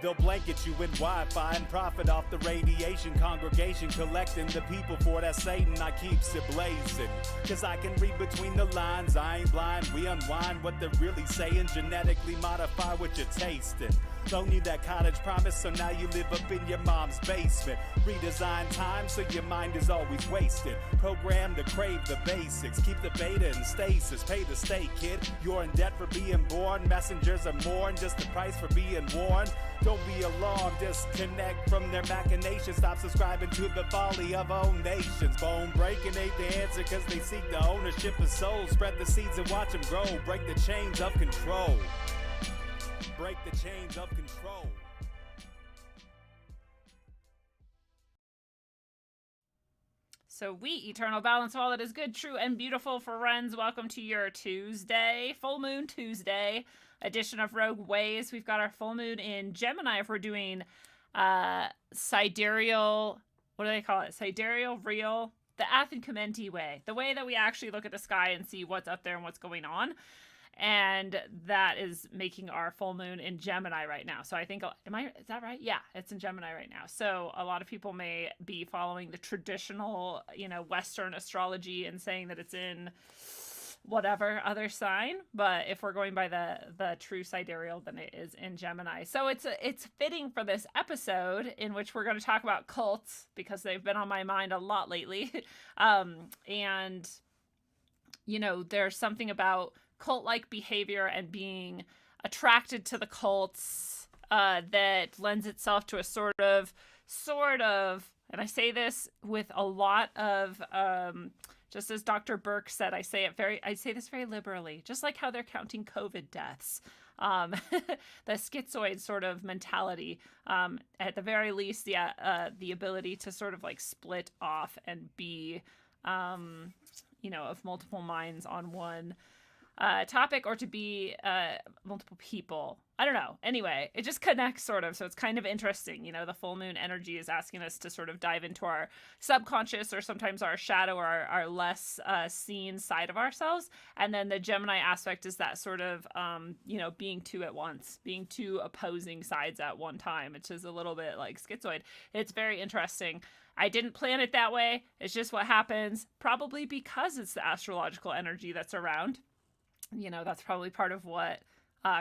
They'll blanket you in Wi-Fi and profit off the radiation. Congregation collecting the people for that Satan. I keeps it blazing, cause I can read between the lines. I ain't blind, we unwind what they're really saying. Genetically modify what you're tasting. Loan you that cottage promise, so now you live up in your mom's basement. Redesign time so your mind is always wasted. Program to crave the basics. Keep the beta in stasis. Pay the state, kid. You're in debt for being born. Messengers are mourn, just the price for being warned. Don't be alarmed, disconnect from their machinations. Stop subscribing to the folly of own nations. Bone breaking ain't the answer, cause they seek the ownership of souls. Spread the seeds and watch them grow. Break the chains of control. Break the chains of control. So we, eternal balance of all that is good, true, and beautiful friends, welcome to your Tuesday, full moon Tuesday edition of Rogue Ways. We've got our full moon in Gemini if we're doing sidereal, what do they call it? Sidereal, real, the Athen-Comenti way, the way that we actually look at the sky and see what's up there and what's going on. And that is making our full moon in Gemini right now. So I think, is that right? Yeah, it's in Gemini right now. So a lot of people may be following the traditional, Western astrology and saying that it's in whatever other sign. But if we're going by the true sidereal, then it is in Gemini. So it's fitting for this episode in which we're going to talk about cults because they've been on my mind a lot lately. And there's something about cult-like behavior and being attracted to the cults that lends itself to a sort of, and I say this with a lot of, just as Dr. Burke said, I say this very liberally, just like how they're counting COVID deaths. The schizoid sort of mentality, at the very least, the ability to sort of like split off and be, of multiple minds on one topic, or to be multiple people. I don't know. Anyway, it just connects sort of. So it's kind of interesting. The full moon energy is asking us to sort of dive into our subconscious or sometimes our shadow or our less seen side of ourselves. And then the Gemini aspect is that sort of, being two at once, being two opposing sides at one time, which is a little bit like schizoid. It's very interesting. I didn't plan it that way. It's just what happens, probably because it's the astrological energy that's around. That's probably part of what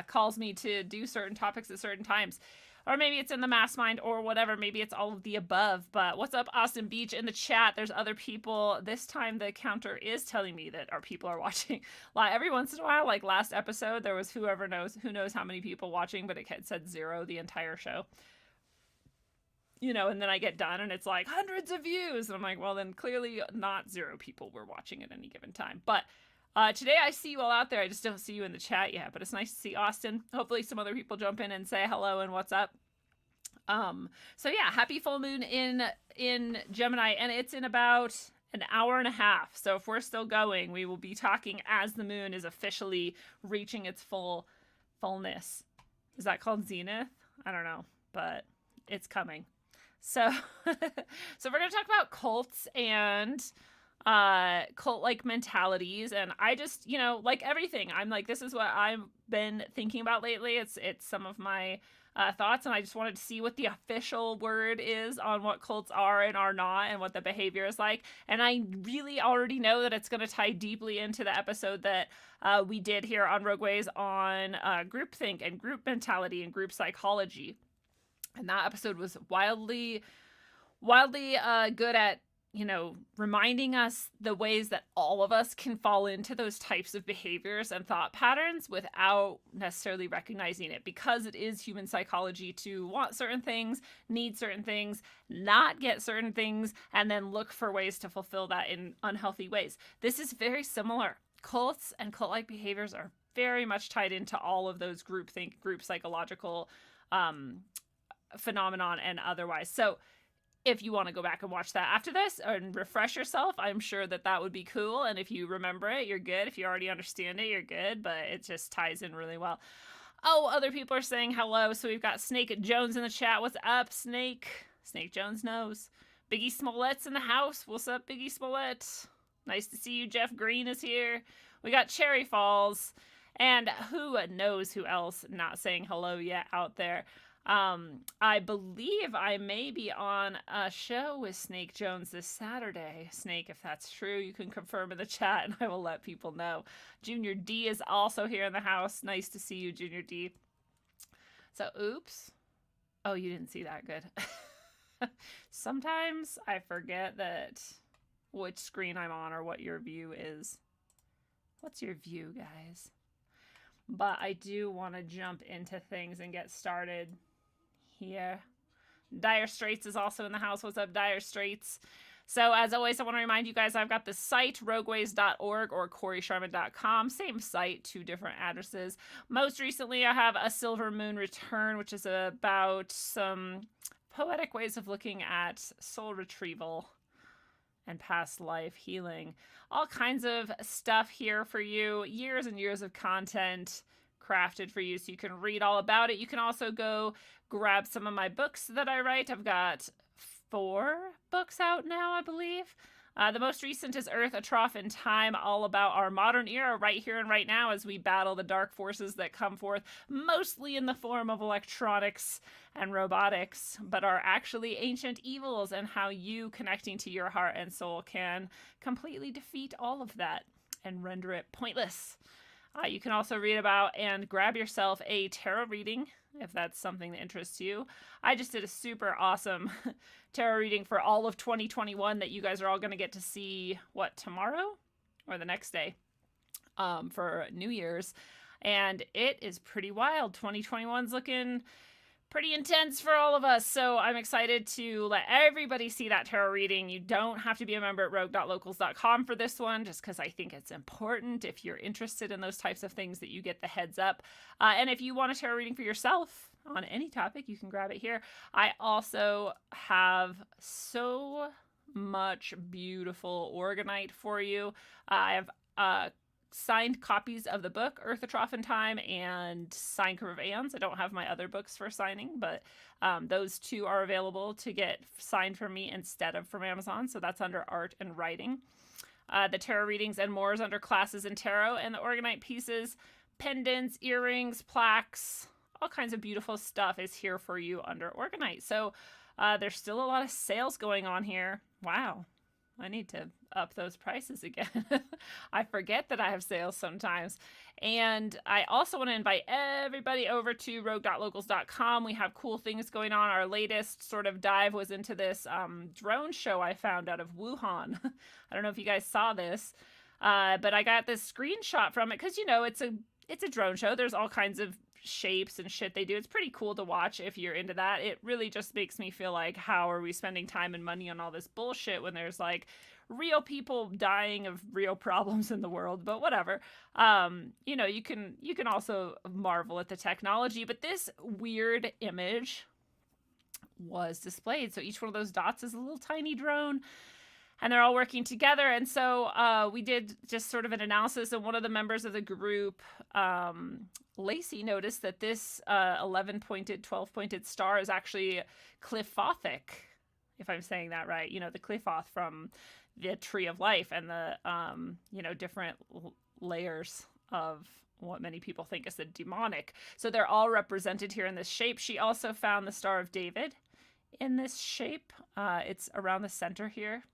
calls me to do certain topics at certain times. Or maybe it's in the mass mind or whatever. Maybe it's all of the above. But what's up, Austin Beach, in the chat? There's other people. This time the counter is telling me that our people are watching. Every once in a while, like last episode, there was who knows how many people watching, but it said 0 the entire show. And then I get done and it's like hundreds of views. And I'm like, well, then clearly not 0 people were watching at any given time. But today I see you all out there. I just don't see you in the chat yet, but it's nice to see Austin. Hopefully some other people jump in and say hello and what's up. So yeah, happy full moon in Gemini, and it's in about an hour and a half. So if we're still going, we will be talking as the moon is officially reaching its fullness. Is that called zenith? I don't know, but it's coming. So, we're going to talk about cults and cult-like mentalities, and I just, like everything, I'm like, this is what I've been thinking about lately. It's some of my thoughts, and I just wanted to see what the official word is on what cults are and are not, and what the behavior is like. And I really already know that it's going to tie deeply into the episode that we did here on Rogue Ways on groupthink and group mentality and group psychology. And that episode was wildly good at reminding us the ways that all of us can fall into those types of behaviors and thought patterns without necessarily recognizing it, because it is human psychology to want certain things, need certain things, not get certain things, and then look for ways to fulfill that in unhealthy ways. This is very similar. Cults and cult-like behaviors are very much tied into all of those groupthink, group psychological phenomenon and otherwise. So if you want to go back and watch that after this and refresh yourself, I'm sure that would be cool. And if you remember it, you're good. If you already understand it, you're good. But it just ties in really well. Oh, other people are saying hello. So we've got Snake Jones in the chat. What's up, Snake? Snake Jones knows. Biggie Smollett's in the house. What's up, Biggie Smollett? Nice to see you. Jeff Green is here. We got Cherry Falls. And who knows who else not saying hello yet out there. I believe I may be on a show with Snake Jones this Saturday. Snake, if that's true, you can confirm in the chat and I will let people know. Junior D is also here in the house. Nice to see you, Junior D. So, oops. Oh, you didn't see that. Good. Sometimes I forget which screen I'm on or what your view is. What's your view, guys? But I do want to jump into things and get started here. Dire Straits is also in the house. What's up, Dire Straits? So as always, I want to remind you guys, I've got the site, rogueways.org or corysharman.com. Same site, 2 different addresses. Most recently, I have A Silver Moon Return, which is about some poetic ways of looking at soul retrieval and past life healing. All kinds of stuff here for you. Years and years of content crafted for you so you can read all about it. You can also go grab some of my books that I write. I've got 4 books out now, I believe. The most recent is Earth, A Trough in Time, all about our modern era right here and right now as we battle the dark forces that come forth, mostly in the form of electronics and robotics, but are actually ancient evils, and how you connecting to your heart and soul can completely defeat all of that and render it pointless. You can also read about and grab yourself a tarot reading if that's something that interests you. I just did a super awesome tarot reading for all of 2021 that you guys are all going to get to see, tomorrow or the next day for New Year's. And it is pretty wild. 2021's looking pretty intense for all of us. So I'm excited to let everybody see that tarot reading. You don't have to be a member at rogue.locals.com for this one, just because I think it's important if you're interested in those types of things that you get the heads up. And if you want a tarot reading for yourself on any topic, you can grab it here. I also have so much beautiful Organite for you. I have signed copies of the book Earth, A Trough in Time and Signed Curve of Aeons. I don't have my other books for signing, but those 2 are available to get signed from me instead of from Amazon. So that's under art and writing. The tarot readings and more is under classes in tarot, and the Organite pieces, pendants, earrings, plaques, all kinds of beautiful stuff is here for you under Organite. So there's still a lot of sales going on here. Wow. I need to up those prices again. I forget that I have sales sometimes. And I also want to invite everybody over to rogue.locals.com. We have cool things going on. Our latest sort of dive was into this drone show I found out of Wuhan. I don't know if you guys saw this, but I got this screenshot from it because, it's a drone show. There's all kinds of shapes and shit they do. It's pretty cool to watch if you're into that. It really just makes me feel like, how are we spending time and money on all this bullshit when there's real people dying of real problems in the world? But whatever. You can also marvel at the technology, but this weird image was displayed. So each one of those dots is a little tiny drone, and they're all working together. And so we did just sort of an analysis, and one of the members of the group, Lacey, noticed that this 11-pointed, 12-pointed star is actually Clifothic, if I'm saying that right. The Clifoth from the Tree of Life and the, different layers of what many people think is the demonic. So they're all represented here in this shape. She also found the Star of David in this shape. It's around the center here.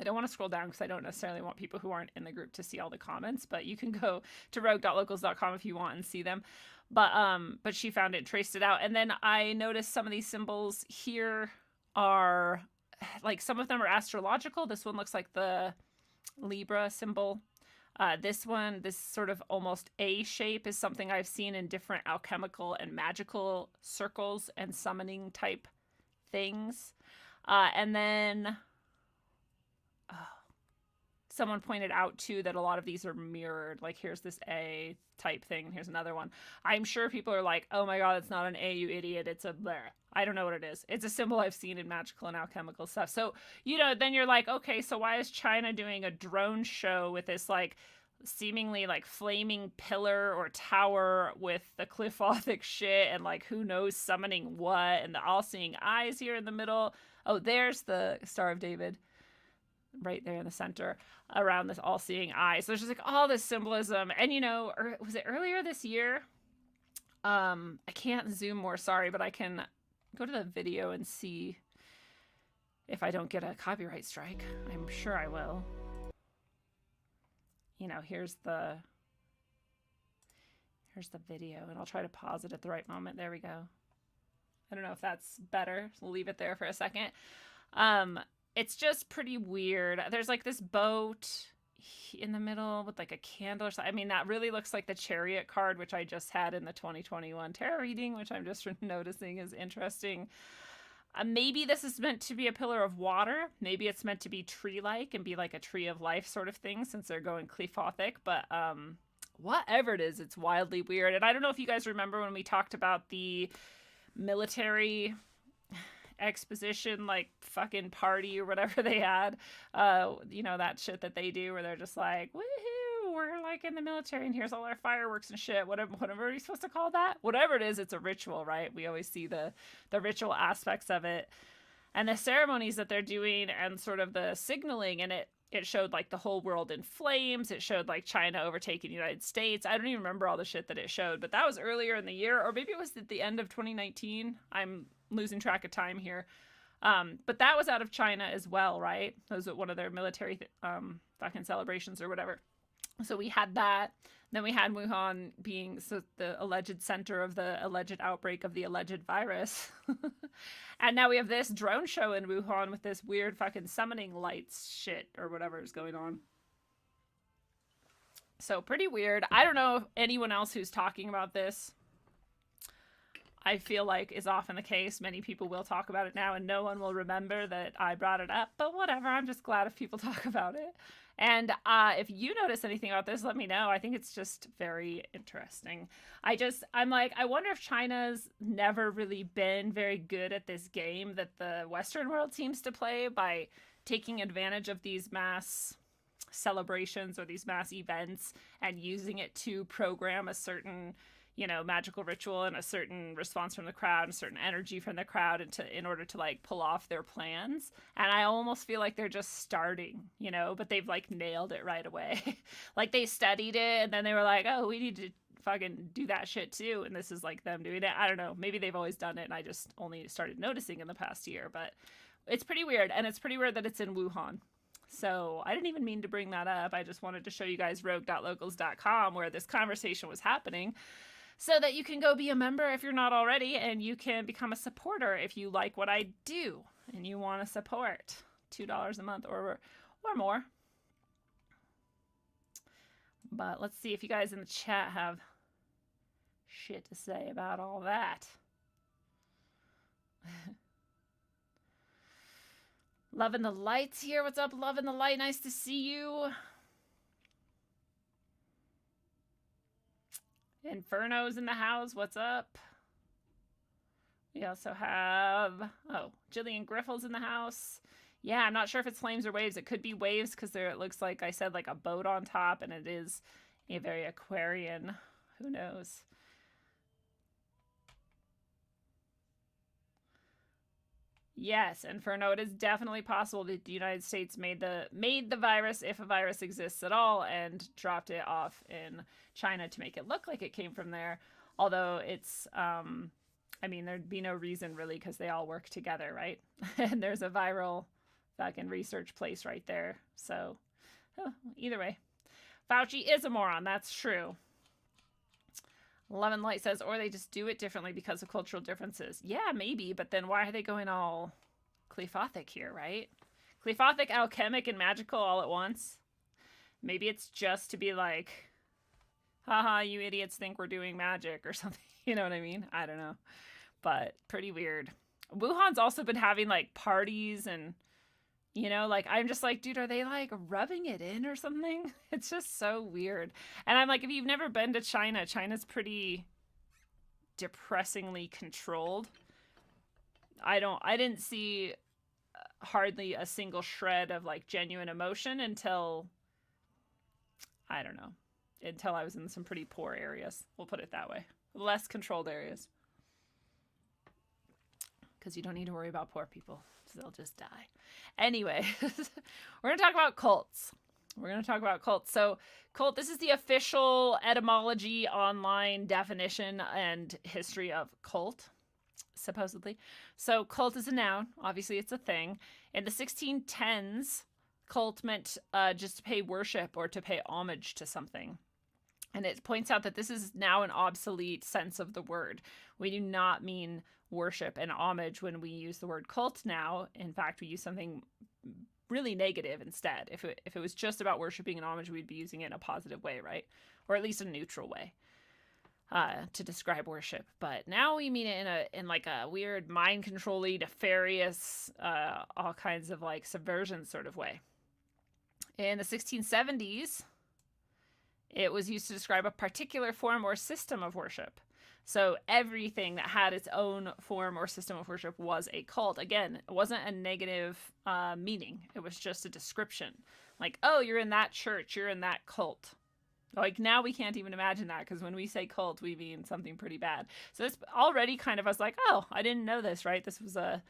I don't want to scroll down because I don't necessarily want people who aren't in the group to see all the comments, but you can go to rogue.locals.com if you want and see them. But she found it and traced it out. And then I noticed some of these symbols here are, some of them are astrological. This one looks like the Libra symbol. This one, this sort of almost A shape, is something I've seen in different alchemical and magical circles and summoning type things. And then someone pointed out too that a lot of these are mirrored. Here's this A type thing, and here's another one. I'm sure people are like, oh my god, it's not an A, you idiot, it's a bleh. I don't know what it is. It's a symbol I've seen in magical and alchemical stuff. So, then you're like, okay, so why is China doing a drone show with this seemingly flaming pillar or tower with the Clifothic shit and who knows summoning what, and the all-seeing eyes here in the middle? Oh, there's the Star of David right there in the center around this all-seeing eye. So there's just all this symbolism. And was it earlier this year? I can't zoom more, sorry, but I can go to the video and see if I don't get a copyright strike. I'm sure I will. You know, here's the video, and I'll try to pause it at the right moment. There we go. I don't know if that's better. We'll leave it there for a second. It's just pretty weird. There's like this boat in the middle with like a candle or something. I mean, that really looks like the Chariot card, which I just had in the 2021 tarot reading, which I'm just noticing is interesting. Maybe this is meant to be a pillar of water. Maybe it's meant to be tree-like and be like a tree of life sort of thing, since they're going Clephothic. But whatever it is, it's wildly weird. And I don't know if you guys remember when we talked about the military exposition, like fucking party or whatever they had, you know, that shit that they do where they're just like, woohoo, we're like in the military and here's all our fireworks and shit, whatever are you supposed to call that? Whatever it is, it's a ritual, right? We always see the ritual aspects of it and the ceremonies that they're doing and sort of the signaling, and it showed like the whole world in flames. It showed like China overtaking the United States. I don't even remember all the shit that it showed, but that was earlier in the year, or maybe it was at the end of 2019. I'm losing track of time here. But that was out of China as well, right? Those were one of their military fucking celebrations or whatever. So we had that. Then we had Wuhan being the alleged center of the alleged outbreak of the alleged virus. And now we have this drone show in Wuhan with this weird fucking summoning lights shit or whatever is going on. So pretty weird. I don't know if anyone else who's talking about this, I feel like is often the case. Many people will talk about it now and no one will remember that I brought it up, but whatever. I'm just glad if people talk about it. And if you notice anything about this, let me know. I think it's just very interesting. I'm like, I wonder if China's never really been very good at this game that the Western world seems to play by taking advantage of these mass celebrations or these mass events and using it to program a certain, you know, magical ritual and a certain response from the crowd and certain energy from the crowd in order to like pull off their plans. And I almost feel like they're just starting, you know, but they've like nailed it right away. Like they studied it and then they were like, oh, we need to fucking do that shit too. And this is like them doing it. I don't know. Maybe they've always done it and I just only started noticing in the past year, but it's pretty weird. And it's pretty weird that it's in Wuhan. So I didn't even mean to bring that up. I just wanted to show you guys rogue.locals.com where this conversation was happening, so that you can go be a member if you're not already, and you can become a supporter if you like what I do and you want to support. $2 a month or more. But let's see if you guys in the chat have shit to say about all that. Loving the lights here. What's up, Loving the Light? Nice to see you. Inferno's in the house. What's up? We also have, Jillian Griffle's in the house. Yeah, I'm not sure if it's flames or waves. It could be waves because it looks like I said like a boat on top, and it is a very Aquarian. Who knows? Yes, Inferno, it is definitely possible that the United States made the virus, if a virus exists at all, and dropped it off in China to make it look like it came from there. Although it's, I mean, there'd be no reason really because they all work together, right? And there's a viral fucking research place right there. So, either way. Fauci is a moron, that's true. Lemon Light says, or they just do it differently because of cultural differences. Yeah, maybe, but then why are they going all Clephothic here, right? Clephothic, alchemic, and magical all at once? Maybe it's just to be like, haha, you idiots think we're doing magic or something. You know what I mean? I don't know. But pretty weird. Wuhan's also been having like parties and, you know, like, I'm just like, dude, are they like rubbing it in or something? It's just so weird. And I'm like, if you've never been to China, China's pretty depressingly controlled. I didn't see hardly a single shred of like genuine emotion until, I don't know, until I was in some pretty poor areas. We'll put it that way. Less controlled areas. Because you don't need to worry about poor people. They'll just die. Anyway, we're going to talk about cults. We're going to talk about cult. So, cult, this is the official etymology, online definition, and history of cult, supposedly. So, cult is a noun. Obviously, it's a thing. In the 1610s, cult meant just to pay worship or to pay homage to something. And it points out that this is now an obsolete sense of the word. We do not mean worship and homage when we use the word cult now. In fact, we use something really negative instead. If it was just about worshiping and homage, we'd be using it in a positive way, right? Or at least a neutral way to describe worship. But now we mean it in like a weird mind control-y, nefarious, all kinds of like subversion sort of way. In the 1670s, it was used to describe a particular form or system of worship. So everything that had its own form or system of worship was a cult. Again, it wasn't a negative meaning. It was just a description. Like, oh, you're in that church, you're in that cult. Like, now we can't even imagine that, because when we say cult, we mean something pretty bad. So this already kind of, I was like, oh, I didn't know this, right? This was a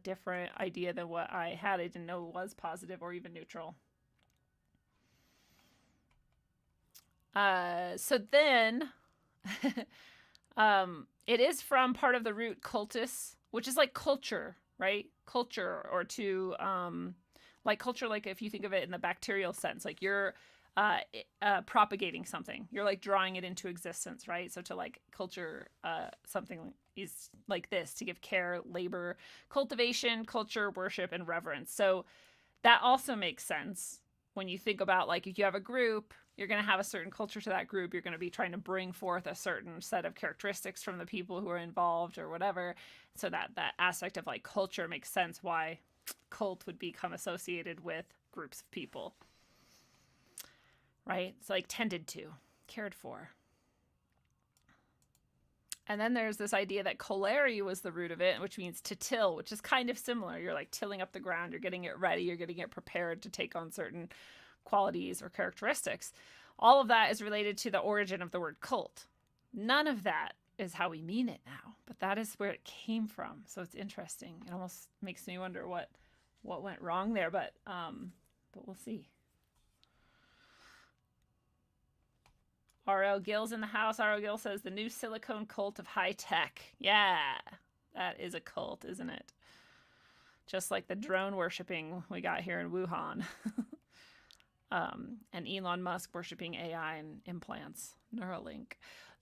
different idea than what I had. I didn't know it was positive or even neutral. So then, it is from part of the root cultus, which is like culture, right? Culture, or to, like culture, like if you think of it in the bacterial sense, like you're, propagating something, you're like drawing it into existence, right? So to like culture, something is like this, to give care, labor, cultivation, culture, worship, and reverence. So that also makes sense when you think about, like, if you have a group, you're going to have a certain culture to that group. You're going to be trying to bring forth a certain set of characteristics from the people who are involved or whatever. So that aspect of like culture makes sense why cult would become associated with groups of people, right? It's like tended to, cared for. And then there's this idea that collary was the root of it, which means to till, which is kind of similar. You're like tilling up the ground, you're getting it ready, you're getting it prepared to take on certain qualities or characteristics. All of that is related to the origin of the word cult. None of that is how we mean it now, but that is where it came from. So it's interesting. It almost makes me wonder what went wrong there, but we'll see. R.L. Gill's in the house. R.L. Gill says the new silicone cult of high tech. Yeah, that is a cult, isn't it? Just like the drone worshipping we got here in Wuhan. And Elon Musk worshipping AI and implants, Neuralink.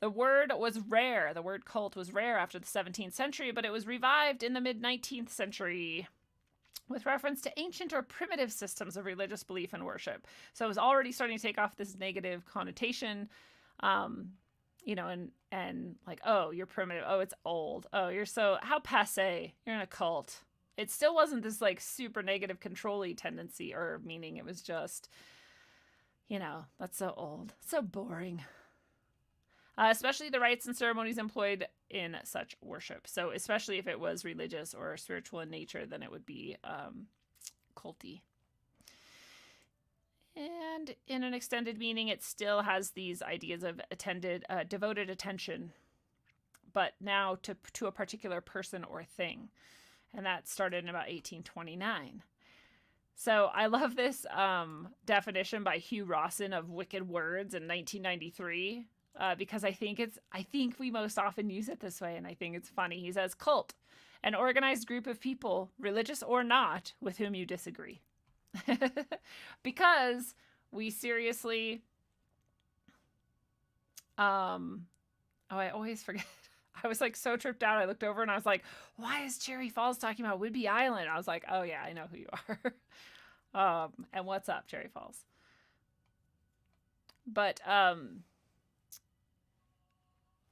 The word was rare. The word cult was rare after the 17th century, but it was revived in the mid-19th century with reference to ancient or primitive systems of religious belief and worship. So it was already starting to take off this negative connotation, and like, oh, you're primitive. Oh, it's old. Oh, you're so, how passe. You're in a cult. It still wasn't this like super negative control-y tendency or meaning. It was just, that's so old, so boring. Especially the rites and ceremonies employed in such worship. So especially if it was religious or spiritual in nature, then it would be culty. And in an extended meaning, it still has these ideas of devoted attention, but now to a particular person or thing. And that started in about 1829. So I love this definition by Hugh Rawson of wicked words in 1993. Because I think we most often use it this way, and I think it's funny. He says, cult, an organized group of people, religious or not, with whom you disagree. Because we seriously, I always forget. I was like so tripped out. I looked over and I was like, why is Cherry Falls talking about Whidbey Island? I was like, oh yeah, I know who you are. And what's up, Cherry Falls? But,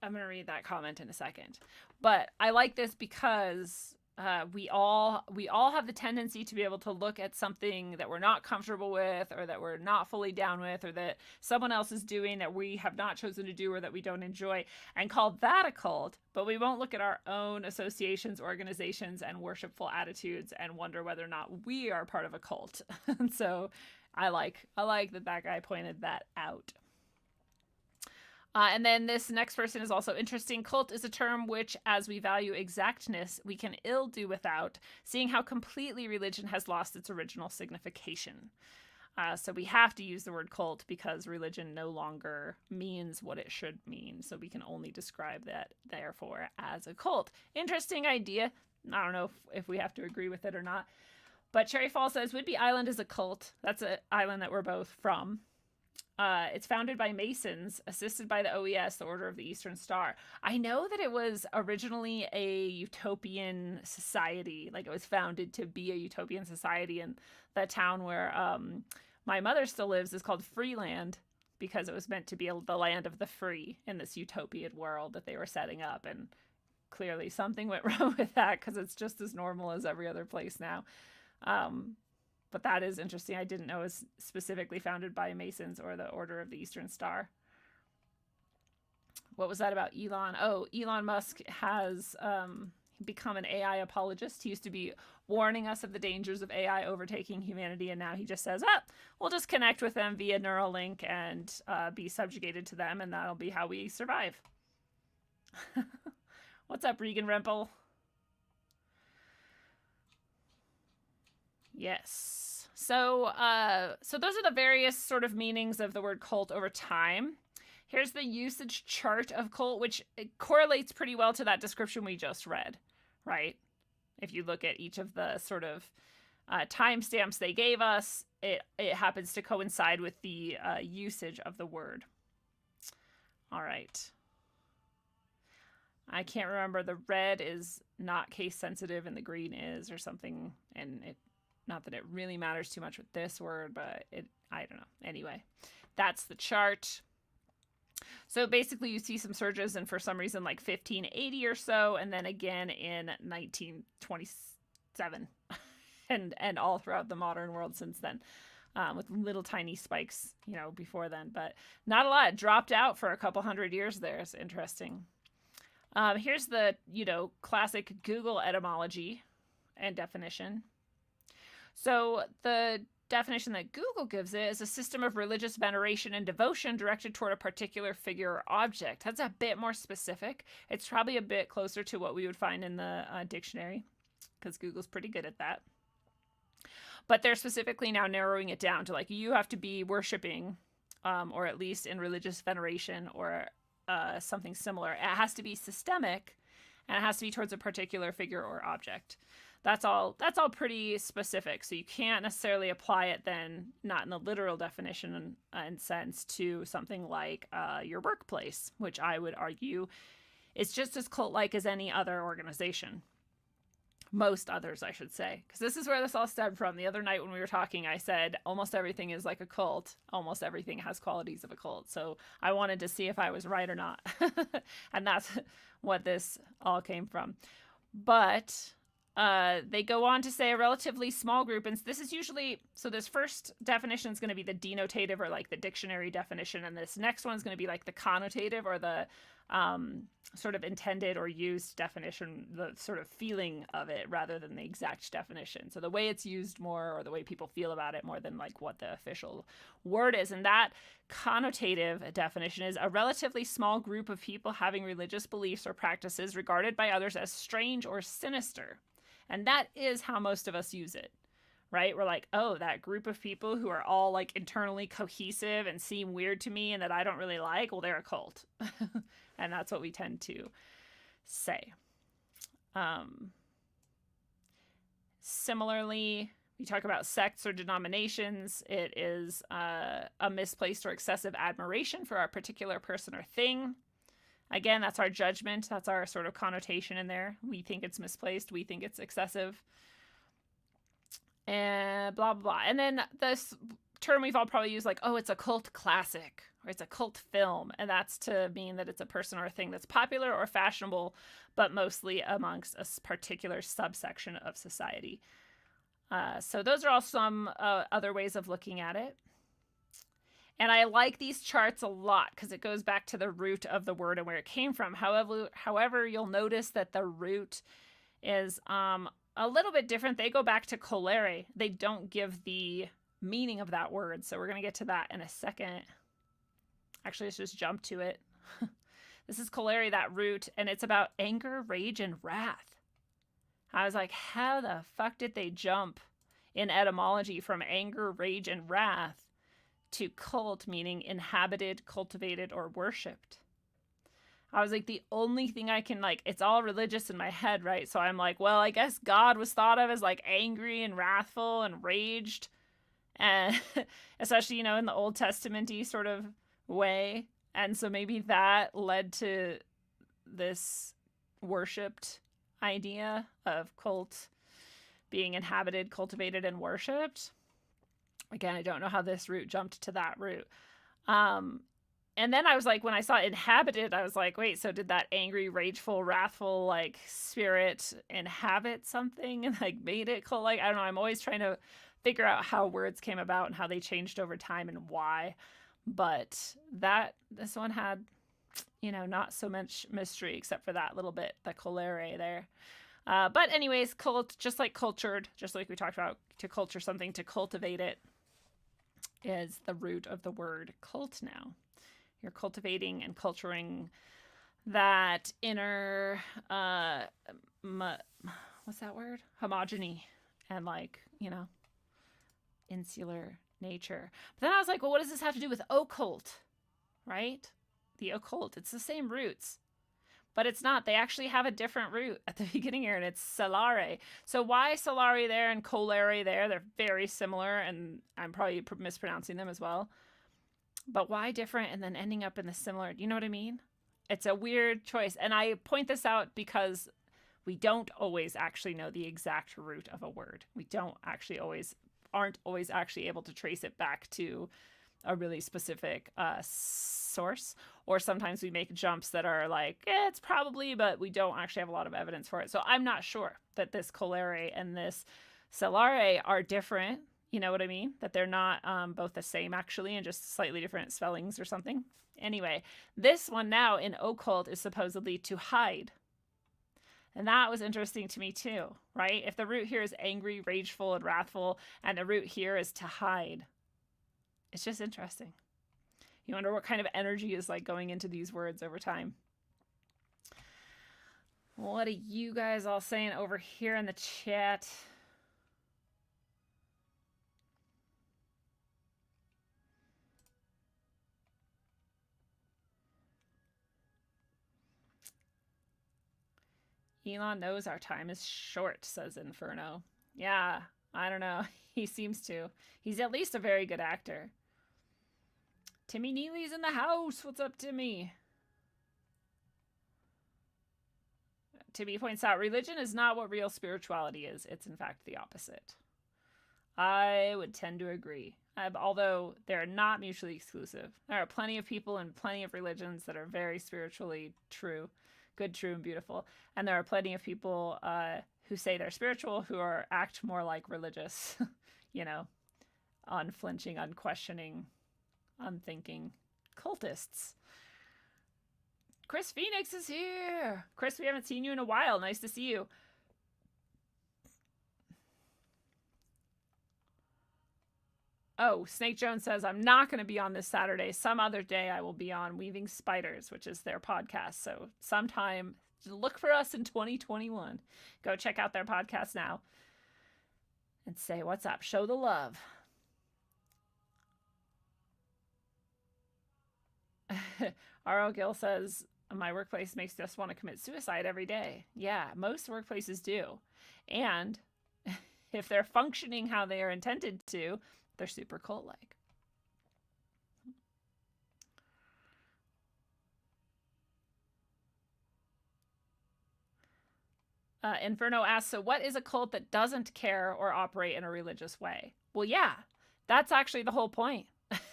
I'm going to read that comment in a second. But I like this because we all have the tendency to be able to look at something that we're not comfortable with, or that we're not fully down with, or that someone else is doing that we have not chosen to do, or that we don't enjoy, and call that a cult. But we won't look at our own associations, organizations, and worshipful attitudes and wonder whether or not we are part of a cult. And so I like that guy pointed that out. And then this next person is also interesting. Cult is a term which, as we value exactness, we can ill do without, seeing how completely religion has lost its original signification. So we have to use the word cult because religion no longer means what it should mean. So we can only describe that, therefore, as a cult. Interesting idea. I don't know if we have to agree with it or not. But Cherry Fall says, Whidbey Island is a cult. That's an island that we're both from. It's founded by Masons, assisted by the OES, the Order of the Eastern Star. I know that it was originally a utopian society. Like, it was founded to be a utopian society. And the town where my mother still lives is called Freeland, because it was meant to be the land of the free in this utopian world that they were setting up. And clearly something went wrong with that, because it's just as normal as every other place now. But that is interesting. I didn't know it was specifically founded by Masons or the Order of the Eastern Star. What was that about Elon? Oh, Elon Musk has become an AI apologist. He used to be warning us of the dangers of AI overtaking humanity, and now he just says, we'll just connect with them via Neuralink and be subjugated to them, and that'll be how we survive. What's up, Regan Rempel? Yes. So those are the various sort of meanings of the word cult over time. Here's the usage chart of cult, which correlates pretty well to that description we just read, right? If you look at each of the sort of timestamps they gave us, it happens to coincide with the usage of the word. All right. I can't remember. The red is not case sensitive and the green is, or something, and not that it really matters too much with this word, but I don't know. Anyway, that's the chart. So basically you see some surges, and for some reason like 1580 or so, and then again in 1927 and all throughout the modern world since then, with little tiny spikes, before then, but not a lot. It dropped out for a couple hundred years there. It's interesting. Here's the, classic Google etymology and definition. So the definition that Google gives it is a system of religious veneration and devotion directed toward a particular figure or object. That's a bit more specific. It's probably a bit closer to what we would find in the dictionary, because Google's pretty good at that. But they're specifically now narrowing it down to, like, you have to be worshiping, or at least in religious veneration or something similar. It has to be systemic, and it has to be towards a particular figure or object. That's all pretty specific. So you can't necessarily apply it then, not in the literal definition and sense, to something like your workplace, which I would argue is just as cult-like as any other organization. Most others, I should say, because this is where this all stemmed from. The other night when we were talking, I said almost everything is like a cult. Almost everything has qualities of a cult. So I wanted to see if I was right or not. And that's what this all came from. But they go on to say a relatively small group, and this is usually, so this first definition is going to be the denotative, or like the dictionary definition, and this next one is going to be like the connotative, or the sort of intended or used definition, the sort of feeling of it rather than the exact definition. So the way it's used more, or the way people feel about it more than like what the official word is. And that connotative definition is a relatively small group of people having religious beliefs or practices regarded by others as strange or sinister. And that is how most of us use it, right? We're like, oh, that group of people who are all like internally cohesive and seem weird to me and that I don't really like, well, they're a cult. And that's what we tend to say. Similarly, we talk about sects or denominations. It is a misplaced or excessive admiration for a particular person or thing. Again, that's our judgment. That's our sort of connotation in there. We think it's misplaced. We think it's excessive. And blah, blah, blah. And then this term we've all probably used, like, oh, it's a cult classic, or it's a cult film. And that's to mean that it's a person or a thing that's popular or fashionable, but mostly amongst a particular subsection of society. So those are all some other ways of looking at it. And I like these charts a lot because it goes back to the root of the word and where it came from. However, you'll notice that the root is a little bit different. They go back to colere. They don't give the meaning of that word. So we're going to get to that in a second. Actually, let's just jump to it. This is choleri, that root, and it's about anger, rage, and wrath. I was like, how the fuck did they jump in etymology from anger, rage, and wrath to cult, meaning inhabited, cultivated, or worshipped? I was like, the only thing I can, like, it's all religious in my head, right? So I'm like, well, I guess God was thought of as like angry and wrathful and raged, and especially, in the Old Testament-y sort of way. And so maybe that led to this worshipped idea of cult being inhabited, cultivated, and worshipped. Again, I don't know how this root jumped to that root. And then I was like, when I saw inhabited, I was like, wait, so did that angry, rageful, wrathful, like, spirit inhabit something and, like, made it cult? Like, I don't know. I'm always trying to figure out how words came about and how they changed over time and why. But this one had, not so much mystery except for that little bit, the choleri there. But anyways, cult, just like cultured, just like we talked about, to culture something, to cultivate it, is the root of the word cult now. You're cultivating and culturing that inner, what's that word? Homogeny and, like, insular nature. But then I was like, well, what does this have to do with occult, right? The occult, it's the same roots, but it's not. They actually have a different root at the beginning here, and it's solare. So why solare there and choleri there? They're very similar, and I'm probably mispronouncing them as well. But why different and then ending up in the similar? Do you know what I mean? It's a weird choice. And I point this out because we don't always actually know the exact root of a word. We aren't always actually able to trace it back to a really specific source. Or sometimes we make jumps that are like, it's probably, but we don't actually have a lot of evidence for it. So I'm not sure that this choleri and this solare are different. You know what I mean? That they're not both the same, actually, and just slightly different spellings or something. Anyway, this one now in occult is supposedly to hide. And that was interesting to me too, right? If the root here is angry, rageful, and wrathful, and the root here is to hide, it's just interesting. You wonder what kind of energy is like going into these words over time. What are you guys all saying over here in the chat? Elon knows our time is short, says Inferno. Yeah, I don't know. He seems to. He's at least a very good actor. Timmy Neely's in the house. What's up, Timmy? Timmy points out, religion is not what real spirituality is. It's, in fact, the opposite. I would tend to agree. Although they're not mutually exclusive. There are plenty of people in plenty of religions that are very spiritually true. Good, true, and beautiful. And there are plenty of people who say they're spiritual who act more like religious, unflinching, unquestioning, unthinking cultists. Chris Phoenix is here. Chris, we haven't seen you in a while. Nice to see you. Oh, Snake Jones says, I'm not going to be on this Saturday. Some other day I will be on Weaving Spiders, which is their podcast. So sometime, look for us in 2021. Go check out their podcast now and say, what's up? Show the love. R.O. Gill says, my workplace makes us want to commit suicide every day. Yeah, most workplaces do. And if they're functioning how they are intended to, they're super cult-like. Inferno asks, so what is a cult that doesn't care or operate in a religious way? Well, yeah, that's actually the whole point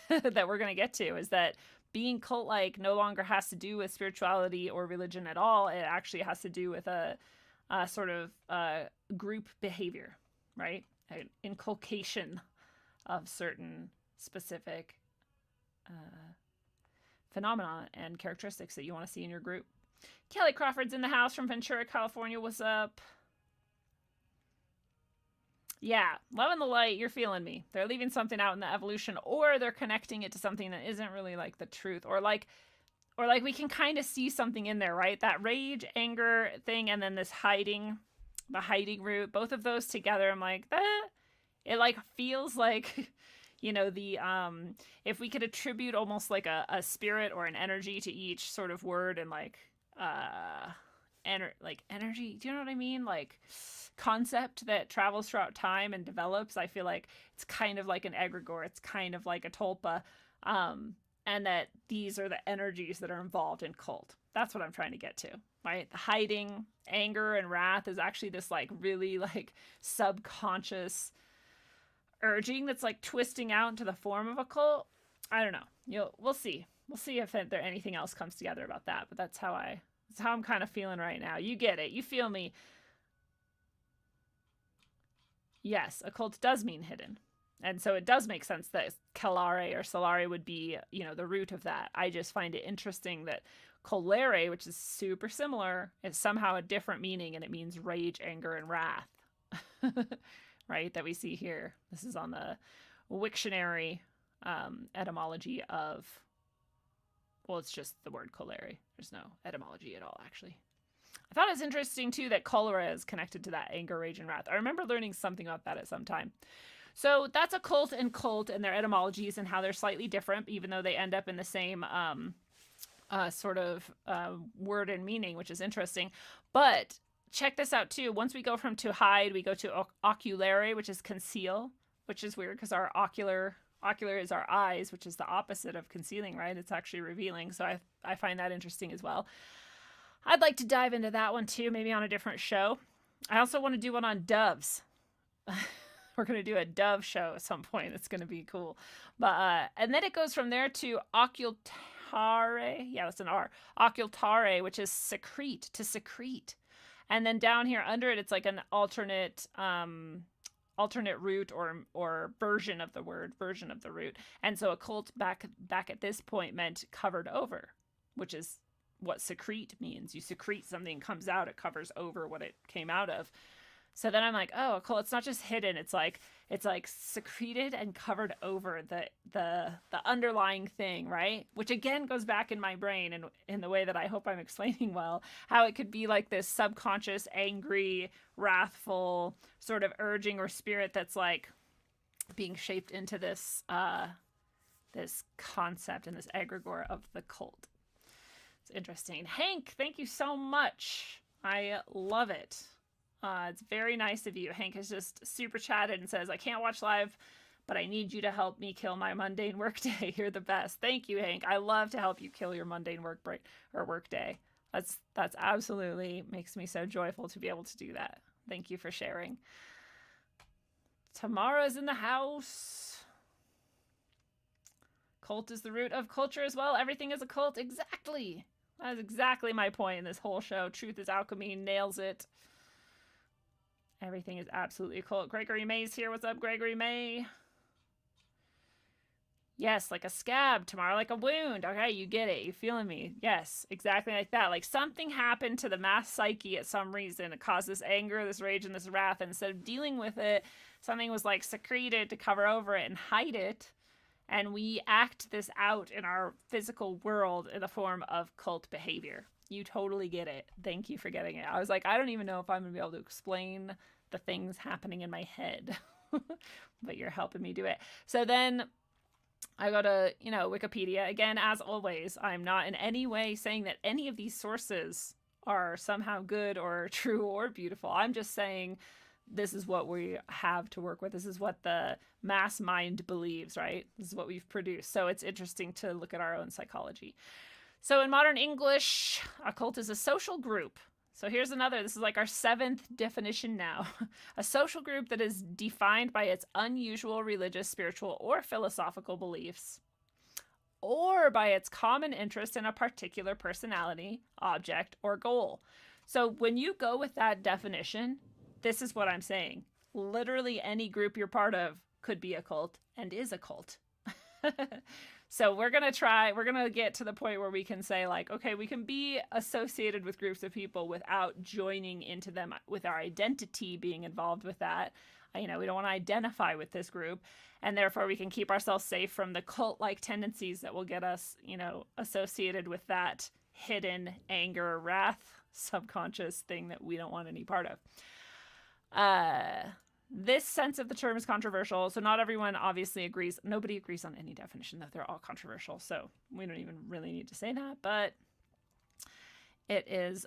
that we're going to get to, is that being cult-like no longer has to do with spirituality or religion at all. It actually has to do with a sort of group behavior, right? An inculcation of certain specific phenomena and characteristics that you want to see in your group. Kelly Crawford's in the house from Ventura, California. What's up? Yeah, loving the light. You're feeling me. They're leaving something out in the evolution, or they're connecting it to something that isn't really like the truth, or like or like we can kind of see something in there, right? That rage, anger thing, and then this hiding, the hiding root, both of those together, I'm like, that, it like feels like, the, if we could attribute almost like a spirit or an energy to each sort of word and like, like energy, do you know what I mean? Like concept that travels throughout time and develops. I feel like it's kind of like an egregore. It's kind of like a tulpa. And that these are the energies that are involved in cult. That's what I'm trying to get to, right? The hiding, anger, and wrath is actually this like really like subconscious urging that's like twisting out into the form of a cult. I don't know. We'll see. We'll see if there anything else comes together about that. But that's how I'm kind of feeling right now. You get it. You feel me. Yes, occult does mean hidden. And so it does make sense that calare or solare would be, the root of that. I just find it interesting that colere, which is super similar, is somehow a different meaning, and it means rage, anger, and wrath, right? That we see here. This is on the Wiktionary etymology of, well, it's just the word colere. There's no etymology at all, actually. I thought it was interesting, too, that cholera is connected to that anger, rage, and wrath. I remember learning something about that at some time. So that's occult and cult and their etymologies and how they're slightly different, even though they end up in the same sort of word and meaning, which is interesting. But check this out, too. Once we go from to hide, we go to oculare, which is conceal, which is weird because our ocular is our eyes, which is the opposite of concealing, right? It's actually revealing. So I find that interesting as well. I'd like to dive into that one, too, maybe on a different show. I also want to do one on doves. We're going to do a dove show at some point. It's going to be cool. But and then it goes from there to occultare. Yeah, that's an R. Occultare, which is secrete, to secrete. And then down here under it, it's like an alternate root or version of the root. And so occult back at this point meant covered over, which is what secrete means. You secrete something, comes out, it covers over what it came out of. So then I'm like, oh, cool. It's not just hidden. It's like secreted and covered over the underlying thing, right? Which again goes back in my brain and in the way that I hope I'm explaining well, how it could be like this subconscious, angry, wrathful sort of urging or spirit that's like being shaped into this this concept and this egregore of the cult. It's interesting. Hank, thank you so much. I love it. It's very nice of you. Hank has just super chatted and says, I can't watch live, but I need you to help me kill my mundane workday. You're the best. Thank you, Hank. I love to help you kill your mundane workday. That's absolutely makes me so joyful to be able to do that. Thank you for sharing. Tamara's in the house. Cult is the root of culture as well. Everything is a cult. Exactly. That is exactly my point in this whole show. Truth is alchemy. Nails it. Everything is absolutely a cult. Gregory May's here. What's up, Gregory May? Yes, like a scab. Tamara, like a wound. Okay, you get it. You feeling me? Yes, exactly like that. Like something happened to the mass psyche at some reason. It caused this anger, this rage, and this wrath. And instead of dealing with it, something was like secreted to cover over it and hide it. And we act this out in our physical world in the form of cult behavior. You totally get it. Thank you for getting it. I was like, I don't even know if I'm going to be able to explain the things happening in my head, but you're helping me do it. So then I go to, Wikipedia. Again, as always, I'm not in any way saying that any of these sources are somehow good or true or beautiful. I'm just saying this is what we have to work with. This is what the mass mind believes, right? This is what we've produced. So it's interesting to look at our own psychology. So in modern English, a cult is a social group. So here's another. This is like our 7th definition now. A social group that is defined by its unusual religious, spiritual, or philosophical beliefs, or by its common interest in a particular personality, object, or goal. So when you go with that definition, this is what I'm saying. Literally any group you're part of could be a cult and is a cult. So we're going to get to the point where we can say like, okay, we can be associated with groups of people without joining into them, with our identity being involved with that. we don't want to identify with this group, and therefore we can keep ourselves safe from the cult-like tendencies that will get us, associated with that hidden anger, wrath, subconscious thing that we don't want any part of. This sense of the term is controversial, so not everyone obviously agrees. Nobody agrees on any definition, though they're all controversial, so we don't even really need to say that, but it is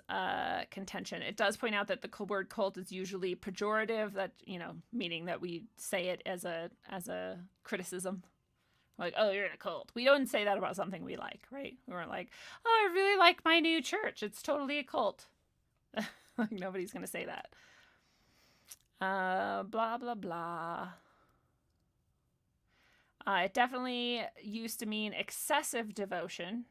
contention. It does point out that the word cult is usually pejorative, that, meaning that we say it as a criticism. Like, oh, you're in a cult. We don't say that about something we like, right? We weren't like, oh, I really like my new church. It's totally a cult. Like, nobody's going to say that. Blah, blah, blah. It definitely used to mean excessive devotion.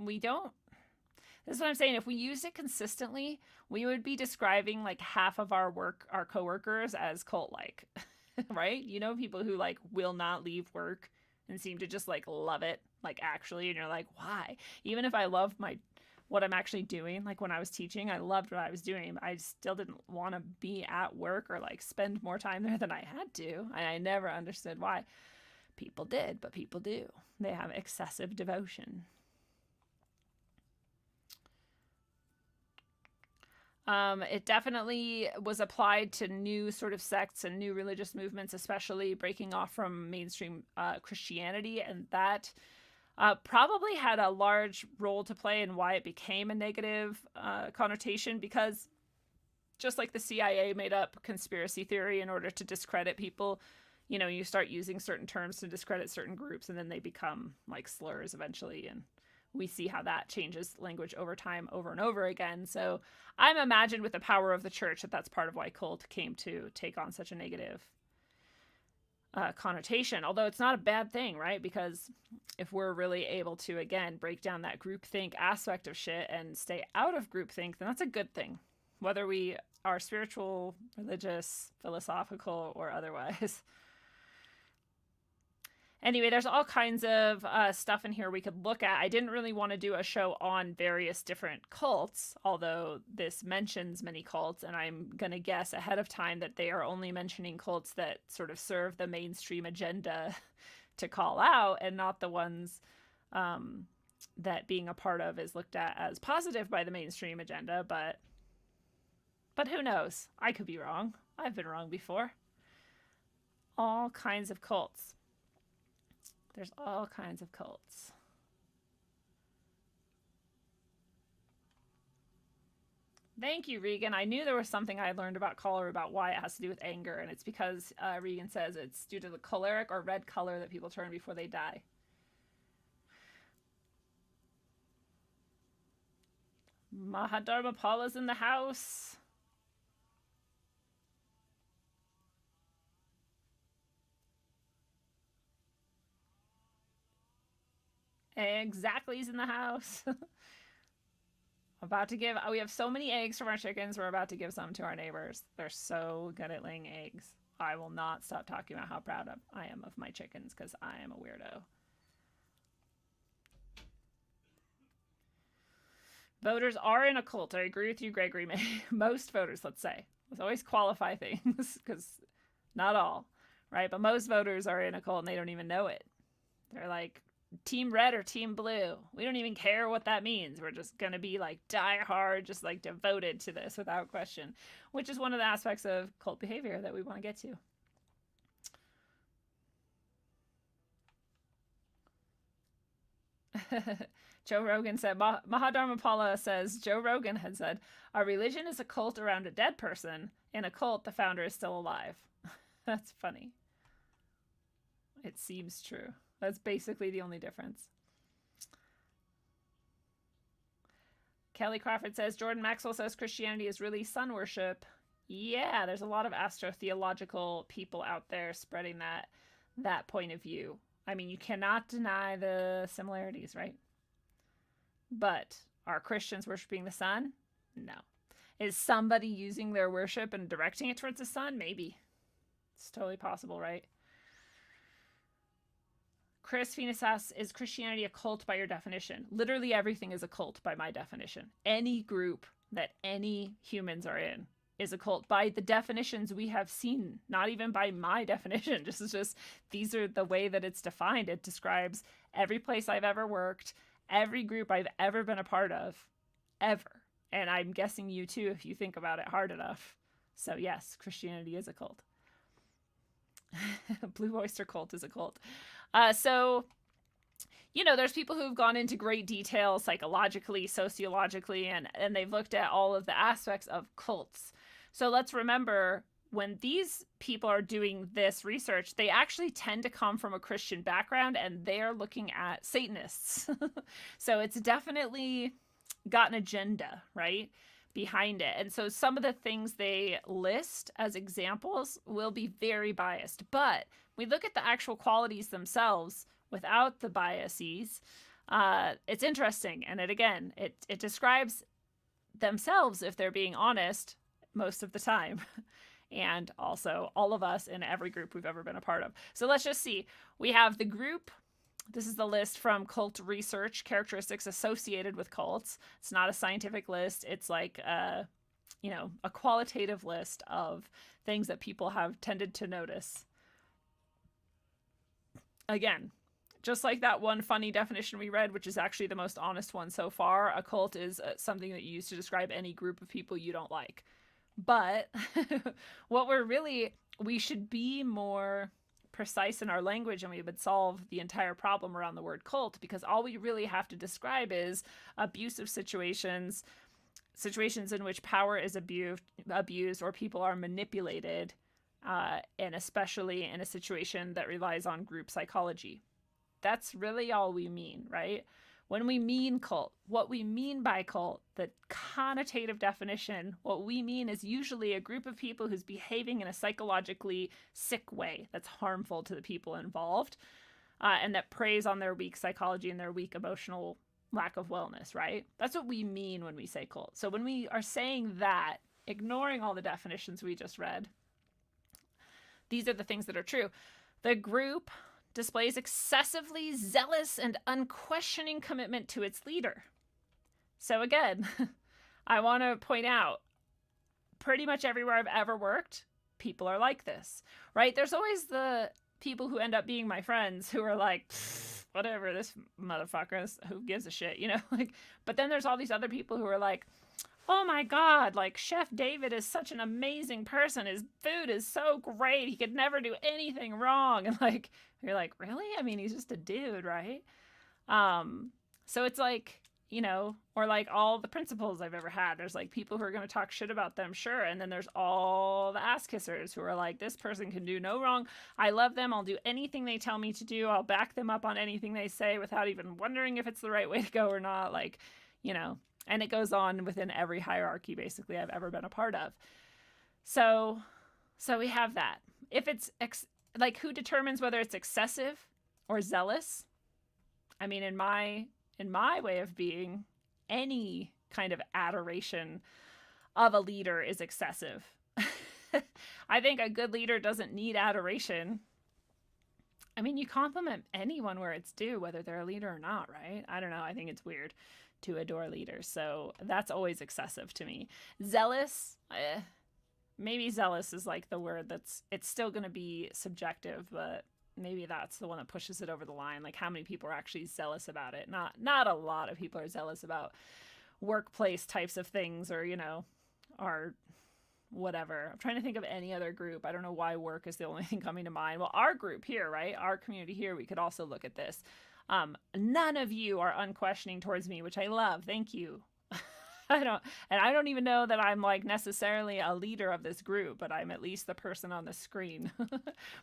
This is what I'm saying. If we used it consistently, we would be describing like half of our coworkers as cult-like, right? People who like will not leave work and seem to just like love it, like actually, and you're like, why? Even if I love what I'm actually doing, like when I was teaching, I loved what I was doing. I still didn't want to be at work or like spend more time there than I had to. And I never understood why. People did, but people do. They have excessive devotion. It definitely was applied to new sort of sects and new religious movements, especially breaking off from mainstream Christianity. And that probably had a large role to play in why it became a negative connotation, because just like the CIA made up conspiracy theory in order to discredit people, you start using certain terms to discredit certain groups, and then they become like slurs eventually. And we see how that changes language over time, over and over again. So I'm imagined with the power of the church that's part of why cult came to take on such a negative connotation. Although it's not a bad thing, right? Because if we're really able to, again, break down that groupthink aspect of shit and stay out of groupthink, then that's a good thing. Whether we are spiritual, religious, philosophical, or otherwise. Anyway, there's all kinds of stuff in here we could look at. I didn't really want to do a show on various different cults, although this mentions many cults, and I'm going to guess ahead of time that they are only mentioning cults that sort of serve the mainstream agenda to call out, and not the ones that being a part of is looked at as positive by the mainstream agenda, but who knows? I could be wrong. I've been wrong before. All kinds of cults. There's all kinds of cults. Thank you, Regan. I knew there was something I had learned about color about why it has to do with anger, and it's because Regan says it's due to the choleric or red color that people turn before they die. Mahadharmapala's in the house. Exactly, he's in the house. We have so many eggs from our chickens, we're about to give some to our neighbors. They're so good at laying eggs. I will not stop talking about how proud I am of my chickens, because I am a weirdo. Voters are in a cult. I agree with you, Gregory. Most voters, let's say. Let's always qualify things, because not all, right? But most voters are in a cult and they don't even know it. They're like, team red or team blue. We don't even care what that means. We're just going to be like die hard, just like devoted to this without question, which is one of the aspects of cult behavior that we want to get to. Joe Rogan said, Mahadharmapala says, Joe Rogan had said, a religion is a cult around a dead person. In a cult, the founder is still alive. That's funny. It seems true. That's basically the only difference. Kelly Crawford says, Jordan Maxwell says Christianity is really sun worship. Yeah, there's a lot of astrotheological people out there spreading that point of view. I mean, you cannot deny the similarities, right? But are Christians worshiping the sun? No. Is somebody using their worship and directing it towards the sun? Maybe. It's totally possible, right? Chris Phoenix asks, is Christianity a cult by your definition? Literally everything is a cult by my definition. Any group that any humans are in is a cult by the definitions we have seen, not even by my definition. Just these are the way that it's defined. It describes every place I've ever worked, every group I've ever been a part of, ever. And I'm guessing you too, if you think about it hard enough. So yes, Christianity is a cult. Blue Oyster Cult is a cult. So, you know, there's people who've gone into great detail psychologically, sociologically, and they've looked at all of the aspects of cults. So let's remember, when these people are doing this research, they actually tend to come from a Christian background, and they're looking at Satanists. So it's definitely got an agenda, right, behind it. And so some of the things they list as examples will be very biased. But we look at the actual qualities themselves without the biases. It's interesting. And it describes themselves, if they're being honest, most of the time. And also all of us in every group we've ever been a part of. So let's just see. We have the group. This is the list from Cult Research, characteristics associated with cults. It's not a scientific list. It's like a qualitative list of things that people have tended to notice. Again, just like that one funny definition we read, which is actually the most honest one so far, a cult is something that you use to describe any group of people you don't like. But we should be more precise in our language, and we would solve the entire problem around the word cult, because all we really have to describe is abusive situations in which power is abused or people are manipulated, and especially in a situation that relies on group psychology. That's really all we mean, right? When we mean cult, what we mean by cult, the connotative definition, what we mean is usually a group of people who's behaving in a psychologically sick way that's harmful to the people involved, and that preys on their weak psychology and their weak emotional lack of wellness, right? That's what we mean when we say cult. So when we are saying that, ignoring all the definitions we just read, these are the things that are true. The group displays excessively zealous and unquestioning commitment to its leader. So again, I want to point out, pretty much everywhere I've ever worked, people are like this, right? There's always the people who end up being my friends who are like, whatever, this motherfucker, who gives a shit, like, but then there's all these other people who are like, oh my God, like Chef David is such an amazing person. His food is so great. He could never do anything wrong. And like, you're like, really? I mean, he's just a dude, right? So it's like, or like all the principals I've ever had, there's like people who are going to talk shit about them, sure. And then there's all the ass kissers who are like, this person can do no wrong. I love them. I'll do anything they tell me to do. I'll back them up on anything they say without even wondering if it's the right way to go or not. Like, and it goes on within every hierarchy basically I've ever been a part of. So we have that. If it's like, who determines whether it's excessive or zealous? I mean, in my way of being, any kind of adoration of a leader is excessive. I think a good leader doesn't need adoration. I mean, you compliment anyone where it's due, whether they're a leader or not, right? I don't know. I think it's weird to adore leaders. So that's always excessive to me. Zealous, maybe zealous is like the word it's still going to be subjective, but maybe that's the one that pushes it over the line. Like, how many people are actually zealous about it? Not a lot of people are zealous about workplace types of things, or, or whatever. I'm trying to think of any other group. I don't know why work is the only thing coming to mind. Well, our group here, right? Our community here, we could also look at this. None of you are unquestioning towards me, which I love. Thank you. I don't even know that I'm like necessarily a leader of this group, but I'm at least the person on the screen.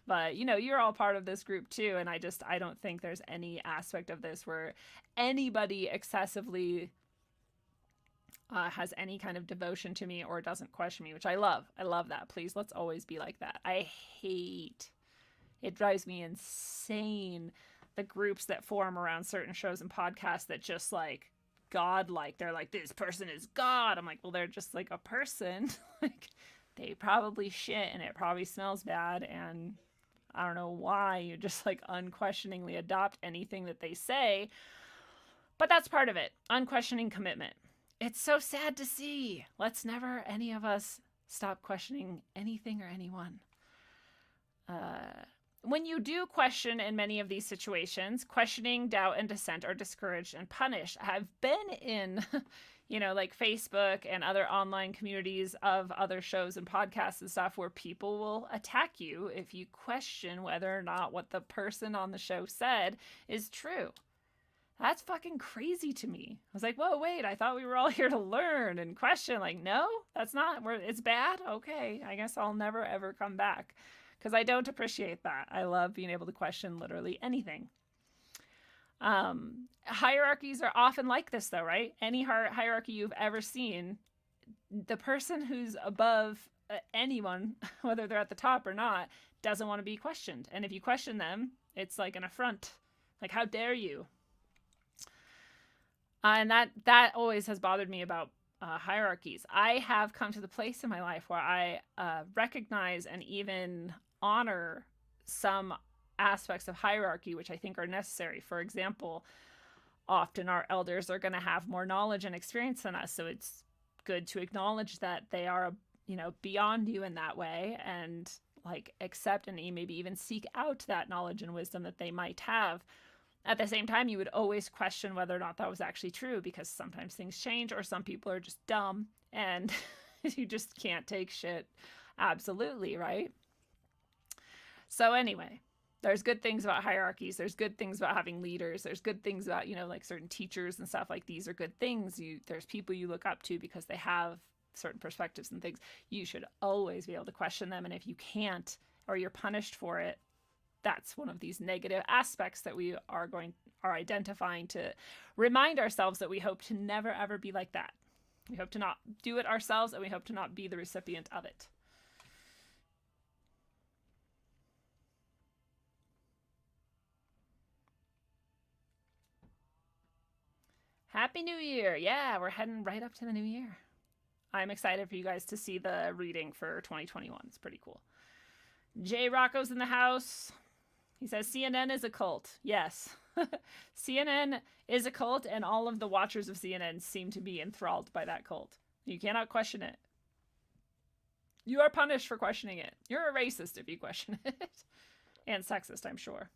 But you're all part of this group too. And I don't think there's any aspect of this where anybody excessively has any kind of devotion to me or doesn't question me, which I love. I love that. Please, let's always be like that. It drives me insane, the groups that form around certain shows and podcasts that just like God-like. They're like, this person is God. I'm like, well, they're just like a person. Like, they probably shit and it probably smells bad, and I don't know why you just like unquestioningly adopt anything that they say. But that's part of it. Unquestioning commitment. It's so sad to see. Let's never, any of us, Stop questioning anything or anyone. When you do question in many of these situations, questioning, doubt, and dissent are discouraged and punished. I've been in, like Facebook and other online communities of other shows and podcasts and stuff where people will attack you if you question whether or not what the person on the show said is true. That's fucking crazy to me. I was like, whoa, wait, I thought we were all here to learn and question. Like, no, that's not, it's bad. Okay, I guess I'll never ever come back. Because I don't appreciate that. I love being able to question literally anything. Hierarchies are often like this, though, right? Any hierarchy you've ever seen, the person who's above anyone, whether they're at the top or not, doesn't want to be questioned. And if you question them, it's like an affront. Like, how dare you? And that always has bothered me about hierarchies. I have come to the place in my life where I recognize and even honor some aspects of hierarchy which I think are necessary. For example, often our elders are going to have more knowledge and experience than us, so it's good to acknowledge that they are, beyond you in that way, and like accept and maybe even seek out that knowledge and wisdom that they might have. At the same time, you would always question whether or not that was actually true, because sometimes things change, or some people are just dumb and you just can't take shit absolutely, right? So anyway, there's good things about hierarchies. There's good things about having leaders. There's good things about, like certain teachers and stuff like these are good things. There's people you look up to because they have certain perspectives and things. You should always be able to question them. And if you can't, or you're punished for it, that's one of these negative aspects that we are identifying to remind ourselves that we hope to never, ever be like that. We hope to not do it ourselves, and we hope to not be the recipient of it. Happy New Year. Yeah, we're heading right up to the new year. I'm excited for you guys to see the reading for 2021. It's pretty cool. Jay Rocco's in the house. He says CNN is a cult. Yes. CNN is a cult, and all of the watchers of CNN seem to be enthralled by that cult. You cannot question it. You are punished for questioning it. You're a racist if you question it. And sexist, I'm sure.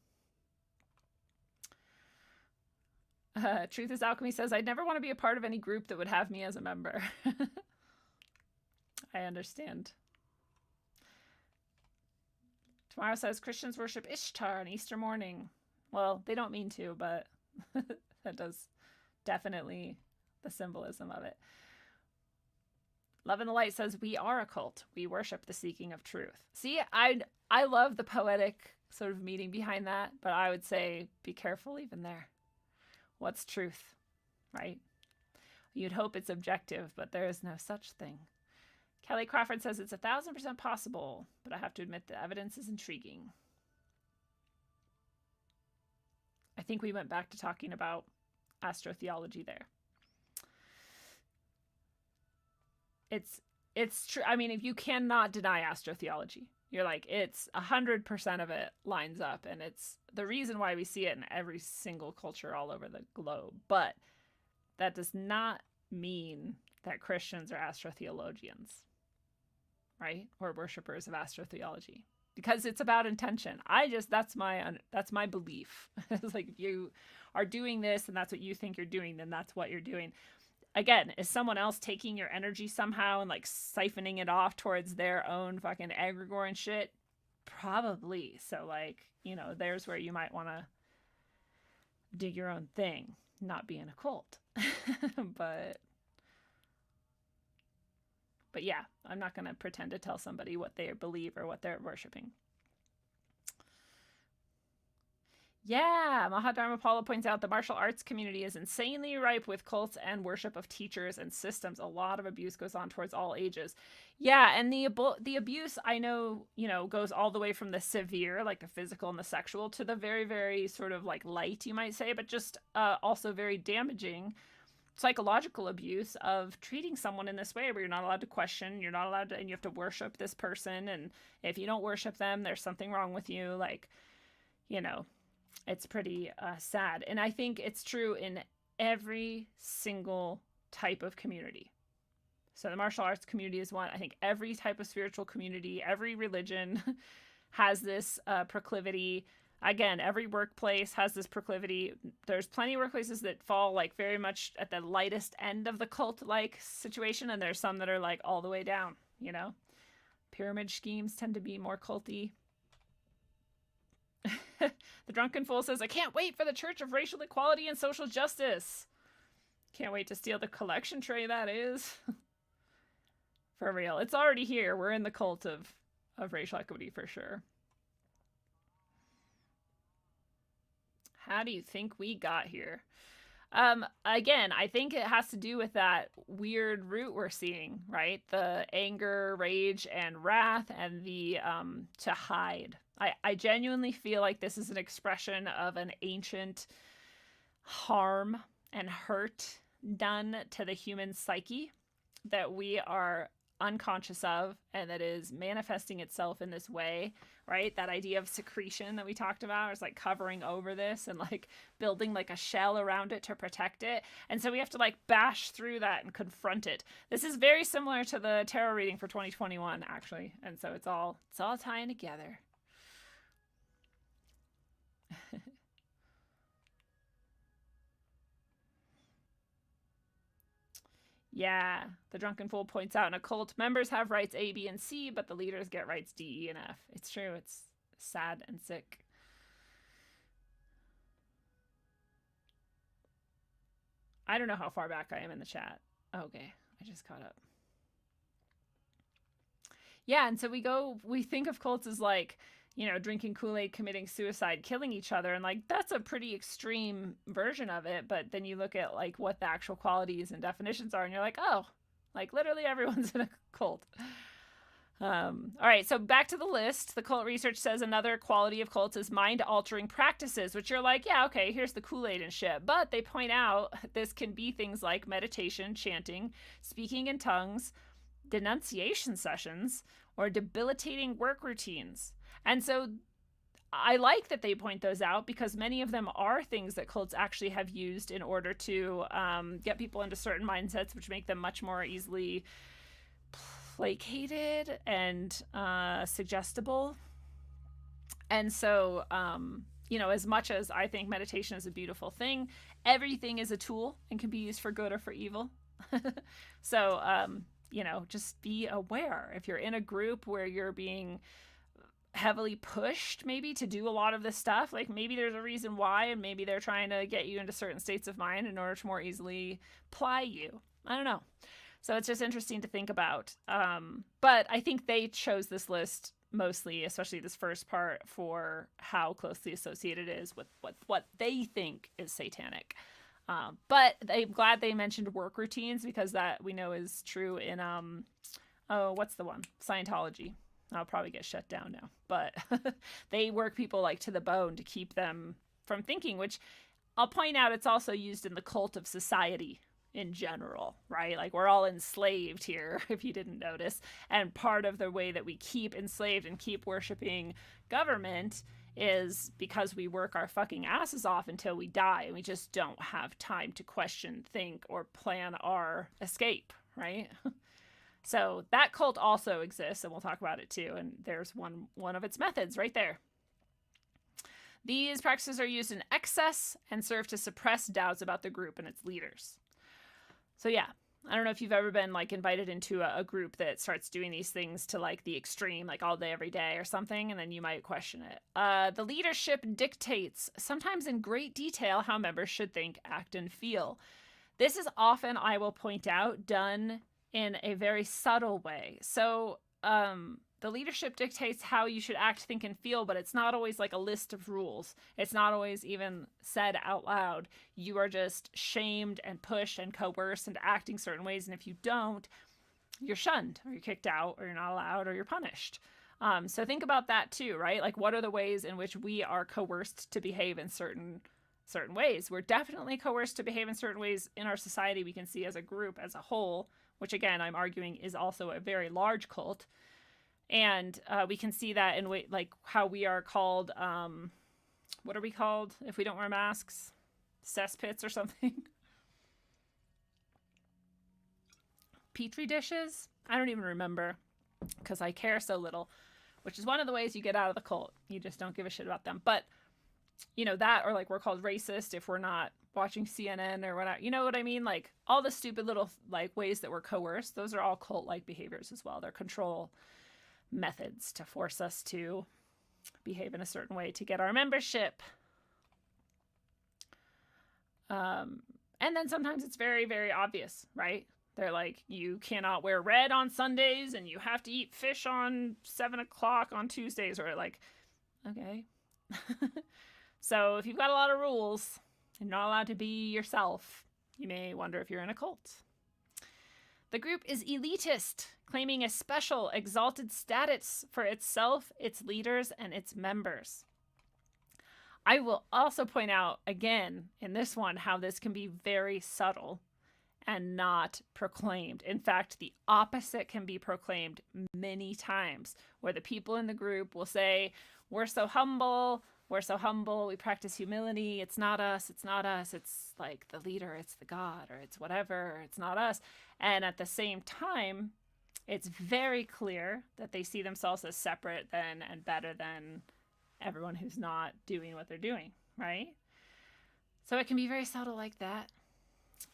Truth is Alchemy says, I'd never want to be a part of any group that would have me as a member. I understand. Tomorrow says, Christians worship Ishtar on Easter morning. Well, they don't mean to, but that does definitely the symbolism of it. Love in the Light says, we are a cult. We worship the seeking of truth. See, I love the poetic sort of meaning behind that, but I would say be careful even there. What's truth, right? You'd hope it's objective, but there is no such thing. Kelly Crawford says it's 1,000% possible, but I have to admit the evidence is intriguing. I think we went back to talking about astrotheology there. It's true. I mean, if you cannot deny astrotheology, you're like, it's 100% of it lines up, and it's the reason why we see it in every single culture all over the globe. But that does not mean that Christians are astrotheologians, right? Or worshipers of astrotheology, because it's about intention. That's my belief. It's like, if you are doing this and that's what you think you're doing, then that's what you're doing. Again, is someone else taking your energy somehow and like siphoning it off towards their own fucking egregore and shit? Probably. So like, there's where you might want to do your own thing, not be in a cult. But yeah, I'm not going to pretend to tell somebody what they believe or what they're worshiping. Yeah, Mahadharma Paula points out the martial arts community is insanely ripe with cults and worship of teachers and systems. A lot of abuse goes on towards all ages. Yeah, and the abuse, I know, goes all the way from the severe, like the physical and the sexual, to the very, very sort of like light, you might say, but just also very damaging psychological abuse of treating someone in this way where you're not allowed to question, you're not allowed to, and you have to worship this person. And if you don't worship them, there's something wrong with you. Like, it's pretty sad. And I think it's true in every single type of community. So the martial arts community is one. I think every type of spiritual community, every religion has this proclivity. Again, every workplace has this proclivity. There's plenty of workplaces that fall like very much at the lightest end of the cult-like situation, and there's some that are like all the way down, you know? Pyramid schemes tend to be more culty. The Drunken Fool says, I can't wait for the Church of Racial Equality and Social Justice. Can't wait to steal the collection tray, that is. For real. It's already here. We're in the cult of racial equity for sure. How do you think we got here? Again, I think it has to do with that weird root we're seeing, right? The anger, rage, and wrath, and the to hide. I genuinely feel like this is an expression of an ancient harm and hurt done to the human psyche that we are unconscious of, and that is manifesting itself in this way, right? That idea of secretion that we talked about is like covering over this and like building like a shell around it to protect it. And so we have to like bash through that and confront it. This is very similar to the tarot reading for 2021, actually. And so it's all tying together. Yeah, the Drunken Fool points out in a cult, members have rights A, B, and C, but the leaders get rights D, E, and F. It's true. It's sad and sick. I don't know how far back I am in the chat. Okay, I just caught up. Yeah, and so we think of cults as like, you know, drinking Kool-Aid, committing suicide, killing each other. And like, that's a pretty extreme version of it. But then you look at like what the actual qualities and definitions are and you're like, oh, like literally everyone's in a cult. All right. So back to the list. The cult research says another quality of cults is mind-altering practices, which you're like, yeah, okay, here's the Kool-Aid and shit. But they point out this can be things like meditation, chanting, speaking in tongues, denunciation sessions, or debilitating work routines. And so I like that they point those out because many of them are things that cults actually have used in order to get people into certain mindsets, which make them much more easily placated and suggestible. And so, you know, as much as I think meditation is a beautiful thing, everything is a tool and can be used for good or for evil. So, you know, just be aware. If you're in a group where you're being heavily pushed maybe to do a lot of this stuff, like maybe there's a reason why, and maybe they're trying to get you into certain states of mind in order to more easily ply you. I don't know. So it's just interesting to think about. But I think they chose this list mostly, especially this first part, for how closely associated it is with what they think is satanic. But I'm glad they mentioned work routines because that we know is true in, what's the one? Scientology. I'll probably get shut down now, but they work people like to the bone to keep them from thinking, which I'll point out it's also used in the cult of society in general, right? Like we're all enslaved here, if you didn't notice. And part of the way that we keep enslaved and keep worshiping government is because we work our fucking asses off until we die and we just don't have time to question, think, or plan our escape, right? So that cult also exists, and we'll talk about it too. And there's one of its methods right there. These practices are used in excess and serve to suppress doubts about the group and its leaders. So yeah, I don't know if you've ever been like invited into a group that starts doing these things to like the extreme, like all day, every day or something, and then you might question it. The leadership dictates, sometimes in great detail, how members should think, act, and feel. This is often, I will point out, done in a very subtle way. So the leadership dictates how you should act, think, and feel, but it's not always like a list of rules. It's not always even said out loud. You are just shamed and pushed and coerced into acting certain ways, and if you don't, you're shunned, or you're kicked out, or you're not allowed, or you're punished. So think about that too, right? Like, what are the ways in which we are coerced to behave in certain ways? We're definitely coerced to behave in certain ways in our society. We can see as a group, as a whole, which again, I'm arguing is also a very large cult. And we can see that in like how we are called, what are we called if we don't wear masks? Cesspits or something. petri dishes. I don't even remember because I care so little, which is one of the ways you get out of the cult. You just don't give a shit about them. But, you know, that, or like we're called racist if we're not watching CNN or whatever. You know what I mean? Like all the stupid little like ways that we're coerced, those are all cult-like behaviors as well. They're control methods to force us to behave in a certain way to get our membership. And then sometimes it's very, very obvious, right? They're like, you cannot wear red on Sundays and you have to eat fish on 7 o'clock on Tuesdays, or like, okay. So if you've got a lot of rules and not allowed to be yourself, you may wonder if you're in a cult. The group is elitist, claiming a special, exalted status for itself, its leaders, and its members. I will also point out, again, in this one, how this can be very subtle and not proclaimed. In fact, the opposite can be proclaimed many times, where the people in the group will say, we're so humble, we practice humility, it's not us, it's like the leader, it's the God, or it's whatever, it's not us. And at the same time, it's very clear that they see themselves as separate than and better than everyone who's not doing what they're doing, right? So it can be very subtle like that.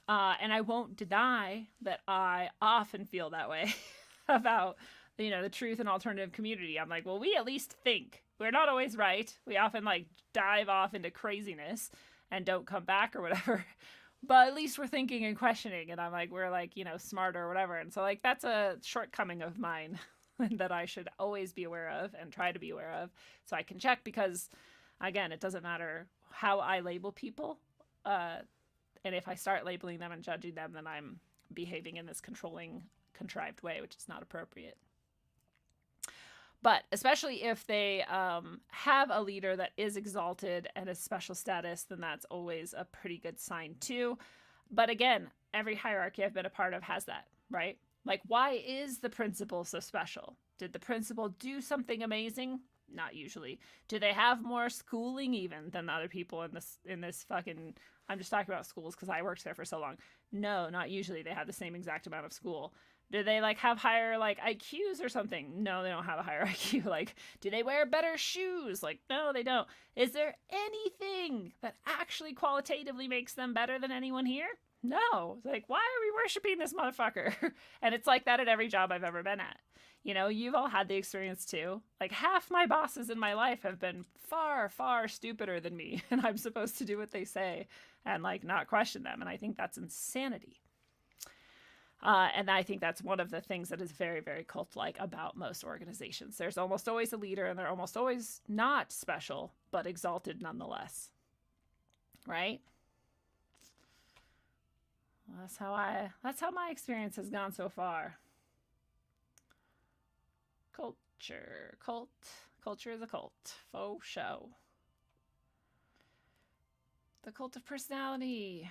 And I won't deny that I often feel that way about, you know, the truth and alternative community. I'm like, well, we at least think. We're not always right. We often like dive off into craziness and don't come back or whatever. But at least we're thinking and questioning. And I'm like, we're like, you know, smarter or whatever. And so like, that's a shortcoming of mine that I should always be aware of and try to be aware of so I can check, because again, it doesn't matter how I label people. And if I start labeling them and judging them, then I'm behaving in this controlling, contrived way, which is not appropriate. But especially if they have a leader that is exalted and a special status, then that's always a pretty good sign too. But again, every hierarchy I've been a part of has that, right? Like, why is the principal so special? Did the principal do something amazing? Not usually. Do they have more schooling even than the other people in this fucking... I'm just talking about schools because I worked there for so long. No, not usually. They have the same exact amount of school. Do they like have higher like IQs or something? No, they don't have a higher IQ. Like, do they wear better shoes? Like, no, they don't. Is there anything that actually qualitatively makes them better than anyone here? No. It's like, why are we worshiping this motherfucker? And it's like that at every job I've ever been at. You know, you've all had the experience too. Like, half my bosses in my life have been far, far stupider than me. And I'm supposed to do what they say and like not question them. And I think that's insanity. And I think that's one of the things that is very, very cult-like about most organizations. There's almost always a leader, and they're almost always not special, but exalted nonetheless. Right? Well, that's how my experience has gone so far. Culture is a cult. Faux show. The cult of personality.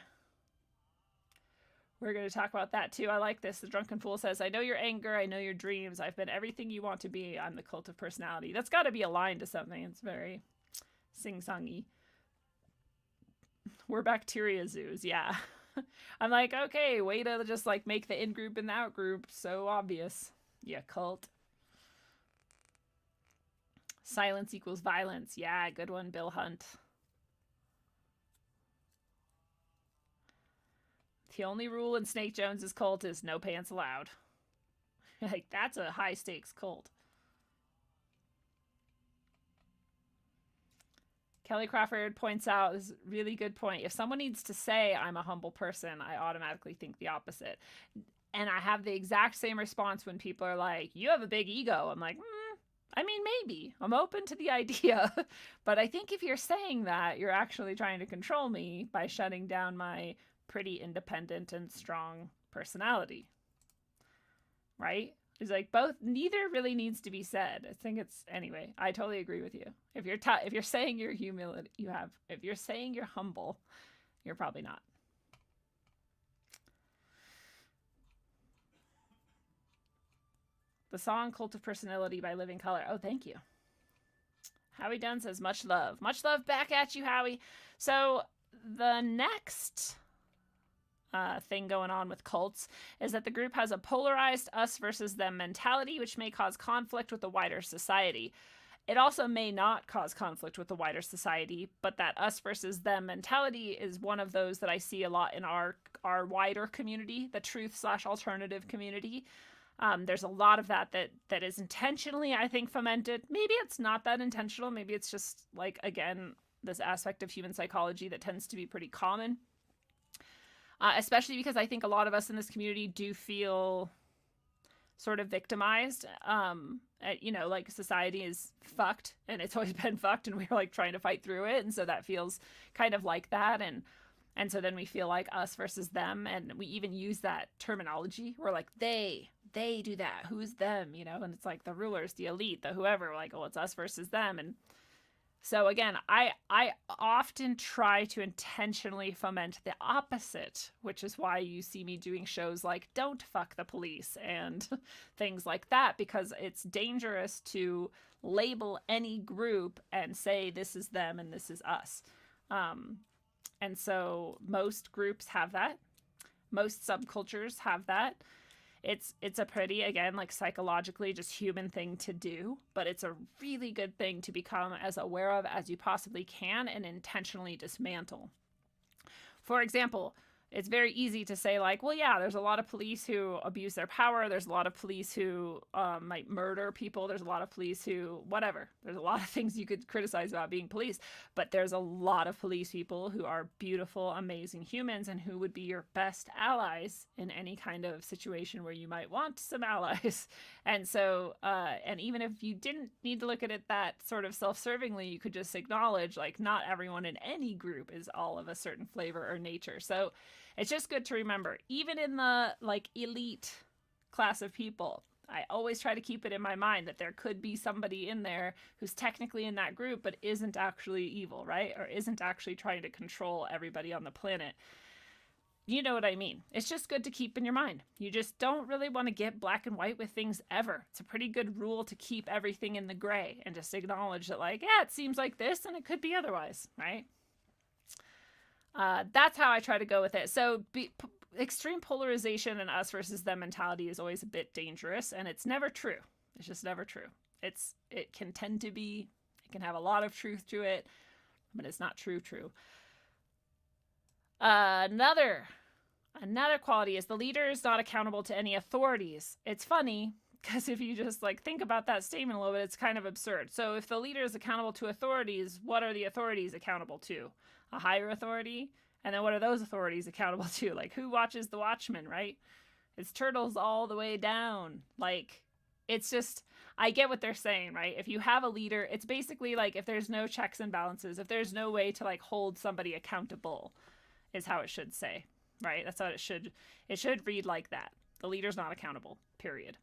We're going to talk about that too. I like this. The Drunken Fool says, I know your anger. I know your dreams. I've been everything you want to be. I'm the cult of personality. That's got to be a line to something. It's very sing-songy. We're bacteria zoos. Yeah. I'm like, okay, way to just like make the in-group and the out-group so obvious. Yeah, cult. Silence equals violence. Yeah, good one, Bill Hunt. The only rule in Snake Jones's cult is no pants allowed. Like, that's a high stakes cult. Kelly Crawford points out this really good point. If someone needs to say I'm a humble person, I automatically think the opposite. And I have the exact same response when people are like, you have a big ego. I'm like, I mean, maybe. I'm open to the idea. But I think if you're saying that, you're actually trying to control me by shutting down my pretty independent and strong personality. Right? It's like neither really needs to be said. I think it's, anyway, I totally agree with you. If you're saying you're humility, if you're saying you're humble, you're probably not. The song Cult of Personality by Living Color. Oh, thank you. Howie Dunn says, much love. Much love back at you, Howie. So the next thing going on with cults is that the group has a polarized us versus them mentality, which may cause conflict with the wider society. It also may not cause conflict with the wider society, but that us versus them mentality is one of those that I see a lot in our wider community, the truth/alternative community. There's a lot of that is intentionally, I think, fomented. Maybe it's not that intentional. Maybe it's just like, again, this aspect of human psychology that tends to be pretty common. Especially because I think a lot of us in this community do feel sort of victimized. Like society is fucked and it's always been fucked and we're like trying to fight through it. And so that feels kind of like that. And so then we feel like us versus them. And we even use that terminology. We're like, they do that. Who's them? And it's like the rulers, the elite, the whoever. We're like, oh, it's us versus them. And so again, I often try to intentionally foment the opposite, which is why you see me doing shows like Don't Fuck the Police and things like that, because it's dangerous to label any group and say this is them and this is us. And so most groups have that. Most subcultures have that. It's a pretty, again, like psychologically just human thing to do, but it's a really good thing to become as aware of as you possibly can and intentionally dismantle. For example, it's very easy to say like, well, yeah, there's a lot of police who abuse their power. There's a lot of police who might murder people. There's a lot of police who, whatever. There's a lot of things you could criticize about being police, but there's a lot of police people who are beautiful, amazing humans and who would be your best allies in any kind of situation where you might want some allies. And so, and even if you didn't need to look at it that sort of self-servingly, you could just acknowledge like not everyone in any group is all of a certain flavor or nature. So it's just good to remember, even in the like elite class of people, I always try to keep it in my mind that there could be somebody in there who's technically in that group, but isn't actually evil, right? Or isn't actually trying to control everybody on the planet. You know what I mean? It's just good to keep in your mind. You just don't really want to get black and white with things ever. It's a pretty good rule to keep everything in the gray and just acknowledge that like, yeah, it seems like this and it could be otherwise, right? That's how I try to go with it. So extreme polarization and us versus them mentality is always a bit dangerous, and it's never true. It's just never true. It can tend to be, it can have a lot of truth to it, but it's not true. Another quality is the leader is not accountable to any authorities. It's funny because if you just like think about that statement a little bit, it's kind of absurd. So if the leader is accountable to authorities, what are the authorities accountable to? A higher authority? And then what are those authorities accountable to? Like, who watches the Watchmen, right? It's turtles all the way down. Like, it's just, I get what they're saying, right? If you have a leader, it's basically like if there's no checks and balances, if there's no way to like hold somebody accountable, is how it should say, right? That's how it should read like that. The leader's not accountable, period.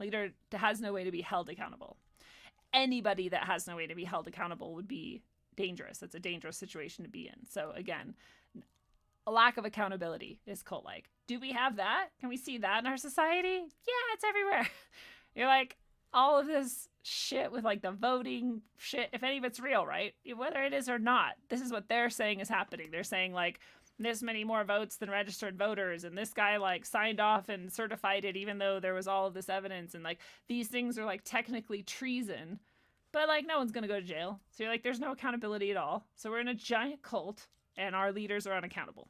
Leader has no way to be held accountable. Anybody that has no way to be held accountable would be dangerous. It's a dangerous situation to be in. So again, a lack of accountability is cult-like. Do we have that? Can we see that in our society? Yeah, it's everywhere. You're like, all of this shit with like the voting shit, if any of it's real, right? Whether it is or not, this is what they're saying is happening. They're saying like this many more votes than registered voters, and this guy like signed off and certified it even though there was all of this evidence, and like these things are like technically treason. But, like, no one's going to go to jail. So you're like, there's no accountability at all. So we're in a giant cult, and our leaders are unaccountable.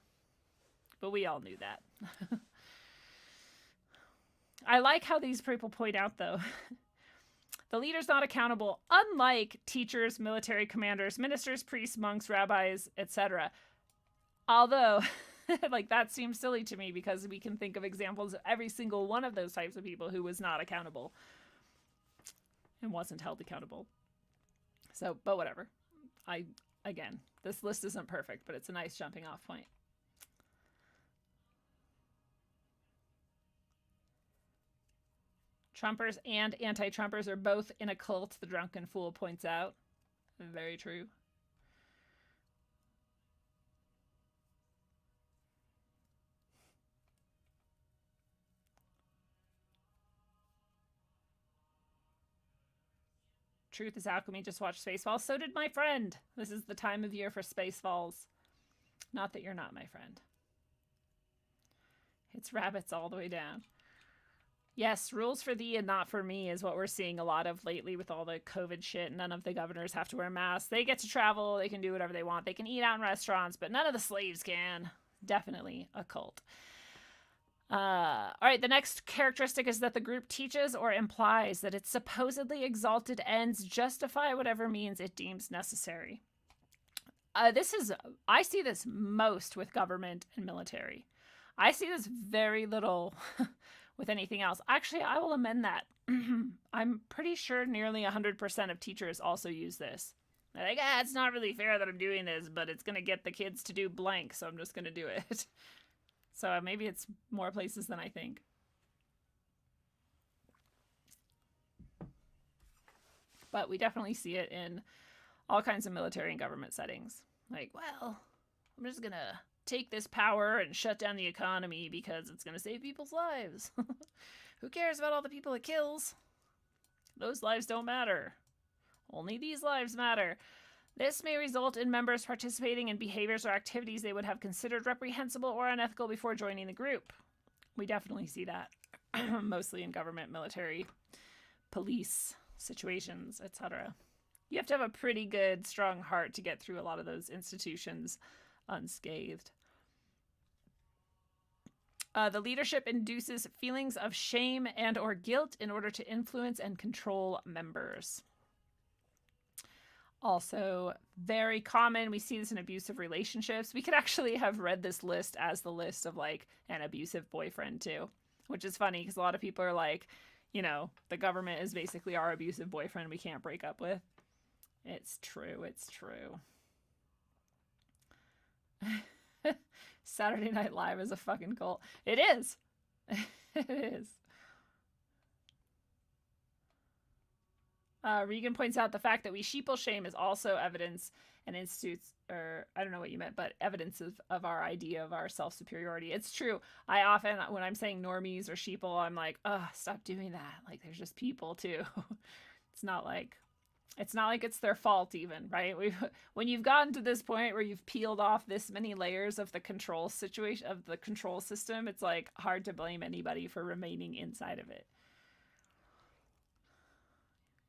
But we all knew that. I like how these people point out, though. The leader's not accountable, unlike teachers, military commanders, ministers, priests, monks, rabbis, etc. Although, like, that seems silly to me because we can think of examples of every single one of those types of people who was not accountable and wasn't held accountable. So, but whatever. Again, this list isn't perfect, but it's a nice jumping off point. Trumpers and anti-Trumpers are both in a cult, the drunken fool points out. Very true. Truth is alchemy. Just watched Spaceballs. So did my friend. This is the time of year for Spaceballs. Not that you're not my friend. It's rabbits all the way down. Yes, rules for thee and not for me is what we're seeing a lot of lately with all the COVID shit. None of the governors have to wear masks. They get to travel. They can do whatever they want. They can eat out in restaurants, but none of the slaves can. Definitely a cult. All right, the next characteristic is that the group teaches or implies that its supposedly exalted ends justify whatever means it deems necessary. I see this most with government and military. I see this very little with anything else. Actually, I will amend that. I'm pretty sure nearly 100% of teachers also use this. They're like, it's not really fair that I'm doing this, but it's going to get the kids to do blank, so I'm just going to do it. So maybe it's more places than I think. But we definitely see it in all kinds of military and government settings. Like, well, I'm just going to take this power and shut down the economy because it's going to save people's lives. Who cares about all the people it kills? Those lives don't matter. Only these lives matter. This may result in members participating in behaviors or activities they would have considered reprehensible or unethical before joining the group. We definitely see that, mostly in government, military, police situations, etc. You have to have a pretty good, strong heart to get through a lot of those institutions unscathed. The leadership induces feelings of shame and or guilt in order to influence and control members. Also, very common. We see this in abusive relationships. We could actually have read this list as the list of like an abusive boyfriend too, which is funny because a lot of people are like, you know, the government is basically our abusive boyfriend we can't break up with. It's true. It's true. Saturday Night Live is a fucking cult. It is. It is. Regan points out the fact that we sheeple shame is also evidence and institutes, or I don't know what you meant, but evidence of our idea of our self-superiority. It's true. I often, when I'm saying normies or sheeple, I'm like, stop doing that. Like, there's just people too. It's not like it's their fault even, right? When you've gotten to this point where you've peeled off this many layers of the control situation, of the control system, it's like hard to blame anybody for remaining inside of it.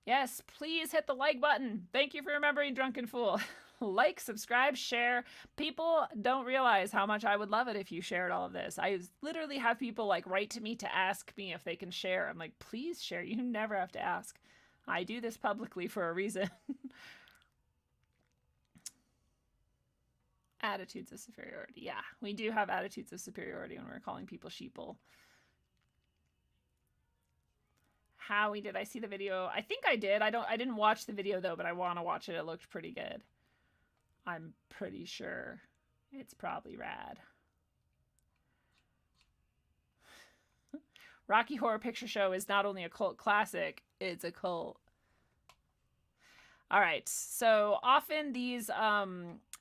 Yes, please hit the like button. Thank you for remembering, Drunken Fool. Like, subscribe, share. People don't realize how much I would love it if you shared all of this. I literally have people like write to me to ask me if they can share. I'm like, please share. You never have to ask. I do this publicly for a reason. Attitudes of superiority. Yeah, we do have attitudes of superiority when we're calling people sheeple. Howie, did I see the video? I think I did. I didn't watch the video though, but I want to watch it. It looked pretty good. I'm pretty sure it's probably rad. Rocky Horror Picture Show is not only a cult classic, it's a cult. All right. So often these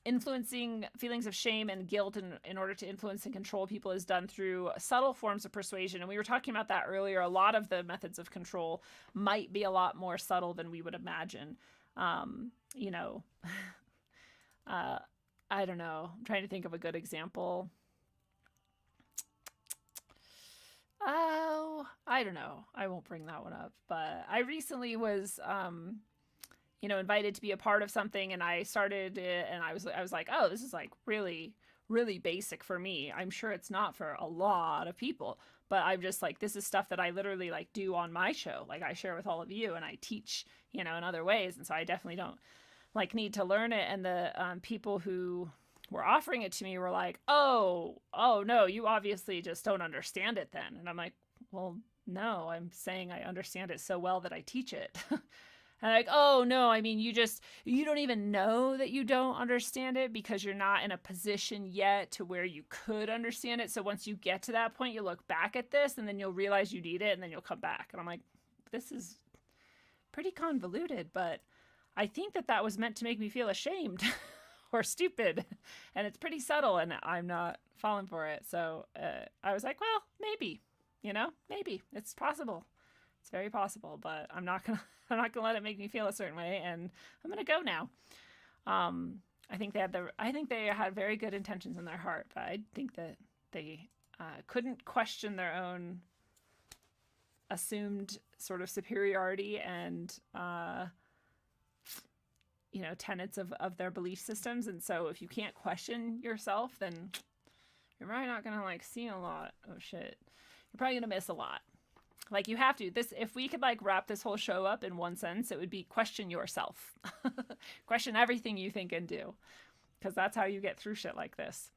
influencing feelings of shame and guilt in order to influence and control people is done through subtle forms of persuasion. And we were talking about that earlier. A lot of the methods of control might be a lot more subtle than we would imagine. You know, I don't know. I'm trying to think of a good example. Oh, I don't know. I won't bring that one up. But I recently was invited to be a part of something, and I started it, and I was like, oh, this is like really, really basic for me. I'm sure it's not for a lot of people, but I'm just like, this is stuff that I literally like do on my show. Like I share with all of you, and I teach, in other ways. And so I definitely don't like need to learn it. And the people who were offering it to me were like, oh no, you obviously just don't understand it then. And I'm like, well, no, I'm saying I understand it so well that I teach it. And like, oh no, I mean, you don't even know that you don't understand it because you're not in a position yet to where you could understand it. So once you get to that point, you look back at this and then you'll realize you need it and then you'll come back. And I'm like, this is pretty convoluted, but I think that was meant to make me feel ashamed or stupid. And it's pretty subtle and I'm not falling for it. So I was like, well, maybe, maybe it's possible. It's very possible, but I'm not gonna let it make me feel a certain way, and I'm gonna go now. I think they had very good intentions in their heart, but I think that they couldn't question their own assumed sort of superiority and tenets of their belief systems. And so if you can't question yourself, then you're probably not gonna like see a lot of shit. You're probably gonna miss a lot. Like, you have to. If we could like wrap this whole show up in one sentence, it would be question yourself. Question everything you think and do, because that's how you get through shit like this.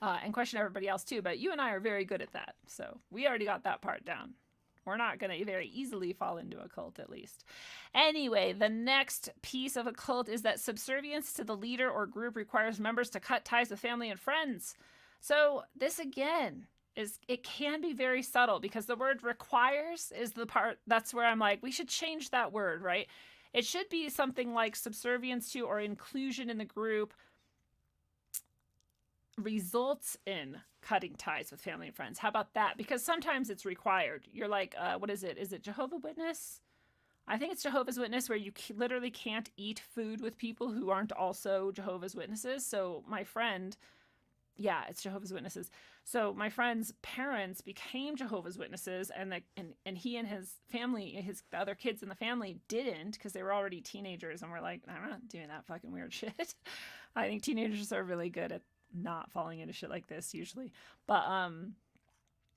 And question everybody else too. But you and I are very good at that, so we already got that part down. We're not going to very easily fall into a cult, at least. Anyway, the next piece of a cult is that subservience to the leader or group requires members to cut ties with family and friends. So this, again, it can be very subtle, because the word requires is the part that's where I'm like, we should change that word, right? It should be something like subservience to or inclusion in the group results in cutting ties with family and friends. How about that? Because sometimes it's required. You're like, what is it? Is it Jehovah's Witness? I think it's Jehovah's Witness, where you literally can't eat food with people who aren't also Jehovah's Witnesses. So my friend, yeah, it's Jehovah's Witnesses. So my friend's parents became Jehovah's Witnesses, and he and his family, the other kids in the family, didn't, because they were already teenagers, and we're like, I'm not doing that fucking weird shit. I think teenagers are really good at not falling into shit like this usually, but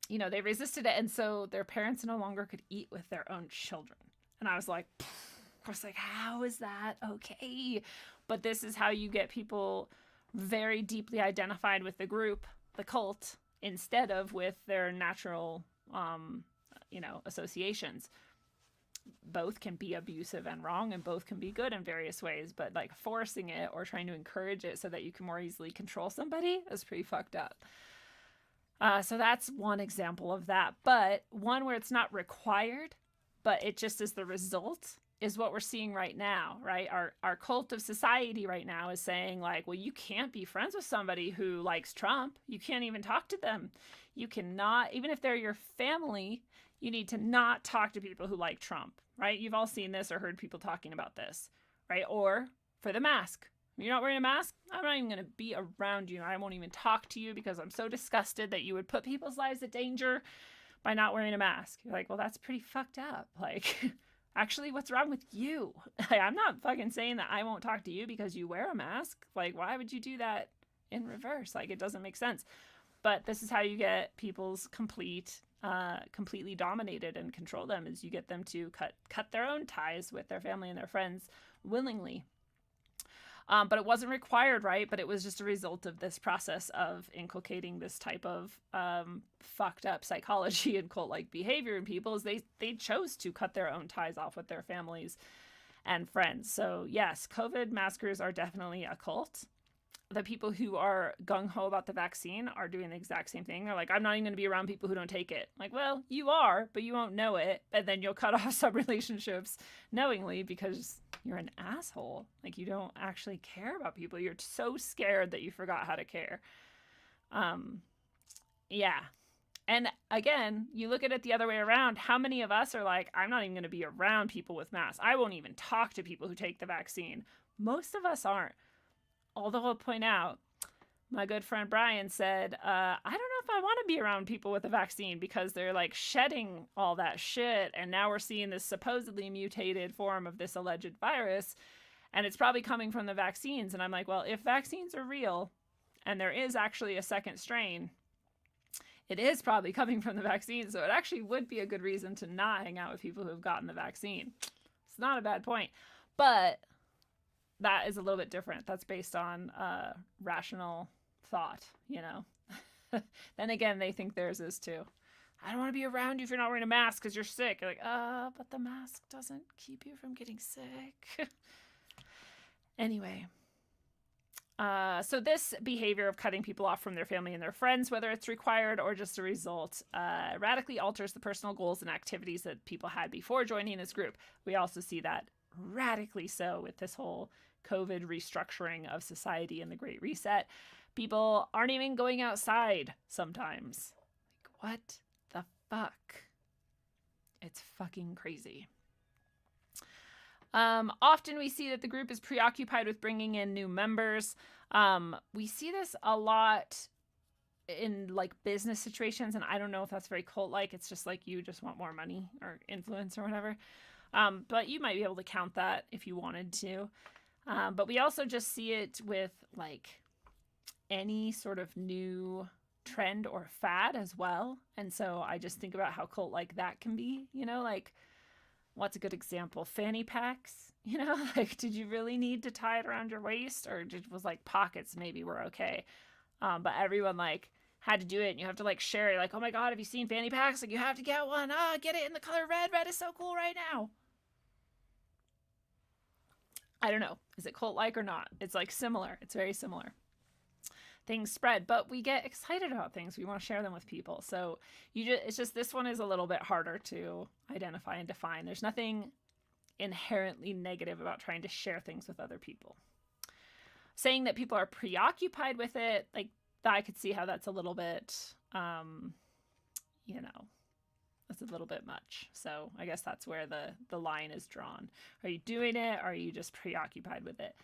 they resisted it, and so their parents no longer could eat with their own children. And I was like, how is that okay? But this is how you get people very deeply identified with the group, the cult, instead of with their natural associations. Both can be abusive and wrong, and both can be good in various ways, but like forcing it or trying to encourage it so that you can more easily control somebody is pretty fucked up. So that's one example of that. But one where it's not required, but it just is the result, is what we're seeing right now, right? Our cult of society right now is saying like, well, you can't be friends with somebody who likes Trump. You can't even talk to them. You cannot, even if they're your family, you need to not talk to people who like Trump, right? You've all seen this or heard people talking about this, right? Or for the mask. You're not wearing a mask? I'm not even going to be around you. I won't even talk to you because I'm so disgusted that you would put people's lives at danger by not wearing a mask. You're like, well, that's pretty fucked up. Like, actually, what's wrong with you? Like, I'm not fucking saying that I won't talk to you because you wear a mask. Like, why would you do that in reverse? Like, it doesn't make sense. But this is how you get people's completely dominated and control them, is you get them to cut their own ties with their family and their friends willingly. But it wasn't required, right? But it was just a result of this process of inculcating this type of fucked up psychology and cult-like behavior in people, is they chose to cut their own ties off with their families and friends. So yes, COVID maskers are definitely a cult. The people who are gung-ho about the vaccine are doing the exact same thing. They're like, I'm not even going to be around people who don't take it. Like, well, you are, but you won't know it. And then you'll cut off some relationships knowingly because you're an asshole. Like, you don't actually care about people. You're so scared that you forgot how to care. Yeah. And again, you look at it the other way around. How many of us are like, I'm not even going to be around people with masks. I won't even talk to people who take the vaccine. Most of us aren't. Although I'll point out, my good friend Brian said, I don't know if I want to be around people with a vaccine because they're like shedding all that shit. And now we're seeing this supposedly mutated form of this alleged virus. And it's probably coming from the vaccines. And I'm like, well, if vaccines are real and there is actually a second strain, it is probably coming from the vaccine. So it actually would be a good reason to not hang out with people who have gotten the vaccine. It's not a bad point. But that is a little bit different. That's based on rational thought, Then again, they think theirs is too. I don't want to be around you if you're not wearing a mask because you're sick. You're like, but the mask doesn't keep you from getting sick. Anyway. So this behavior of cutting people off from their family and their friends, whether it's required or just a result, radically alters the personal goals and activities that people had before joining this group. We also see that radically so with this whole COVID restructuring of society and the Great Reset. People aren't even going outside sometimes. Like, what the fuck? It's fucking crazy. Often we see that the group is preoccupied with bringing in new members. We see this a lot in like business situations, and I don't know if that's very cult-like. It's just like you just want more money or influence or whatever. But you might be able to count that if you wanted to. But we also just see it with like any sort of new trend or fad as well. And so I just think about how cult-like that can be, you know, like what's a good example? Fanny packs, you know, like did you really need to tie it around your waist, or was like pockets maybe were okay? But everyone like had to do it, and you have to like share it. Like, oh my God, have you seen fanny packs? Like, you have to get one. Get it in the color red. Red is so cool right now. I don't know. Is it cult-like or not? It's like similar. It's very similar. Things spread, but we get excited about things. We want to share them with people. So it's just this one is a little bit harder to identify and define. There's nothing inherently negative about trying to share things with other people. Saying that people are preoccupied with it, like I could see how that's a little bit, you know, that's a little bit much. So I guess that's where the line is drawn. Are you doing it? Or are you just preoccupied with it?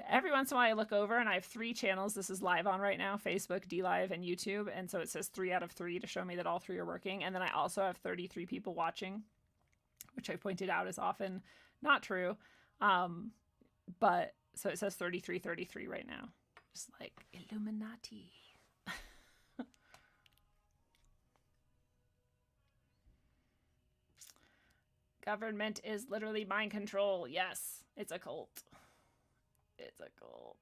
Every once in a while I look over and I have 3 channels. This is live on right now, Facebook, DLive, and YouTube. And so it says 3 out of 3 to show me that all 3 are working. And then I also have 33 people watching, which I pointed out is often not true. But so it says 33 right now. Just like Illuminati. Government is literally mind control. Yes, it's a cult. It's a cult.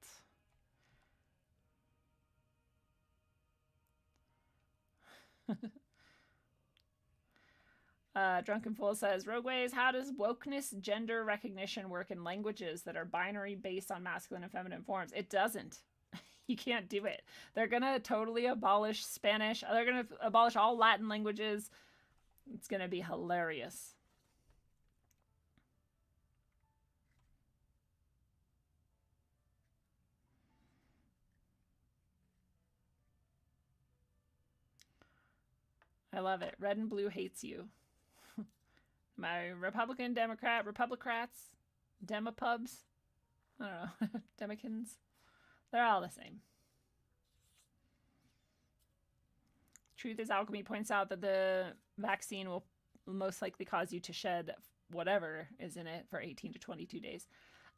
Drunken Fool says, Rogueways, how does wokeness gender recognition work in languages that are binary based on masculine and feminine forms? It doesn't. You can't do it. They're going to totally abolish Spanish. They're going to abolish all Latin languages. It's going to be hilarious. I love it. Red and blue hates you. My Republican, Democrat, Republicrats, Demopubs, I don't know, Demicans, they're all the same. Truth is Alchemy points out that the vaccine will most likely cause you to shed whatever is in it for 18 to 22 days.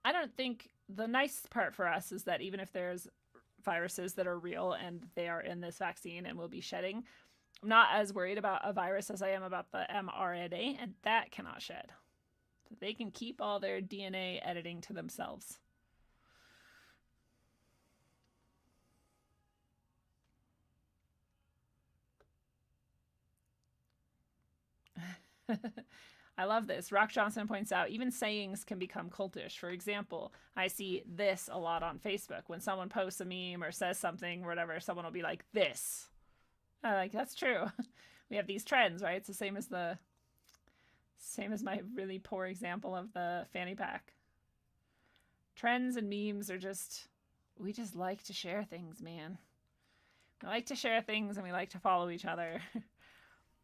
I don't think the nice part for us is that even if there's viruses that are real and they are in this vaccine and will be shedding, I'm not as worried about a virus as I am about the mRNA, and that cannot shed. So they can keep all their DNA editing to themselves. I love this. Rock Johnson points out, even sayings can become cultish. For example, I see this a lot on Facebook. When someone posts a meme or says something or whatever, someone will be like, this. Like, that's true. We have these trends, right? It's the same as my really poor example of the fanny pack. Trends and memes are just, we just like to share things, man. We like to share things and we like to follow each other.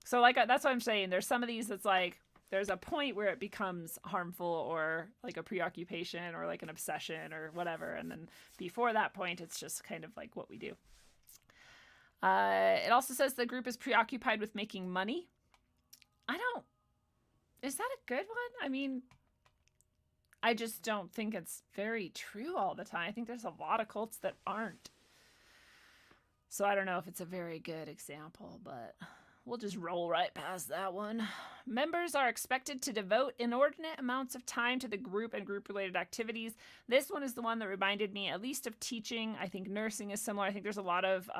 So like, that's what I'm saying. There's some of these that's like, there's a point where it becomes harmful or like a preoccupation or like an obsession or whatever. And then before that point, it's just kind of like what we do. It also says the group is preoccupied with making money. Is that a good one? I mean, I just don't think it's very true all the time. I think there's a lot of cults that aren't. So I don't know if it's a very good example, but we'll just roll right past that one. Members are expected to devote inordinate amounts of time to the group and group-related activities. This one is the one that reminded me at least of teaching. I think nursing is similar. I think there's a lot of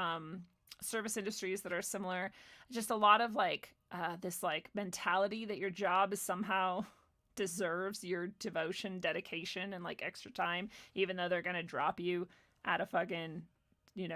service industries that are similar. Just a lot of like this like mentality that your job is somehow deserves your devotion, dedication, and like extra time, even though they're gonna drop you at a fucking,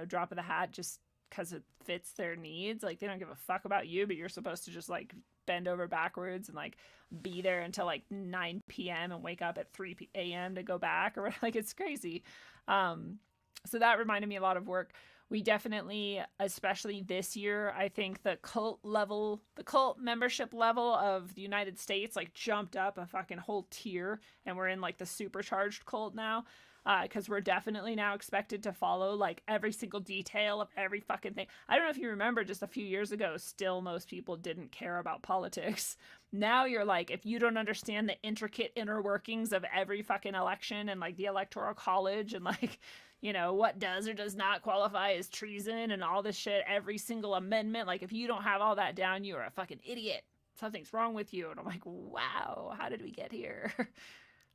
drop of the hat just because it fits their needs. Like, they don't give a fuck about you, but you're supposed to just like bend over backwards and like be there until like 9 p.m. and wake up at 3 a.m. to go back, or like, it's crazy. So that reminded me a lot of work. We definitely, especially this year, I think the cult membership level of the United States like jumped up a fucking whole tier, and we're in like the supercharged cult now. because we're definitely now expected to follow like every single detail of every fucking thing. I don't know if you remember, just a few years ago, still most people didn't care about politics. Now you're like, if you don't understand the intricate inner workings of every fucking election and like the electoral college and like, you know, what does or does not qualify as treason and all this shit, every single amendment, like if you don't have all that down, you are a fucking idiot. Something's wrong with you. And I'm like, wow, how did we get here?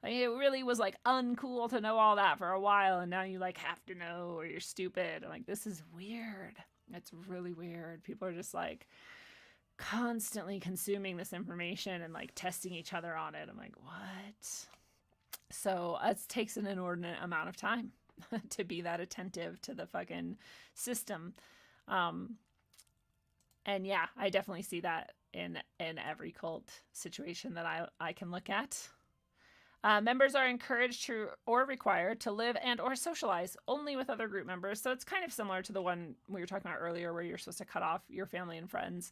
I mean, it really was like uncool to know all that for a while, and now you like have to know or you're stupid. I'm like, this is weird. It's really weird. People are just like constantly consuming this information and like testing each other on it. I'm like, what? So it takes an inordinate amount of time to be that attentive to the fucking system. And yeah, I definitely see that in every cult situation that I can look at. Members are encouraged to or required to live and or socialize only with other group members. So it's kind of similar to the one we were talking about earlier where you're supposed to cut off your family and friends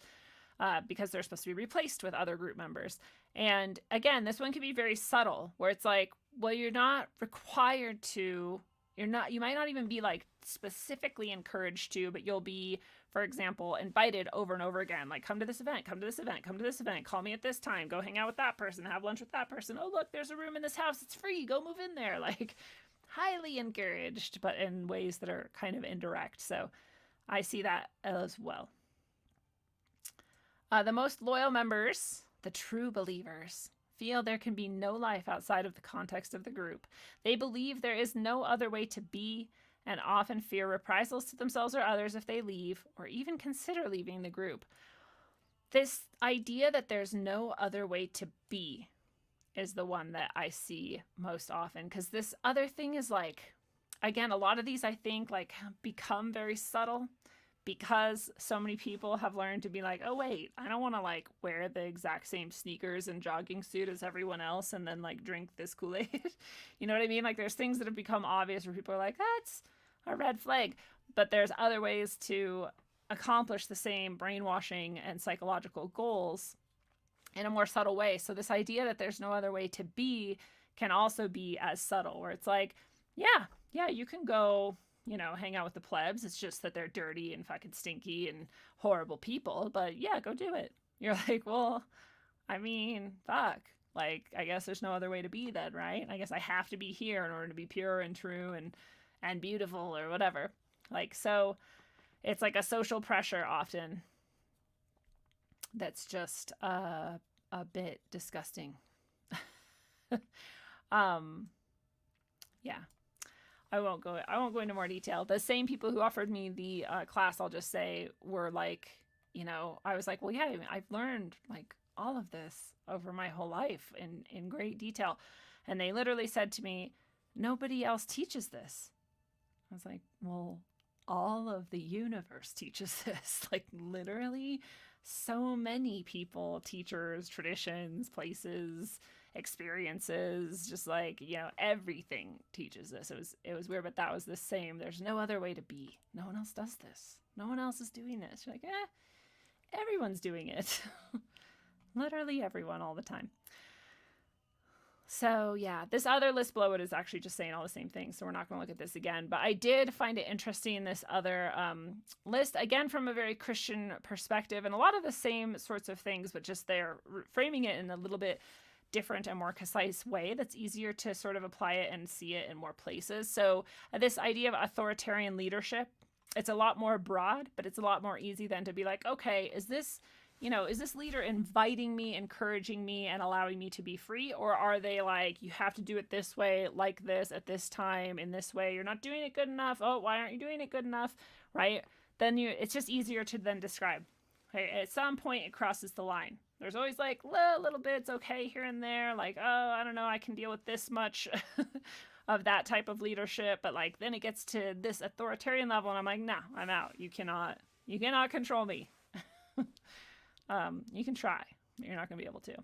because they're supposed to be replaced with other group members. And again, this one can be very subtle where it's like, well, you're not required to, you might not even be like specifically encouraged to, but you'll be, for example, invited over and over again, like come to this event, come to this event, come to this event, call me at this time, go hang out with that person, have lunch with that person. Oh, look, there's a room in this house. It's free. Go move in there. Like highly encouraged, but in ways that are kind of indirect. So I see that as well. The most loyal members, the true believers, feel there can be no life outside of the context of the group. They believe there is no other way to be and often fear reprisals to themselves or others if they leave or even consider leaving the group. This idea that there's no other way to be is the one that I see most often, because this other thing is like, again, a lot of these I think like become very subtle because so many people have learned to be like, oh wait, I don't want to like wear the exact same sneakers and jogging suit as everyone else and then like drink this Kool-Aid. You know what I mean? Like there's things that have become obvious where people are like, that's a red flag. But there's other ways to accomplish the same brainwashing and psychological goals in a more subtle way. So this idea that there's no other way to be can also be as subtle, where it's like, yeah, you can go, you know, hang out with the plebs. It's just that they're dirty and fucking stinky and horrible people. But yeah, go do it. You're like, well, I mean, fuck. Like, I guess there's no other way to be then, right? I guess I have to be here in order to be pure and true and beautiful or whatever. Like, so it's like a social pressure often that's just a bit disgusting. Yeah. I won't go into more detail. The same people who offered me the class, I'll just say, were like, you know, I was like, well, yeah, I've learned like all of this over my whole life in great detail. And they literally said to me, nobody else teaches this. I was like, well, all of the universe teaches this. Like literally so many people, teachers, traditions, places, experiences, just like, you know, everything teaches this. It was weird, but that was the same. There's no other way to be. No one else does this. No one else is doing this. You're like, everyone's doing it. Literally everyone all the time. So yeah, this other list below it is actually just saying all the same things. So we're not going to look at this again, but I did find it interesting, this other list, again, from a very Christian perspective, and a lot of the same sorts of things, but just they're framing it in a little bit different and more concise way that's easier to sort of apply it and see it in more places. So this idea of authoritarian leadership, it's a lot more broad, but it's a lot more easy then to be like, okay, is this leader inviting me, encouraging me, and allowing me to be free? Or are they like, you have to do it this way, like this, at this time, in this way, you're not doing it good enough, oh, why aren't you doing it good enough, right? Then it's just easier to then describe. Okay, at some point it crosses the line. There's always like little bits okay here and there, like, oh, I don't know, I can deal with this much of that type of leadership, but like then it gets to this authoritarian level and I'm like, no, I'm out. You cannot control me. You can try. You're not going to be able to.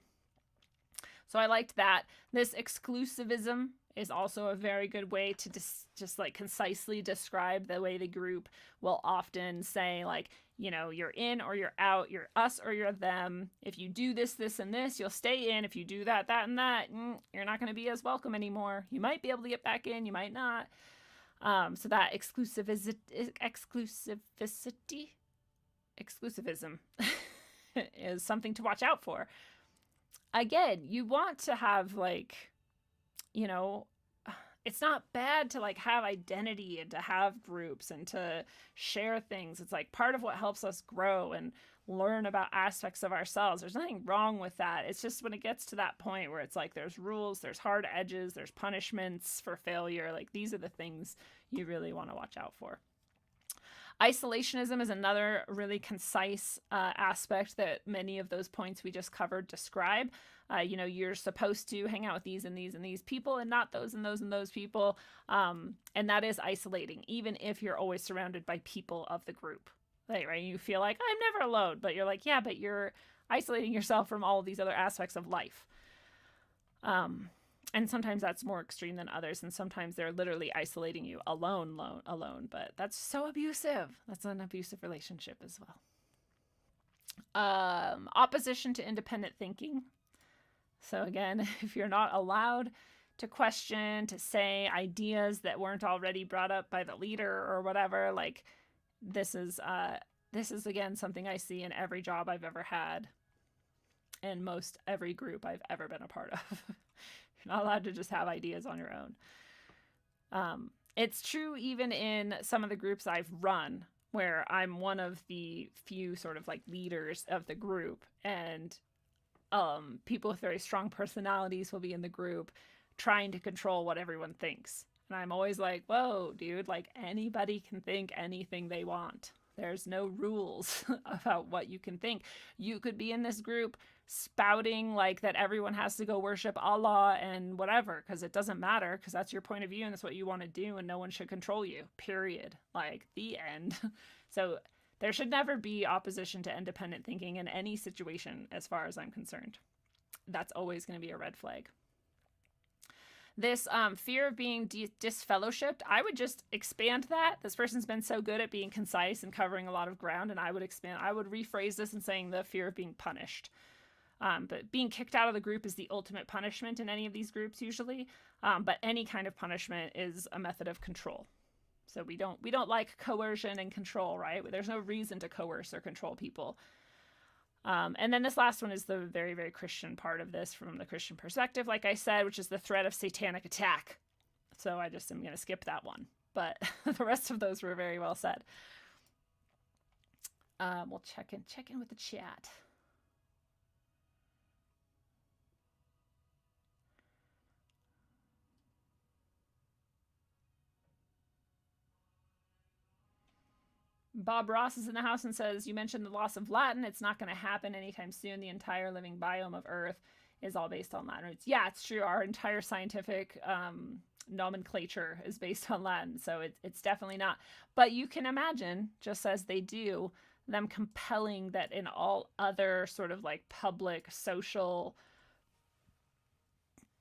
So I liked that. This exclusivism is also a very good way to just like concisely describe the way the group will often say, like, you know, you're in or you're out, you're us or you're them. If you do this, this, and this, you'll stay in. If you do that, that, and that, you're not going to be as welcome anymore. You might be able to get back in, you might not. So that exclusivism is something to watch out for. Again, you want to have, like, you know, it's not bad to like have identity and to have groups and to share things. It's like part of what helps us grow and learn about aspects of ourselves. There's nothing wrong with that. It's just when it gets to that point where it's like there's rules, there's hard edges, there's punishments for failure. Like, these are the things you really want to watch out for. Isolationism is another really concise aspect that many of those points we just covered describe. You know, you're supposed to hang out with these and these and these people and not those and those and those people. And that is isolating, even if you're always surrounded by people of the group. Right? You feel like, I'm never alone, but you're like, yeah, but you're isolating yourself from all of these other aspects of life. And sometimes that's more extreme than others, and sometimes they're literally isolating you alone, but that's so abusive. That's an abusive relationship as well. Opposition to independent thinking. So again, if you're not allowed to question, to say ideas that weren't already brought up by the leader or whatever, like, this is again something I see in every job I've ever had, and most every group I've ever been a part of. You're not allowed to just have ideas on your own. It's true even in some of the groups I've run, where I'm one of the few sort of like leaders of the group, and people with very strong personalities will be in the group trying to control what everyone thinks. And I'm always like, whoa, dude, like, anybody can think anything they want. There's no rules about what you can think. You could be in this group spouting like that everyone has to go worship Allah and whatever, because it doesn't matter, because that's your point of view and that's what you want to do, and no one should control you, period. Like, the end. So there should never be opposition to independent thinking in any situation, as far as I'm concerned. That's always going to be a red flag. This fear of being disfellowshipped, I would just expand that. This person's been so good at being concise and covering a lot of ground, and I would rephrase this in saying the fear of being punished. But being kicked out of the group is the ultimate punishment in any of these groups usually. But any kind of punishment is a method of control. So we don't like coercion and control, right? There's no reason to coerce or control people. And then this last one is the very, very Christian part of this from the Christian perspective, like I said, which is the threat of satanic attack. So I just am going to skip that one. But the rest of those were very well said. We'll check in with the chat. Bob Ross is in the house and says, you mentioned the loss of Latin. It's not going to happen anytime soon. The entire living biome of Earth is all based on Latin roots. Yeah, it's true. Our entire scientific nomenclature is based on Latin. So it's definitely not. But you can imagine, just as they do, them compelling that in all other sort of like public, social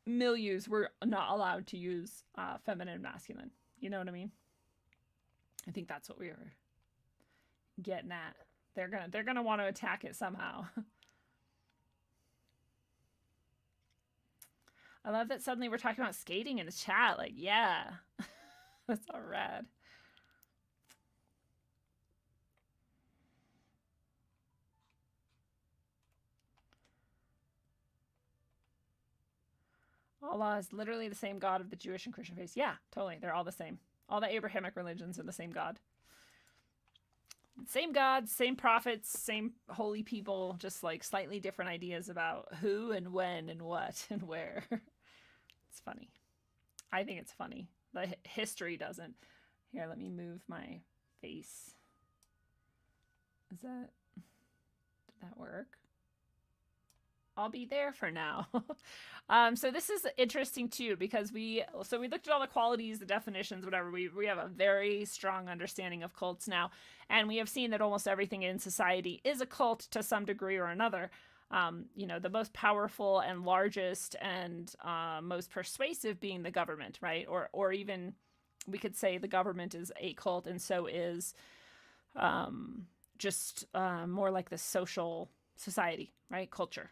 milieus, we're not allowed to use feminine and masculine. You know what I mean? I think that's what we were getting at. They're gonna want to attack it somehow. I love that suddenly we're talking about skating in the chat. Like, yeah. That's all rad. Allah is literally the same God of the Jewish and Christian faiths. Yeah, totally. They're all the same. All the Abrahamic religions are the same God. Same gods, same prophets, same holy people, just like slightly different ideas about who and when and what and where. It's funny. I think it's funny. The history doesn't. Here, let me move my face. Did that work? I'll be there for now. So this is interesting too, because we looked at all the qualities, the definitions, whatever. We have a very strong understanding of cults now, and we have seen that almost everything in society is a cult to some degree or another. The most powerful and largest and most persuasive being the government, right? Or even we could say the government is a cult, and so is just more like the social society, right? Culture.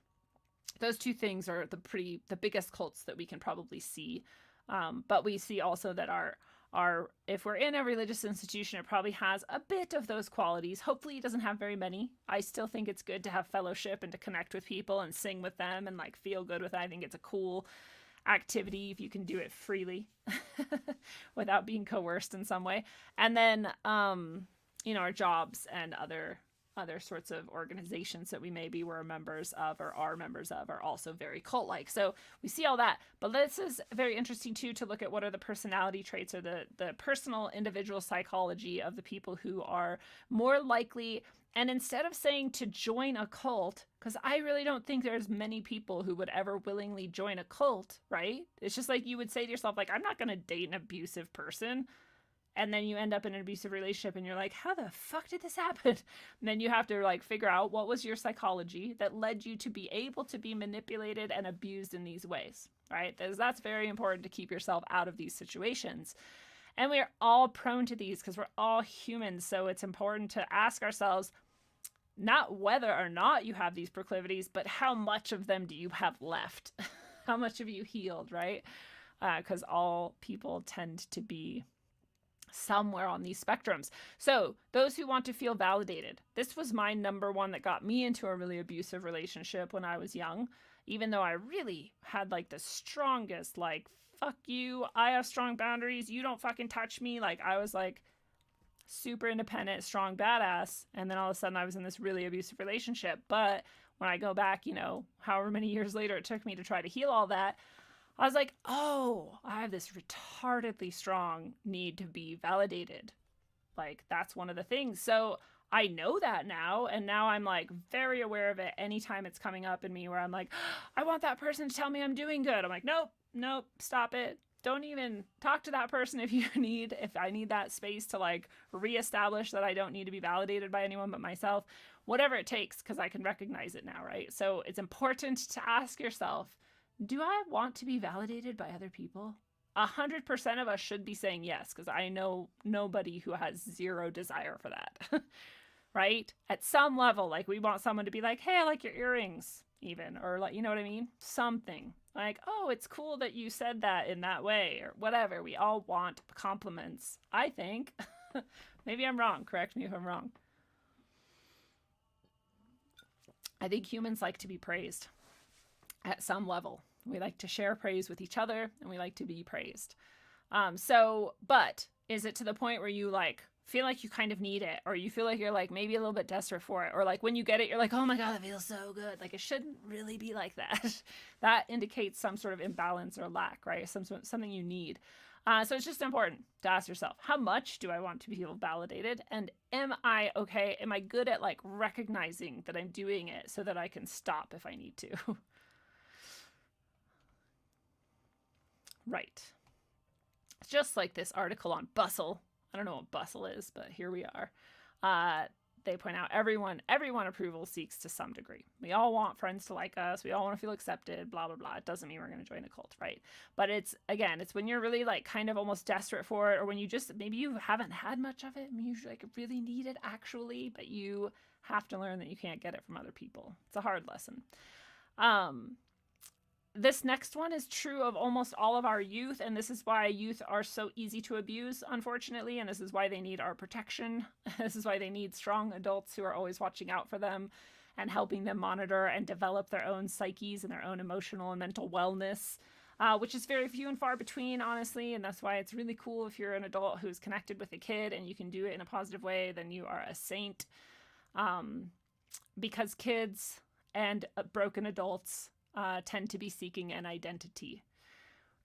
Those two things are the biggest cults that we can probably see. But we see also that our if we're in a religious institution, it probably has a bit of those qualities. Hopefully it doesn't have very many. I still think it's good to have fellowship and to connect with people and sing with them and like feel good with it. I think it's a cool activity if you can do it freely without being coerced in some way. And then our jobs and other sorts of organizations that we maybe were members of or are members of are also very cult-like. So we see all that. But this is very interesting, too, to look at what are the personality traits or the personal individual psychology of the people who are more likely. And instead of saying to join a cult, because I really don't think there's many people who would ever willingly join a cult, right? It's just like you would say to yourself, like, I'm not going to date an abusive person. And then you end up in an abusive relationship and you're like, how the fuck did this happen? And then you have to like figure out what was your psychology that led you to be able to be manipulated and abused in these ways, right? That's very important to keep yourself out of these situations. And we're all prone to these because we're all humans. So it's important to ask ourselves, not whether or not you have these proclivities, but how much of them do you have left? How much have you healed, right? Because all people tend to be somewhere on these spectrums. So those who want to feel validated. This was my number one that got me into a really abusive relationship when I was young, even though I really had like the strongest, like, fuck you, I have strong boundaries, you don't fucking touch me. Like I was like super independent, strong, badass. And then all of a sudden I was in this really abusive relationship. But when I go back, however many years later it took me to try to heal all that, I was like, oh, I have this retardedly strong need to be validated. Like, that's one of the things. So I know that now. And now I'm like very aware of it anytime it's coming up in me where I'm like, I want that person to tell me I'm doing good. I'm like, nope, stop it. Don't even talk to that person if I need that space to like reestablish that I don't need to be validated by anyone but myself, whatever it takes, because I can recognize it now, right? So it's important to ask yourself, do I want to be validated by other people? 100% of us should be saying yes, because I know nobody who has zero desire for that, right? At some level, like we want someone to be like, hey, I like your earrings, even, or like, you know what I mean? Something like, oh, it's cool that you said that in that way, or whatever. We all want compliments, I think. Maybe I'm wrong. Correct me if I'm wrong. I think humans like to be praised at some level. We like to share praise with each other and we like to be praised. But is it to the point where you like feel like you kind of need it, or you feel like you're like maybe a little bit desperate for it, or like when you get it, you're like, oh my God, that feels so good. Like it shouldn't really be like that. That indicates some sort of imbalance or lack, right? Something you need. So it's just important to ask yourself, how much do I want to feel validated? And am I okay? Am I good at like recognizing that I'm doing it so that I can stop if I need to? Right. It's just like this article on bustle. I don't know what bustle is, but here we are. They point out everyone approval seeks to some degree. We all want friends to like us. We all want to feel accepted, blah, blah, blah. It doesn't mean we're going to join a cult, right? But it's when you're really like kind of almost desperate for it, or when you just, maybe you haven't had much of it. Maybe you like really need it actually, but you have to learn that you can't get it from other people. It's a hard lesson. This next one is true of almost all of our youth, and this is why youth are so easy to abuse, unfortunately, and this is why they need our protection. This is why they need strong adults who are always watching out for them and helping them monitor and develop their own psyches and their own emotional and mental wellness, which is very few and far between, honestly, and that's why it's really cool if you're an adult who's connected with a kid and you can do it in a positive way, then you are a saint, because kids and broken adults tend to be seeking an identity.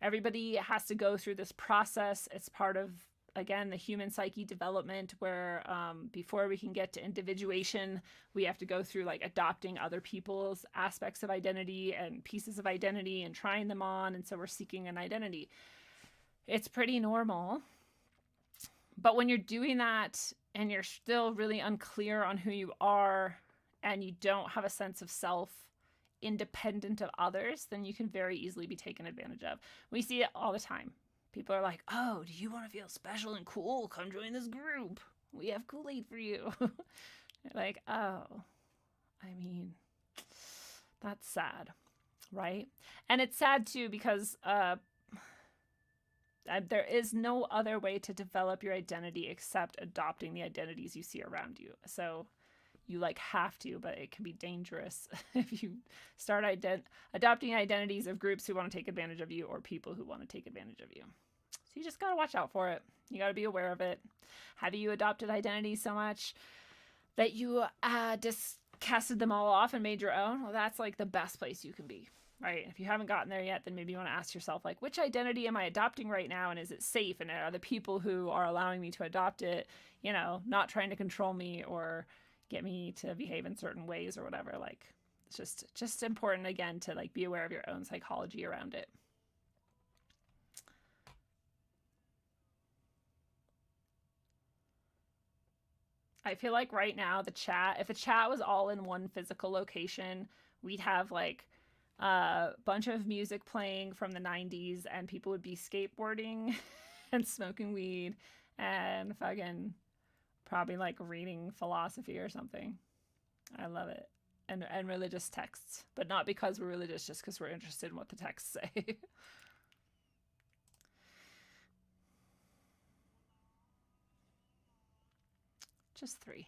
Everybody has to go through this process. It's part of, again, the human psyche development where before we can get to individuation, we have to go through like adopting other people's aspects of identity and pieces of identity and trying them on. And so we're seeking an identity. It's pretty normal. But when you're doing that and you're still really unclear on who you are and you don't have a sense of self, independent of others, then you can very easily be taken advantage of. We see it all the time. People are like, oh, do you want to feel special and cool? Come join this group. We have Kool-Aid for you. Like, oh, I mean, that's sad, right? And it's sad too because there is no other way to develop your identity except adopting the identities you see around you. So you like have to, but it can be dangerous if you start adopting identities of groups who want to take advantage of you or people who want to take advantage of you. So you just got to watch out for it. You got to be aware of it. Have you adopted identities so much that you casted them all off and made your own? Well, that's like the best place you can be, right? If you haven't gotten there yet, then maybe you want to ask yourself, like, which identity am I adopting right now? And is it safe? And are the people who are allowing me to adopt it, not trying to control me or get me to behave in certain ways or whatever? Like, it's just important, again, to like be aware of your own psychology around it. I feel like right now if the chat was all in one physical location, we'd have like a bunch of music playing from the 90s and people would be skateboarding and smoking weed and fucking probably like reading philosophy or something. I love it. And religious texts, but not because we're religious, just because we're interested in what the texts say. Just 3.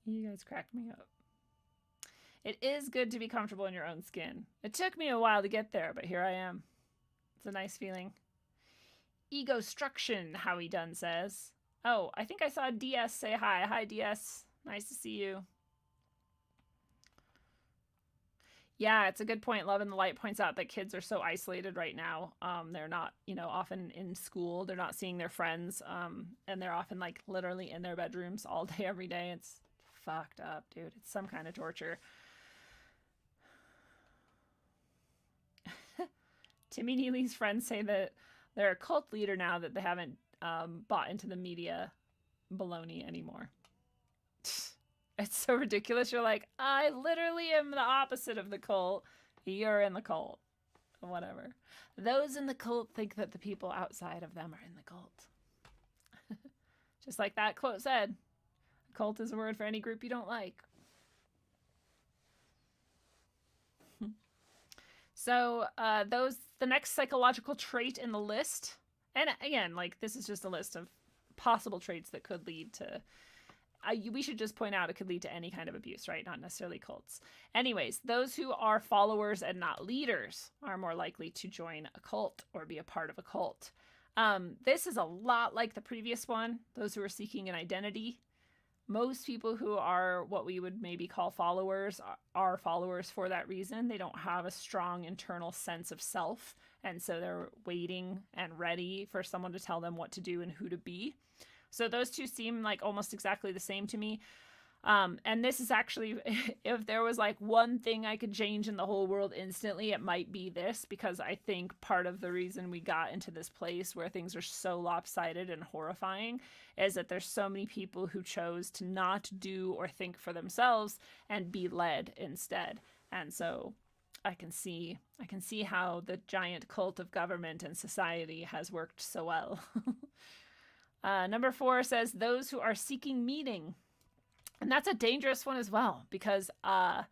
You guys cracked me up. It is good to be comfortable in your own skin. It took me a while to get there, but here I am. It's a nice feeling. Egostruction, Howie Dunn says. Oh, I think I saw DS say hi. Hi, DS. Nice to see you. Yeah, it's a good point. Love in the Light points out that kids are so isolated right now. They're not, often in school. They're not seeing their friends. And they're often like literally in their bedrooms all day, every day. It's fucked up, dude. It's some kind of torture. Timmy Neely's friends say that they're a cult leader now that they haven't bought into the media baloney anymore. It's so ridiculous. You're like, I literally am the opposite of the cult. You're in the cult. Whatever. Those in the cult think that the people outside of them are in the cult. Just like that quote said, cult is a word for any group you don't like. So the next psychological trait in the list, and again, like this is just a list of possible traits that could lead to, we should just point out it could lead to any kind of abuse, right? Not necessarily cults. Anyways, those who are followers and not leaders are more likely to join a cult or be a part of a cult. This is a lot like the previous one, those who are seeking an identity. Most people who are what we would maybe call followers are followers for that reason. They don't have a strong internal sense of self, and so they're waiting and ready for someone to tell them what to do and who to be. So those two seem like almost exactly the same to me. And this is actually, if there was like one thing I could change in the whole world instantly, it might be this, because I think part of the reason we got into this place where things are so lopsided and horrifying is that there's so many people who chose to not do or think for themselves and be led instead. And so I can see how the giant cult of government and society has worked so well. Number 4 says those who are seeking meaning. And that's a dangerous one as well, because I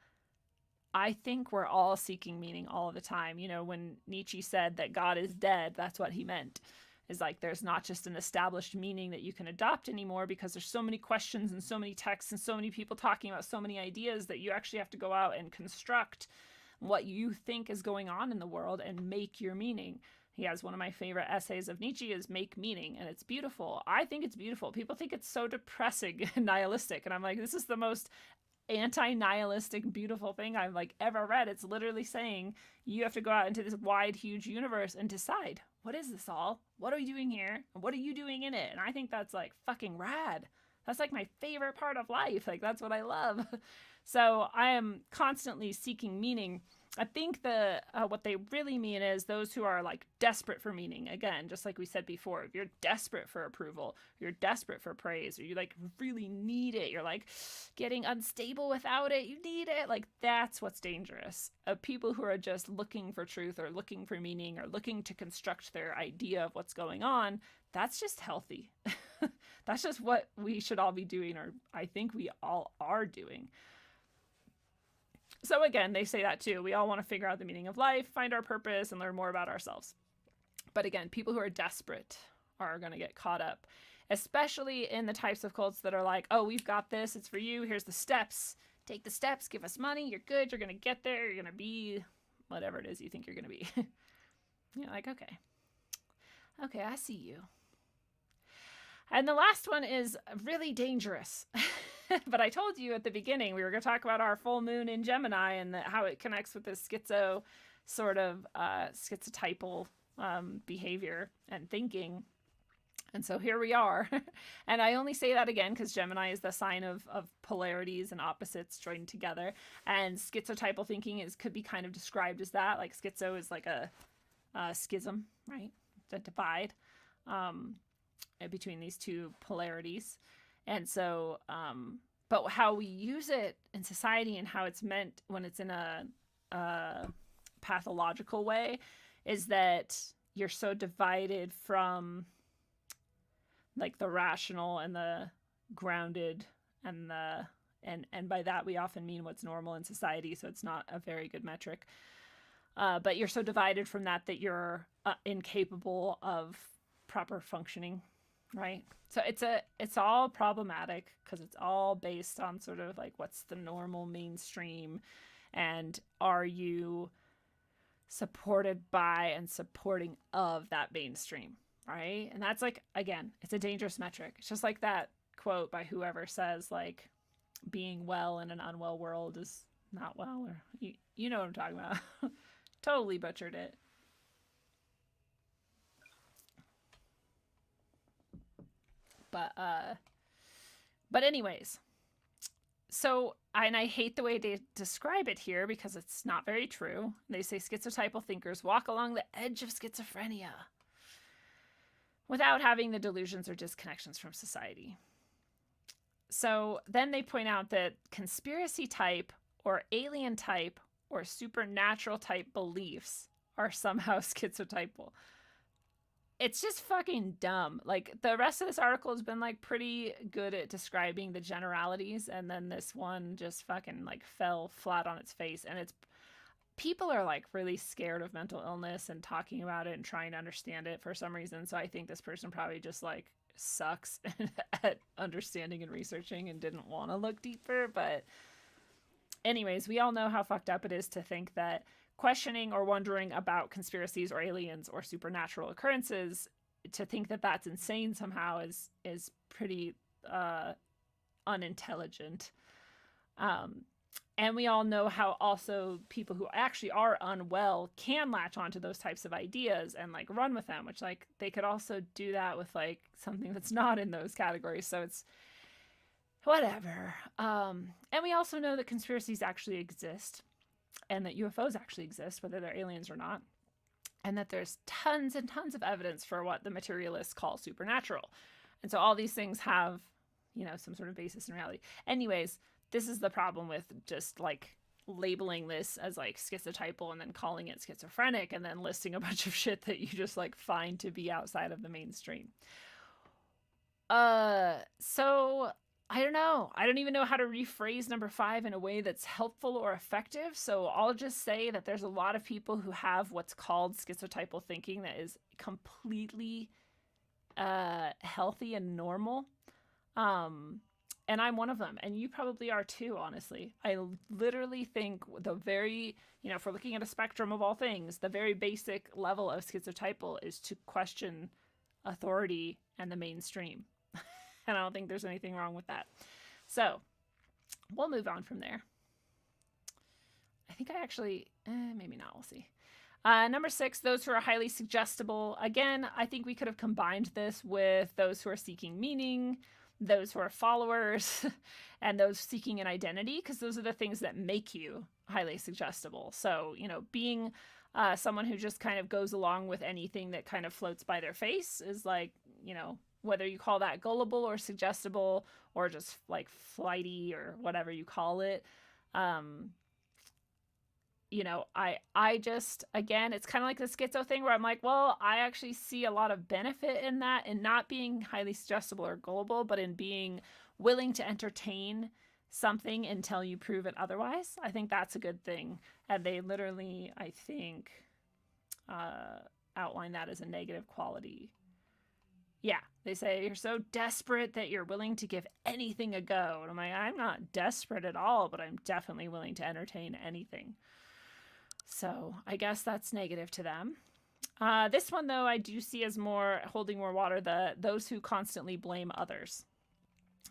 think we're all seeking meaning all of the time. When Nietzsche said that God is dead, that's what he meant. Is like there's not just an established meaning that you can adopt anymore, because there's so many questions and so many texts and so many people talking about so many ideas that you actually have to go out and construct what you think is going on in the world and make your meaning. He has one of my favorite essays of Nietzsche is Make Meaning, and it's beautiful. I think it's beautiful. People think it's so depressing and nihilistic, and I'm like, this is the most anti-nihilistic, beautiful thing I've like ever read. It's literally saying you have to go out into this wide, huge universe and decide, what is this all? What are we doing here? And what are you doing in it? And I think that's like fucking rad. That's like my favorite part of life. Like that's what I love. So I am constantly seeking meaning. I think what they really mean is those who are like desperate for meaning. Again, just like we said before, if you're desperate for approval, you're desperate for praise, or you like really need it, you're like getting unstable without it, you need it. Like that's what's dangerous. People who are just looking for truth or looking for meaning or looking to construct their idea of what's going on, that's just healthy. That's just what we should all be doing, or I think we all are doing. So again, they say that too. We all want to figure out the meaning of life, find our purpose, and learn more about ourselves. But again, people who are desperate are going to get caught up, especially in the types of cults that are like, oh, we've got this. It's for you. Here's the steps. Take the steps. Give us money. You're good. You're going to get there. You're going to be whatever it is you think you're going to be. You're like, okay. Okay, I see you. And the last one is really dangerous. But I told you at the beginning, we were going to talk about our full moon in Gemini and how it connects with this schizo sort of schizotypal behavior and thinking. And so here we are. And I only say that again because Gemini is the sign of polarities and opposites joined together. And schizotypal thinking could be kind of described as that. Like schizo is like a schism, right? It's a divide between these two polarities. And so, but how we use it in society and how it's meant when it's in a pathological way is that you're so divided from like the rational and the grounded and and by that we often mean what's normal in society. So it's not a very good metric. But you're so divided from that you're incapable of proper functioning. Right. So it's all problematic because it's all based on sort of like what's the normal mainstream and are you supported by and supporting of that mainstream. Right. And that's like, again, it's a dangerous metric. It's just like that quote by whoever says like being well in an unwell world is not well, or you know what I'm talking about. Totally butchered it. But anyways, so, and I hate the way they describe it here because it's not very true. They say schizotypal thinkers walk along the edge of schizophrenia without having the delusions or disconnections from society. So then they point out that conspiracy type or alien type or supernatural type beliefs are somehow schizotypal. It's just fucking dumb. Like the rest of this article has been like pretty good at describing the generalities, and then this one just fucking like fell flat on its face. And it's people are like really scared of mental illness and talking about it and trying to understand it for some reason. So I think this person probably just like sucks at understanding and researching and didn't want to look deeper. But anyways, we all know how fucked up it is to think that questioning or wondering about conspiracies or aliens or supernatural occurrences, to think that that's insane somehow is pretty unintelligent. And we all know how also people who actually are unwell can latch onto those types of ideas and like run with them, which like they could also do that with like something that's not in those categories. So it's whatever. And we also know that conspiracies actually exist, and that UFOs actually exist, whether they're aliens or not, and that there's tons and tons of evidence for what the materialists call supernatural. And so all these things have, you know, some sort of basis in reality. Anyways, this is the problem with just like labeling this as like schizotypal and then calling it schizophrenic and then listing a bunch of shit that you just like find to be outside of the mainstream. So I don't know. I don't even know how to rephrase number 5 in a way that's helpful or effective. So I'll just say that there's a lot of people who have what's called schizotypal thinking that is completely healthy and normal. And I'm one of them. And you probably are too, honestly. I literally think the very, you know, if we're looking at a spectrum of all things, the very basic level of schizotypal is to question authority and the mainstream. And I don't think there's anything wrong with that. So we'll move on from there. I think I actually, maybe not, we'll see. Number 6, those who are highly suggestible. Again, I think we could have combined this with those who are seeking meaning, those who are followers, and those seeking an identity, because those are the things that make you highly suggestible. So, you know, being someone who just kind of goes along with anything that kind of floats by their face is like, you know, whether you call that gullible or suggestible or just like flighty or whatever you call it. You know, I just, again, it's kind of like the schizo thing where I'm like, well, I actually see a lot of benefit in that, in not being highly suggestible or gullible, but in being willing to entertain something until you prove it otherwise. I think that's a good thing. And they literally, I think, outline that as a negative quality. Yeah, they say you're so desperate that you're willing to give anything a go. And I'm like, I'm not desperate at all, but I'm definitely willing to entertain anything. So I guess that's negative to them. This one, though, I do see as more holding more water, those who constantly blame others.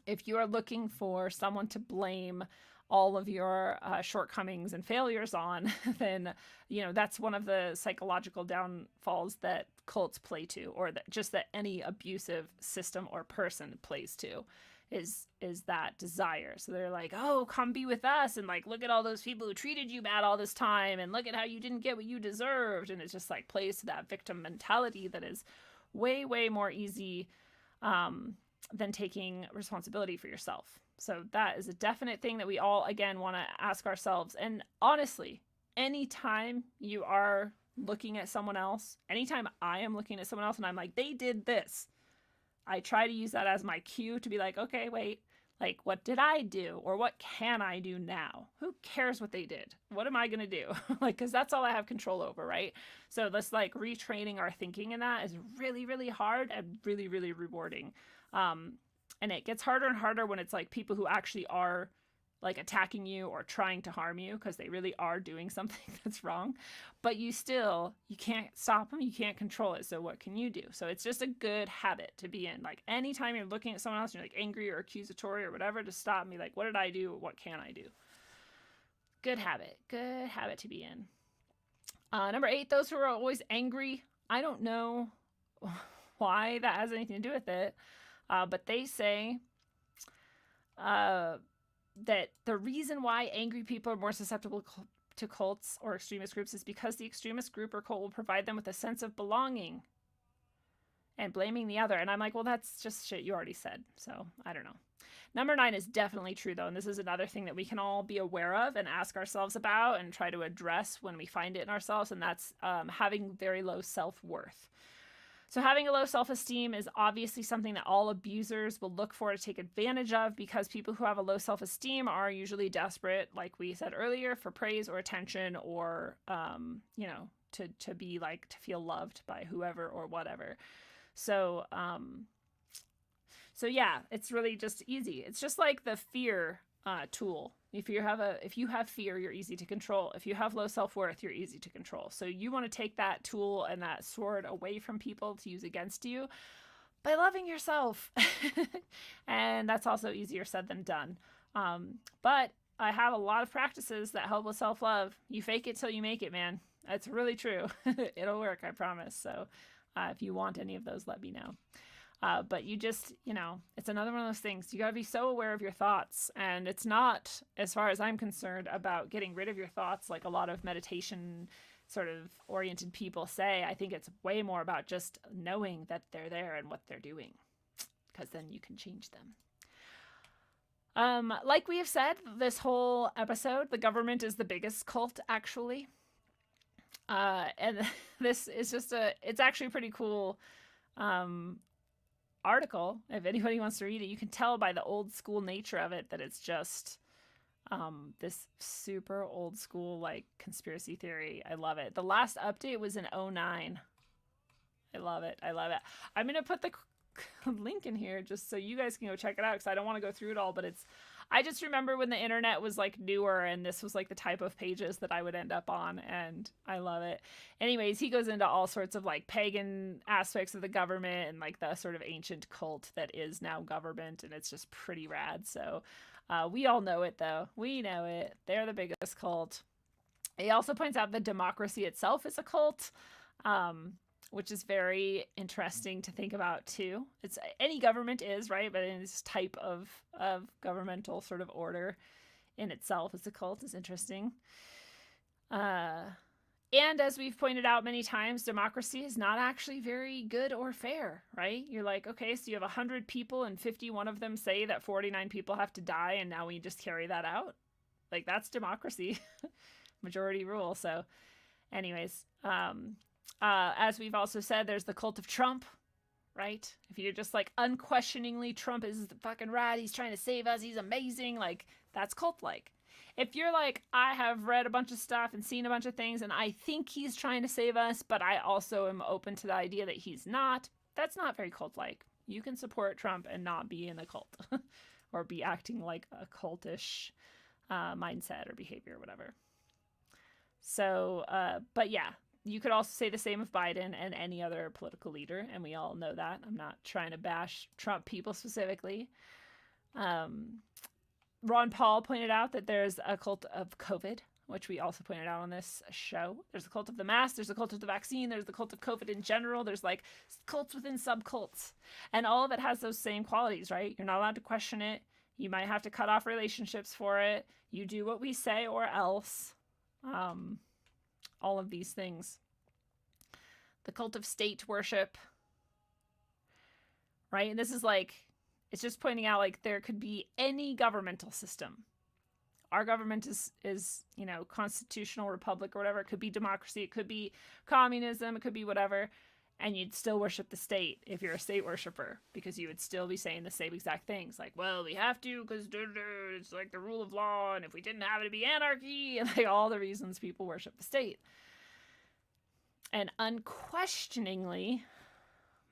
If you are looking for someone to blame all of your shortcomings and failures on, then, you know, that's one of the psychological downfalls that cults play to, or that just that any abusive system or person plays to. Is that desire. So they're like, oh, come be with us, and like, look at all those people who treated you bad all this time, and look at how you didn't get what you deserved. And it just like plays to that victim mentality that is way, way more easy than taking responsibility for yourself. So that is a definite thing that we all, again, want to ask ourselves. And honestly, anytime you are looking at someone else, anytime I am looking at someone else and I'm like, they did this, I try to use that as my cue to be like, okay, wait, like, what did I do? Or what can I do now? Who cares what they did? What am I going to do? Like, because that's all I have control over, right? So this like retraining our thinking in that is really, really hard and really, really rewarding. And it gets harder and harder when it's like people who actually are like attacking you or trying to harm you because they really are doing something that's wrong, but you can't stop them. You can't control it. So what can you do? So it's just a good habit to be in. Like anytime you're looking at someone else and you're like angry or accusatory or whatever, to stop me. Like, what did I do? What can I do? Good habit to be in. Number 8, those who are always angry. I don't know why that has anything to do with it. But they say, that the reason why angry people are more susceptible to cults or extremist groups is because the extremist group or cult will provide them with a sense of belonging and blaming the other. And I'm like, well, that's just shit you already said. So I don't know. Number 9 is definitely true, though. And this is another thing that we can all be aware of and ask ourselves about and try to address when we find it in ourselves. And that's having very low self-worth. So having a low self-esteem is obviously something that all abusers will look for to take advantage of, because people who have a low self-esteem are usually desperate, like we said earlier, for praise or attention or, you know, to be like, to feel loved by whoever or whatever. So, so yeah, it's really just easy. It's just like the fear tool. If you have fear, you're easy to control. If you have low self-worth, you're easy to control. So you want to take that tool and that sword away from people to use against you by loving yourself. And that's also easier said than done. But I have a lot of practices that help with self-love. You fake it till you make it, man. That's really true. It'll work, I promise. So if you want any of those, let me know. But you just, you know, it's another one of those things. You got to be so aware of your thoughts. And it's not, as far as I'm concerned, about getting rid of your thoughts like a lot of meditation sort of oriented people say. I think it's way more about just knowing that they're there and what they're doing, because then you can change them. Like we have said, this whole episode, the government is the biggest cult, actually. And this is just it's actually a pretty cool article. If anybody wants to read it, you can tell by the old school nature of it that it's just this super old school like conspiracy theory. I love it. The last update was in 2009. I love it. I'm gonna put the link in here just so you guys can go check it out, because I don't want to go through it all, but I just remember when the internet was like newer and this was like the type of pages that I would end up on, and I love it. Anyways, he goes into all sorts of like pagan aspects of the government and like the sort of ancient cult that is now government, and it's just pretty rad. So we all know it, though. We know it. They're the biggest cult. He also points out that democracy itself is a cult, which is very interesting to think about too. It's any government is, right? But in this type of governmental sort of order in itself as a cult is interesting. And as we've pointed out many times, democracy is not actually very good or fair, right? You're like, okay, so you have 100 people and 51 of them say that 49 people have to die, and now we just carry that out? Like, that's democracy. Majority rule. So anyways, as we've also said, there's the cult of Trump, right? If you're just like unquestioningly Trump is the fucking rat, he's trying to save us, he's amazing, like that's cult-like. If you're like, I have read a bunch of stuff and seen a bunch of things and I think he's trying to save us, but I also am open to the idea that he's not, that's not very cult-like. You can support Trump and not be in a cult or be acting like a cultish mindset or behavior or whatever. So, but yeah, you could also say the same of Biden and any other political leader, and we all know that. I'm not trying to bash Trump people specifically. Ron Paul pointed out that there's a cult of COVID, which we also pointed out on this show. There's a cult of the mask, there's a cult of the vaccine, there's the cult of COVID in general, there's like cults within subcults. And all of it has those same qualities, right? You're not allowed to question it. You might have to cut off relationships for it. You do what we say or else. All of these things. The cult of state worship, right? And this is like, it's just pointing out like there could be any governmental system. Our government is, you know, constitutional republic or whatever. It could be democracy. It could be communism. It could be whatever. And you'd still worship the state if you're a state worshiper, because you would still be saying the same exact things. Like, well, we have to because it's like the rule of law. And if we didn't have it, it'd be anarchy. And like all the reasons people worship the state. And unquestioningly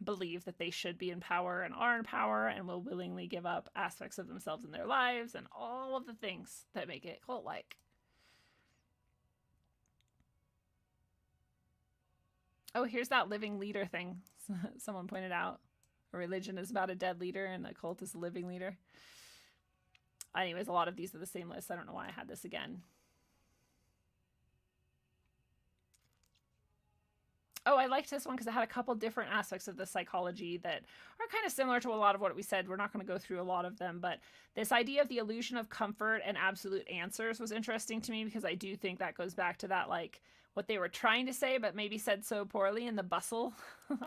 believe that they should be in power and are in power and will willingly give up aspects of themselves in their lives and all of the things that make it cult-like. Oh, here's that living leader thing someone pointed out. A religion is about a dead leader and a cult is a living leader. Anyways, a lot of these are the same list. I don't know why I had this again. Oh, I liked this one because it had a couple different aspects of the psychology that are kind of similar to a lot of what we said. We're not going to go through a lot of them, but this idea of the illusion of comfort and absolute answers was interesting to me because I do think that goes back to that, like, what they were trying to say, but maybe said so poorly in the Bustle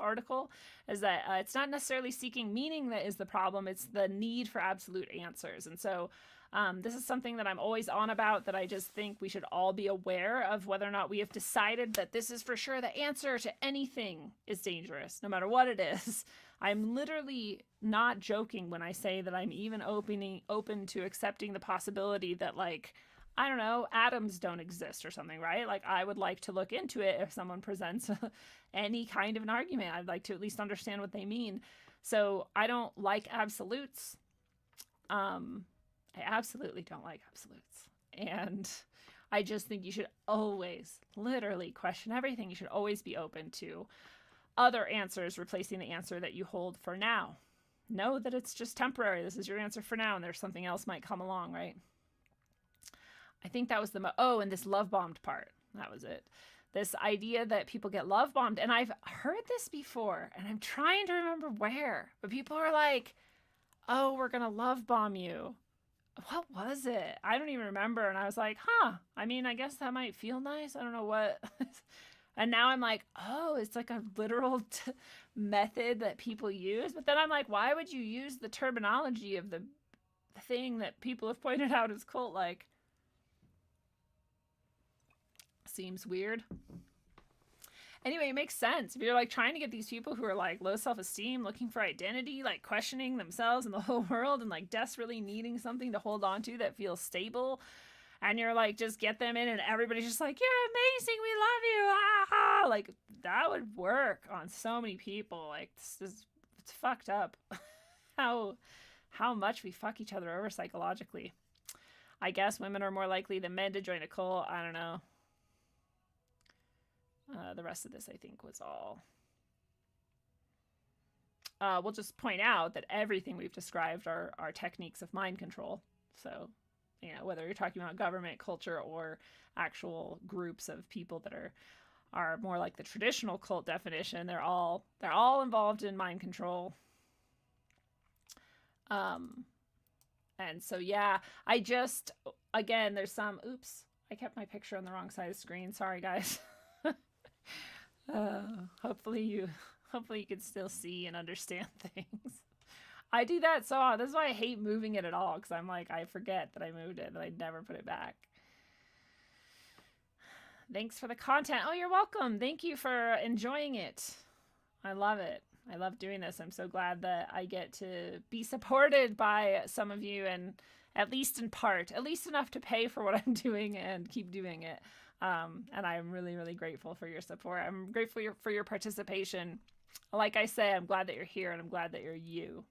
article, is that it's not necessarily seeking meaning that is the problem. It's the need for absolute answers. And so this is something that I'm always on about, that I just think we should all be aware of whether or not we have decided that this is for sure the answer to anything is dangerous, no matter what it is. I'm literally not joking when I say that I'm even open to accepting the possibility that, like, I don't know, atoms don't exist or something, right? Like, I would like to look into it if someone presents any kind of an argument. I'd like to at least understand what they mean. So I don't like absolutes. I absolutely don't like absolutes. And I just think you should always literally question everything. You should always be open to other answers replacing the answer that you hold for now. Know that it's just temporary. This is your answer for now, and there's something else might come along, right? I think that was and this love bombed part. That was it. This idea that people get love bombed. And I've heard this before, and I'm trying to remember where. But people are like, oh, we're going to love bomb you. What was it? I don't even remember. And I was like, I mean, I guess that might feel nice. I don't know what. And now I'm like, oh, it's like a literal method that people use. But then I'm like, why would you use the terminology of the thing that people have pointed out as cult-like? Seems weird. Anyway, it makes sense. If you're like trying to get these people who are like low self-esteem, looking for identity, like questioning themselves and the whole world, and like desperately needing something to hold on to that feels stable, and you're like, just get them in and everybody's just like, you're amazing, we love you, ah! Like, that would work on so many people. Like, it's fucked up how much we fuck each other over psychologically. I guess women are more likely than men to join a cult. I don't know. The rest of this, I think, was all. We'll just point out that everything we've described are techniques of mind control. So, you know, whether you're talking about government, culture, or actual groups of people that are more like the traditional cult definition, they're all involved in mind control. And so, yeah, I just again, there's some, oops, I kept my picture on the wrong side of the screen. Sorry, guys. Hopefully you can still see and understand things. I do that so often. This is why I hate moving it at all, because I'm like, I forget that I moved it and I never put it back. Thanks for the content. Oh, you're welcome. Thank you for enjoying it. I love it. I love doing this. I'm so glad that I get to be supported by some of you, and at least in part, at least enough to pay for what I'm doing and keep doing it. And I'm really, really grateful for your support. I'm grateful for your participation. Like I say, I'm glad that you're here, and I'm glad that you're you.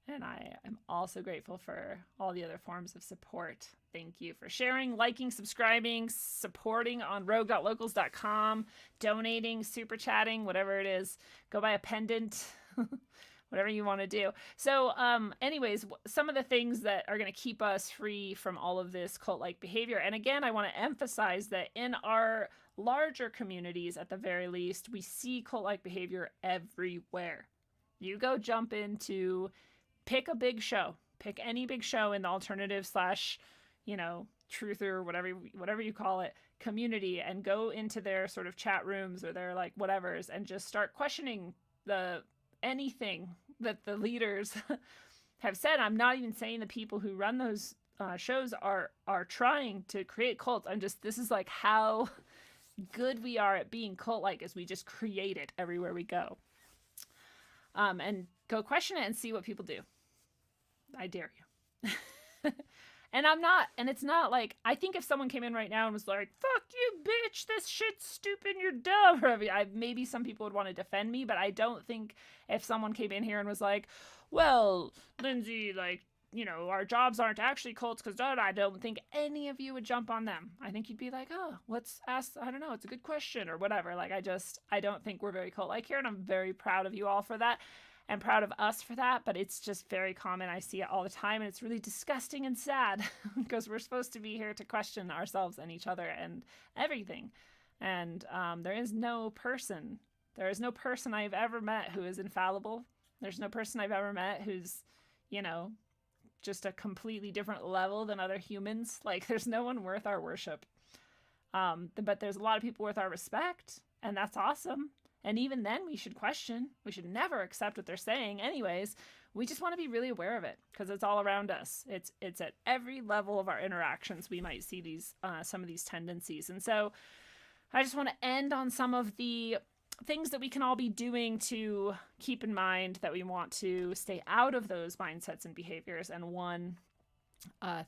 And I am also grateful for all the other forms of support. Thank you for sharing, liking, subscribing, supporting on rogue.locals.com, donating, super chatting, whatever it is. Go buy a pendant, whatever you want to do. So anyways, some of the things that are going to keep us free from all of this cult-like behavior. And again, I want to emphasize that in our larger communities, at the very least, we see cult-like behavior everywhere. You go jump into... pick a big show. Pick any big show in the alternative / truther, whatever you call it, community, and go into their sort of chat rooms or their like whatevers and just start questioning anything that the leaders have said. I'm not even saying the people who run those shows are trying to create cults. This is like how good we are at being cult-like, as we just create it everywhere we go. And go question it and see what people do. I dare you. And it's not like, I think if someone came in right now and was like, fuck you, bitch, this shit's stupid, you're dumb, maybe some people would want to defend me, but I don't think if someone came in here and was like, well, Lindsay, our jobs aren't actually cults because I don't think any of you would jump on them. I think you'd be like, oh, let's ask, I don't know, it's a good question or whatever. I don't think we're very cult-like here, and I'm very proud of you all for that. And proud of us for that, but it's just very common. I see it all the time, and it's really disgusting and sad because we're supposed to be here to question ourselves and each other and everything. And there is no person I've ever met who is infallible. There's no person I've ever met who's, just a completely different level than other humans. There's no one worth our worship. But there's a lot of people worth our respect, and that's awesome. And even then, we should question. We should never accept what they're saying anyways. We just want to be really aware of it because it's all around us. It's at every level of our interactions we might see these some of these tendencies. And so I just want to end on some of the things that we can all be doing to keep in mind that we want to stay out of those mindsets and behaviors. And one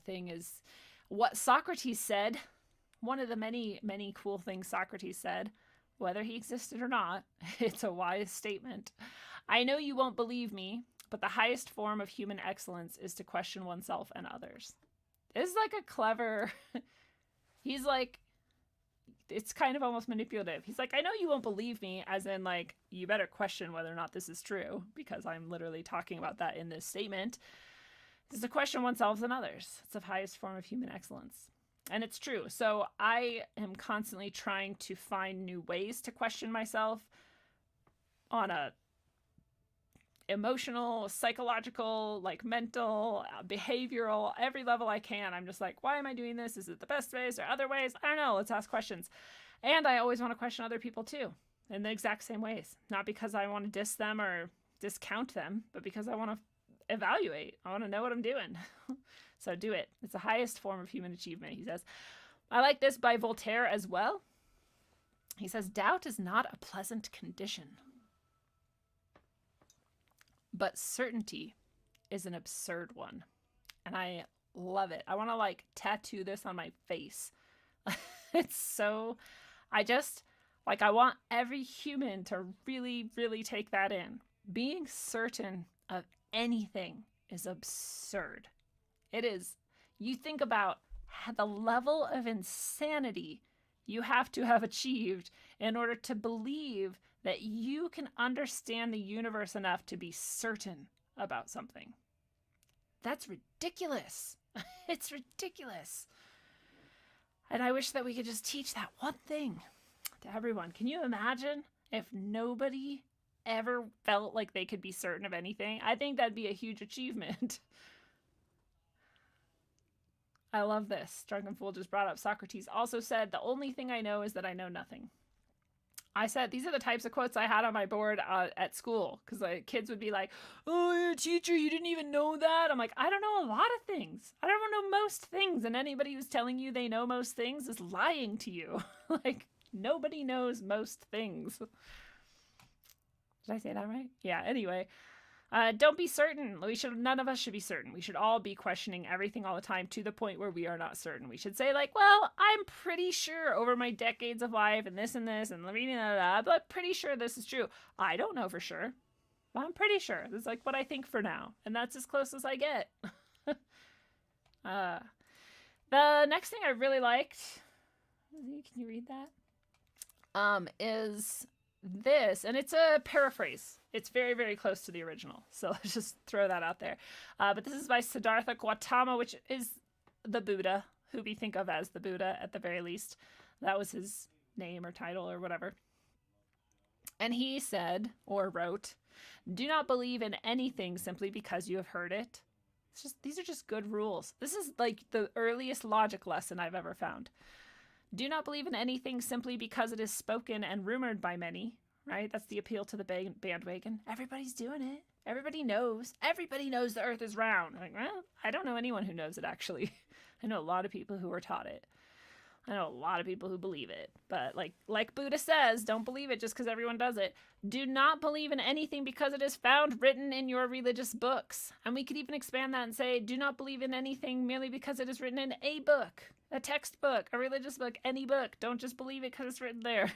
thing is what Socrates said. One of the many, many cool things Socrates said. Whether he existed or not, it's a wise statement. I know you won't believe me, but the highest form of human excellence is to question oneself and others. It's like a clever... He's like... It's kind of almost manipulative. He's like, I know you won't believe me, as in, you better question whether or not this is true, because I'm literally talking about that in this statement. It's to question oneself and others. It's the highest form of human excellence. And it's true. So I am constantly trying to find new ways to question myself on a emotional, psychological, mental, behavioral, every level I can. I'm just like, why am I doing this? Is it the best ways or other ways? I don't know. Let's ask questions. And I always want to question other people too, in the exact same ways. Not because I want to diss them or discount them, but because I want to evaluate. I want to know what I'm doing. So do it. It's the highest form of human achievement, he says. I like this by Voltaire as well. He says, doubt is not a pleasant condition, but certainty is an absurd one. And I love it. I want to tattoo this on my face. It's so, I want every human to really, really take that in. Being certain of anything is absurd. It is. You think about the level of insanity you have to have achieved in order to believe that you can understand the universe enough to be certain about something. That's ridiculous. It's ridiculous. And I wish that we could just teach that one thing to everyone. Can you imagine if nobody ever felt like they could be certain of anything? I think that'd be a huge achievement. I love this. Drunken Fool just brought up Socrates also said, the only thing I know is that I know nothing. I said, these are the types of quotes I had on my board at school, because the kids would be like, oh, you're a teacher, you didn't even know that. I'm like, I don't know a lot of things. I don't know most things. And anybody who's telling you they know most things is lying to you. Like, nobody knows most things. Did I say that right? Yeah, anyway. Don't be certain. None of us should be certain. We should all be questioning everything all the time to the point where we are not certain. We should say, like, well, I'm pretty sure over my decades of life and this and reading that, but I'm pretty sure this is true. I don't know for sure, but I'm pretty sure. This is like what I think for now, and that's as close as I get. The next thing I really liked, can you read that? Is this, and it's a paraphrase. It's very, very close to the original, so let's just throw that out there. But this is by Siddhartha Gautama, which is the Buddha, who we think of as the Buddha at the very least. That was his name or title or whatever. And he said, or wrote, do not believe in anything simply because you have heard it. These are just good rules. This is like the earliest logic lesson I've ever found. Do not believe in anything simply because it is spoken and rumored by many, right? That's the appeal to the bandwagon. Everybody's doing it. Everybody knows. Everybody knows the earth is round. I'm like, well, I don't know anyone who knows it, actually. I know a lot of people who are taught it. I know a lot of people who believe it. But like Buddha says, don't believe it just because everyone does it. Do not believe in anything because it is found written in your religious books. And we could even expand that and say, do not believe in anything merely because it is written in a book. A textbook, a religious book, any book. Don't just believe it because it's written there.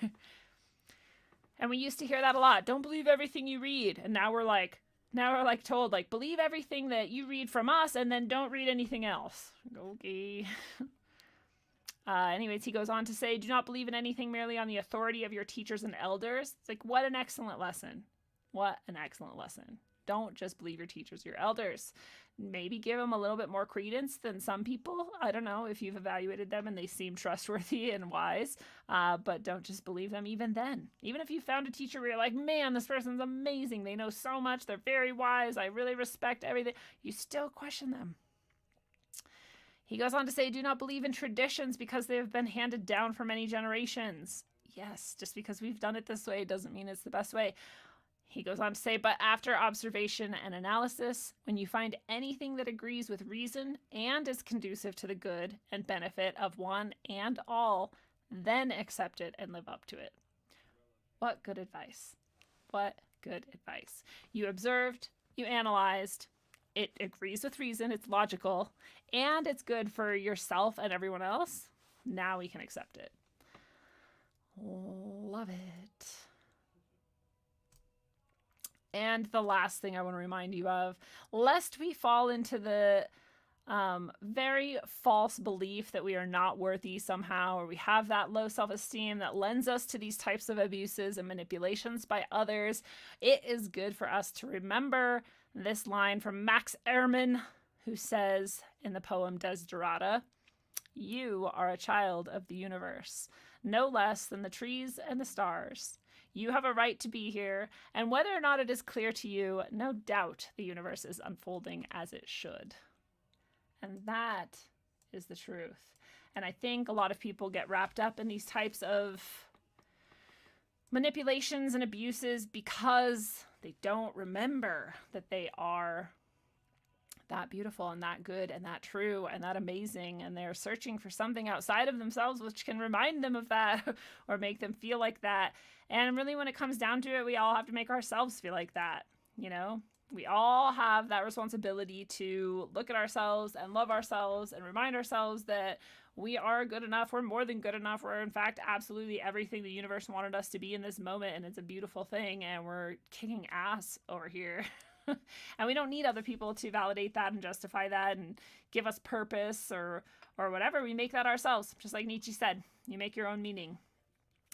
And we used to hear that a lot. Don't believe everything you read. And now we're told, like, believe everything that you read from us and then don't read anything else. Okay. Anyways, he goes on to say, do not believe in anything merely on the authority of your teachers and elders. It's like, what an excellent lesson. What an excellent lesson. Don't just believe your teachers, your elders. Maybe give them a little bit more credence than some people. I don't know if you've evaluated them and they seem trustworthy and wise, but don't just believe them even then. Even if you found a teacher where you're like, man, this person's amazing. They know so much. They're very wise. I really respect everything. You still question them. He goes on to say, do not believe in traditions because they have been handed down for many generations. Yes, just because we've done it this way doesn't mean it's the best way. He goes on to say, but after observation and analysis, when you find anything that agrees with reason and is conducive to the good and benefit of one and all, then accept it and live up to it. What good advice. What good advice. You observed, you analyzed, it agrees with reason, it's logical, and it's good for yourself and everyone else. Now we can accept it. Love it. And the last thing I want to remind you of, lest we fall into the very false belief that we are not worthy somehow, or we have that low self-esteem that lends us to these types of abuses and manipulations by others, it is good for us to remember this line from Max Ehrmann, who says in the poem Desiderata, you are a child of the universe, no less than the trees and the stars. You have a right to be here, and whether or not it is clear to you, no doubt the universe is unfolding as it should. And that is the truth. And I think a lot of people get wrapped up in these types of manipulations and abuses because they don't remember that they are that beautiful and that good and that true and that amazing, and they're searching for something outside of themselves which can remind them of that or make them feel like that. And really, when it comes down to it, we all have to make ourselves feel like that. You know, we all have that responsibility to look at ourselves and love ourselves and remind ourselves that we are good enough. We're more than good enough. We're, in fact, absolutely everything the universe wanted us to be in this moment, and it's a beautiful thing, and we're kicking ass over here. And we don't need other people to validate that and justify that and give us purpose or whatever. We make that ourselves. Just like Nietzsche said, you make your own meaning.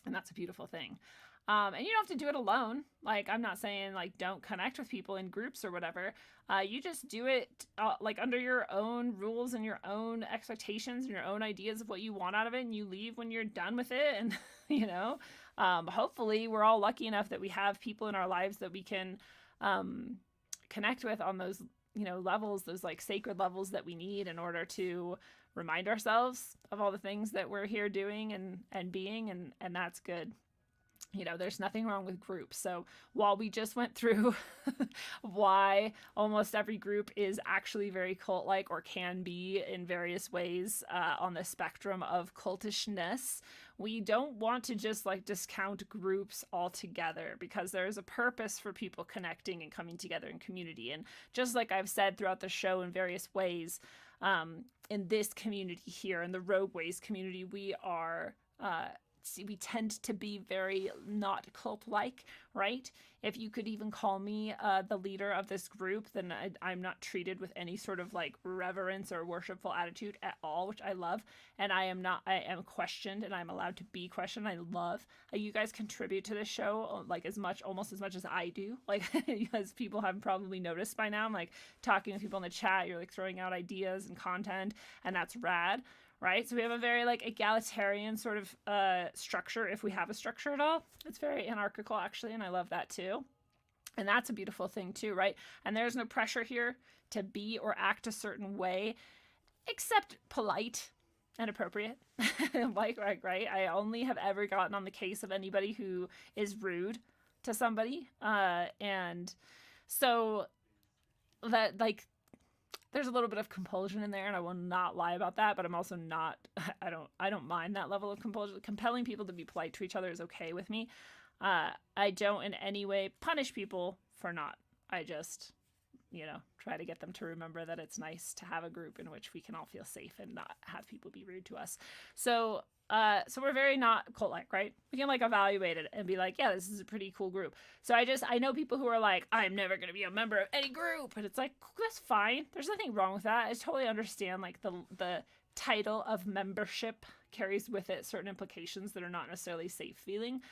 And that's a beautiful thing. And you don't have to do it alone. Like, I'm not saying, like, don't connect with people in groups or whatever. You just do it, like, under your own rules and your own expectations and your own ideas of what you want out of it. And you leave when you're done with it. And, you know, hopefully we're all lucky enough that we have people in our lives that we can connect with on those levels, those like sacred levels that we need in order to remind ourselves of all the things that we're here doing and being, and that's good. There's nothing wrong with groups. So while we just went through why almost every group is actually very cult-like or can be in various ways on the spectrum of cultishness, we don't want to just like discount groups altogether, because there is a purpose for people connecting and coming together in community. And just like I've said throughout the show in various ways, in this community here, in the Rogue Ways community, we tend to be very not cult-like, right? If you could even call me the leader of this group, then I'm not treated with any sort of like reverence or worshipful attitude at all, which I love. And I am questioned, and I'm allowed to be questioned. I love you guys contribute to this show like almost as much as I do. Like, as people have probably noticed by now, I'm like talking with people in the chat. You're like throwing out ideas and content, and that's rad. Right? So we have a very like egalitarian sort of structure, if we have a structure at all. It's very anarchical, actually, and I love that too. And that's a beautiful thing too, right? And there's no pressure here to be or act a certain way, except polite and appropriate. Right? I only have ever gotten on the case of anybody who is rude to somebody. And so that like, there's a little bit of compulsion in there, and I will not lie about that, but I'm also not, I don't mind that level of compulsion. Compelling people to be polite to each other is okay with me. I don't in any way punish people for not. I just, try to get them to remember that it's nice to have a group in which we can all feel safe and not have people be rude to us. So we're very not cult-like, right? We can like evaluate it and be like, yeah, this is a pretty cool group. So I know people who are like, I'm never going to be a member of any group. And it's like, that's fine. There's nothing wrong with that. I totally understand like the title of membership carries with it certain implications that are not necessarily safe feeling.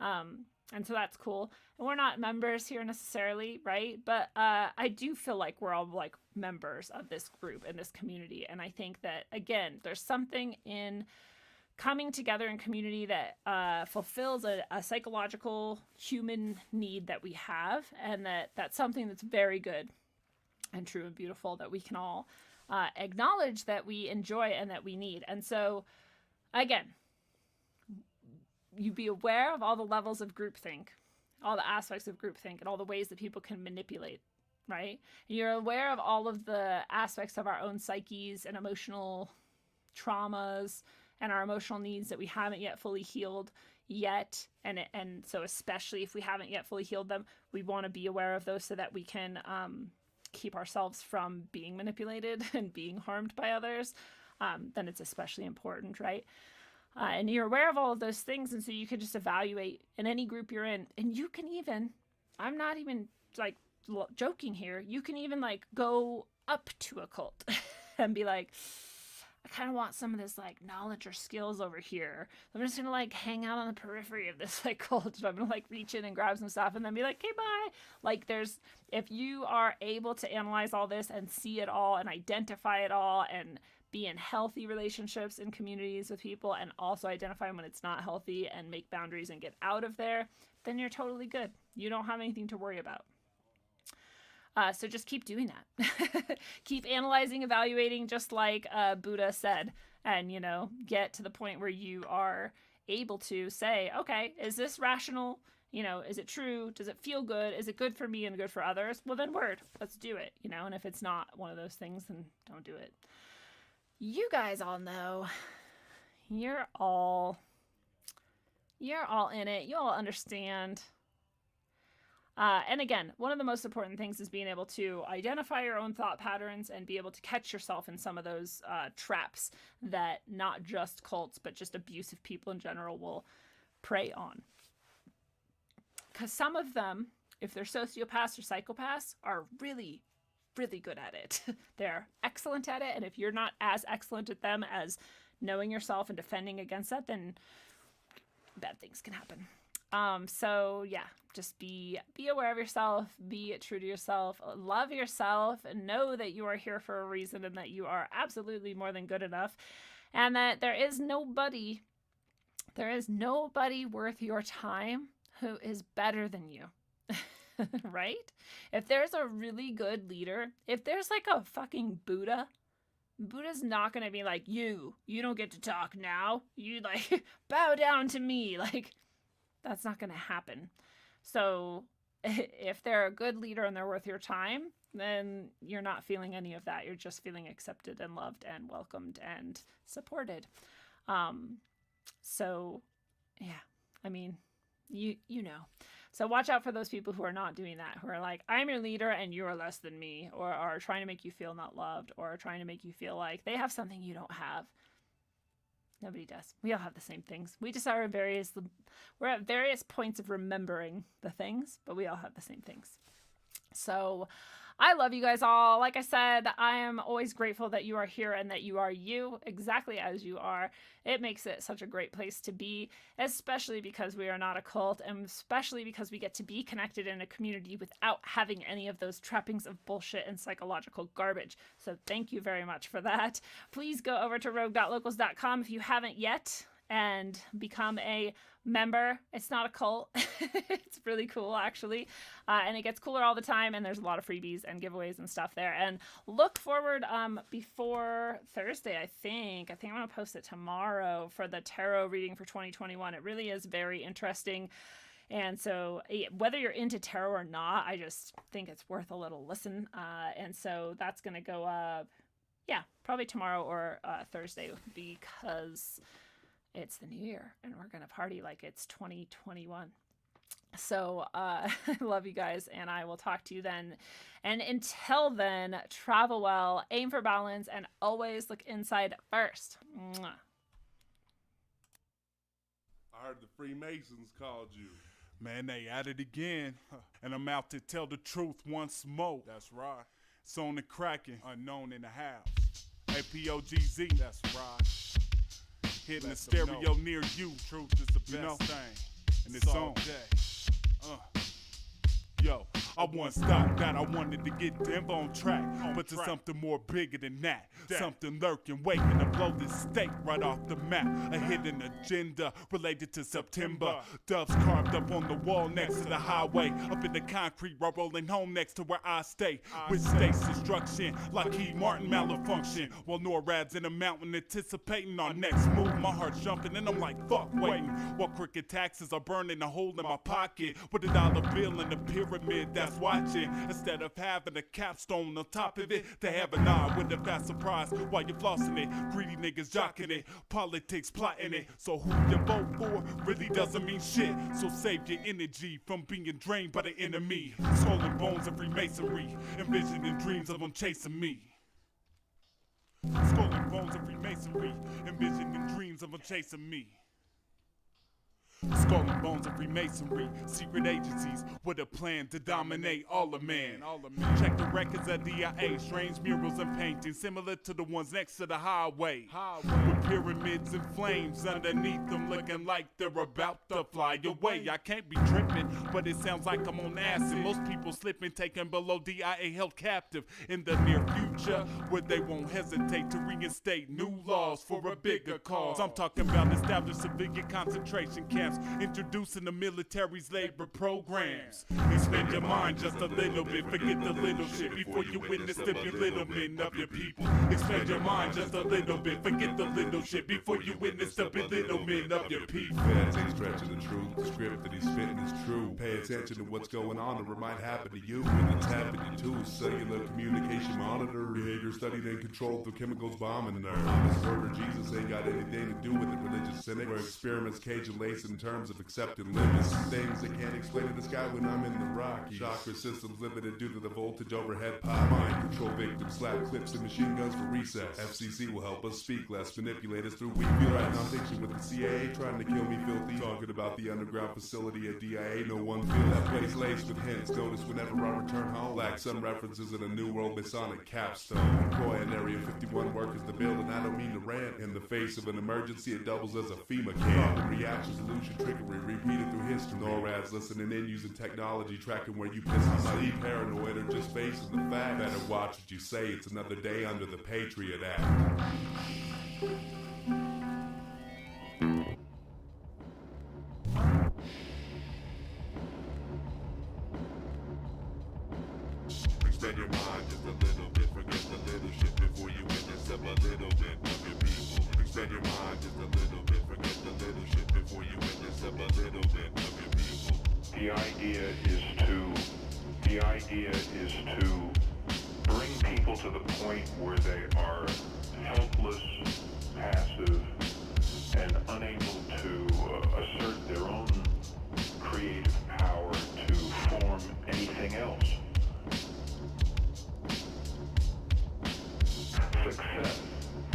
And so that's cool. And we're not members here necessarily, right? But I do feel like we're all like members of this group and this community. And I think that, again, there's something in coming together in community that fulfills a psychological human need that we have, and that's something that's very good and true and beautiful that we can all acknowledge that we enjoy and that we need. And so, again, you be aware of all the levels of groupthink, all the aspects of groupthink, and all the ways that people can manipulate, right? And you're aware of all of the aspects of our own psyches and emotional traumas and our emotional needs that we haven't yet fully healed yet. And so especially if we haven't yet fully healed them, we want to be aware of those so that we can keep ourselves from being manipulated and being harmed by others. Then it's especially important, right? And you're aware of all of those things, and so you can just evaluate in any group you're in. And you can even, I'm not even like joking here, you can even like go up to a cult and be like, I kind of want some of this like knowledge or skills over here. I'm just gonna like hang out on the periphery of this like cult. So I'm gonna like reach in and grab some stuff and then be like, okay, bye. Like if you are able to analyze all this and see it all and identify it all and be in healthy relationships and communities with people, and also identify when it's not healthy and make boundaries and get out of there, then you're totally good. You don't have anything to worry about. So just keep doing that. Keep analyzing, evaluating, just like Buddha said, and, get to the point where you are able to say, okay, is this rational? Is it true? Does it feel good? Is it good for me and good for others? Well, then let's do it, and if it's not one of those things, then don't do it. You guys all know, you're all in it. You all understand. And again, one of the most important things is being able to identify your own thought patterns and be able to catch yourself in some of those traps that not just cults, but just abusive people in general will prey on. Because some of them, if they're sociopaths or psychopaths, are really, really good at it. They're excellent at it. And if you're not as excellent at them as knowing yourself and defending against that, then bad things can happen. So yeah, just be aware of yourself, be true to yourself, love yourself, and know that you are here for a reason and that you are absolutely more than good enough, and that there is nobody worth your time who is better than you. right? If there's a really good leader, if there's like a fucking Buddha's not going to be like, you don't get to talk now. You like bow down to me. Like, that's not going to happen. So if they're a good leader and they're worth your time, then you're not feeling any of that. You're just feeling accepted and loved and welcomed and supported. So yeah, I mean, you know. So watch out for those people who are not doing that, who are like, I'm your leader and you are less than me, or are trying to make you feel not loved, or trying to make you feel like they have something you don't have. Nobody does. We all have the same things. We just are we're at various points of remembering the things, but we all have the same things. So I love you guys all. Like I said, I am always grateful that you are here and that you are you exactly as you are. It makes it such a great place to be, especially because we are not a cult, and especially because we get to be connected in a community without having any of those trappings of bullshit and psychological garbage. So thank you very much for that. Please go over to rogue.locals.com if you haven't yet and become a member. It's not a cult. It's really cool, actually. And it gets cooler all the time, and there's a lot of freebies and giveaways and stuff there. And look forward before Thursday, I think I'm going to post it tomorrow for the tarot reading for 2021. It really is very interesting. And so whether you're into tarot or not, I just think it's worth a little listen. And so that's going to go up, probably tomorrow or Thursday, because it's the new year and we're going to party like it's 2021. So I love you guys, and I will talk to you then. And until then, travel well, aim for balance, and always look inside first. Mwah. I heard the Freemasons called you. Man, they at it again. And I'm out to tell the truth once more. That's right. It's on the cracking, unknown in the house. APOGZ, that's right. Hitting Let the them stereo know. near you. Truth is the best thing. And it's all on. day. Yo, I once thought that I wanted to get Denver on track, but to track. something more bigger than that. Something lurking, waiting to blow this state right off the map. A hidden agenda related to September. Doves carved up on the wall next to the highway. Up in the concrete, while rolling home next to where I stay. With state's destruction, Lockheed Martin malfunction. While NORAD's in the mountain anticipating our next move. My heart's jumping and I'm like, fuck waiting. While crooked taxes are burning a hole in my pocket. With $1 bill in the pyramid that's watching. Instead of having a capstone on top of it, they have an eye with a fast surprise while you're flossing it. Greedy niggas jocking it, politics plotting it. So who you vote for really doesn't mean shit. So save your energy from being drained by the enemy. Skull and bones of Freemasonry, envisioning dreams of them chasing me. Skull and bones of Freemasonry, envisioning dreams of them chasing me. Skull and bones of Freemasonry, secret agencies with a plan to dominate all of man. Check the records of DIA, strange murals and paintings similar to the ones next to the highway. With pyramids and flames underneath them looking like they're about to fly away. I can't be tripping, but it sounds like I'm on acid. Most people slipping, taken below DIA, held captive in the near future, where they won't hesitate to reinstate new laws for a bigger cause. I'm talking about established civilian concentration camps, introducing the military's labor programs. Expand your mind just a little bit, forget the little shit before you witness the belittlement of your people. Expand your mind just a little bit, forget the little shit before you witness the belittlement of your people. Feds ain't stretching the truth, the script that he's spitting is true. Pay attention to what's going on or it might happen to you. When it's happening to you, cellular communication monitor, behavior studied and controlled through chemicals bombing nerves. This word of Jesus ain't got anything to do with it. Religious cynic where experiments cage and lace in terms of accepting limits. Things that can't explain to the sky when I'm in the Rockies. Chakra systems limited due to the voltage overhead pop. Mind control victims, slap clips and machine guns for recess. FCC will help us speak less, manipulate us through weak feel right nonfiction with the CIA trying to kill me filthy. Talking about the underground facility at DIA, no one feel that place laced with hints. Notice whenever I return home, like some references in a new world Masonic capstone. Croy and Area 51 workers the building, I don't mean to rant. In the face of an emergency, it doubles as a FEMA camp. Thought and reaction, solution, trickery, repeated through history. NORAD's listening in using technology, tracking where you piss. I'm not even paranoid or just facing the fact. Better watch what you say, it's another day under the Patriot Act. The idea is to bring people to the point where they are helpless, passive, and unable to assert their own creative power to form anything else. Success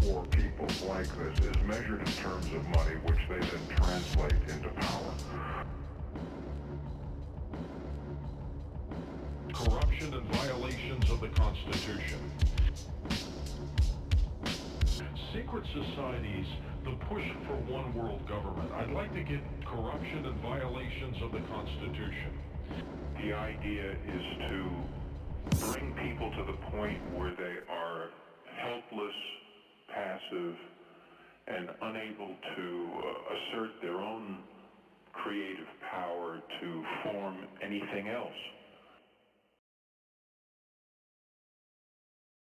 for people like this is measured in terms of money, which they then translate into power. Corruption and violations of the Constitution. Secret societies, the push for one world government. I'd like to get corruption and violations of the Constitution. The idea is to bring people to the point where they are helpless, passive, and unable to assert their own creative power to form anything else.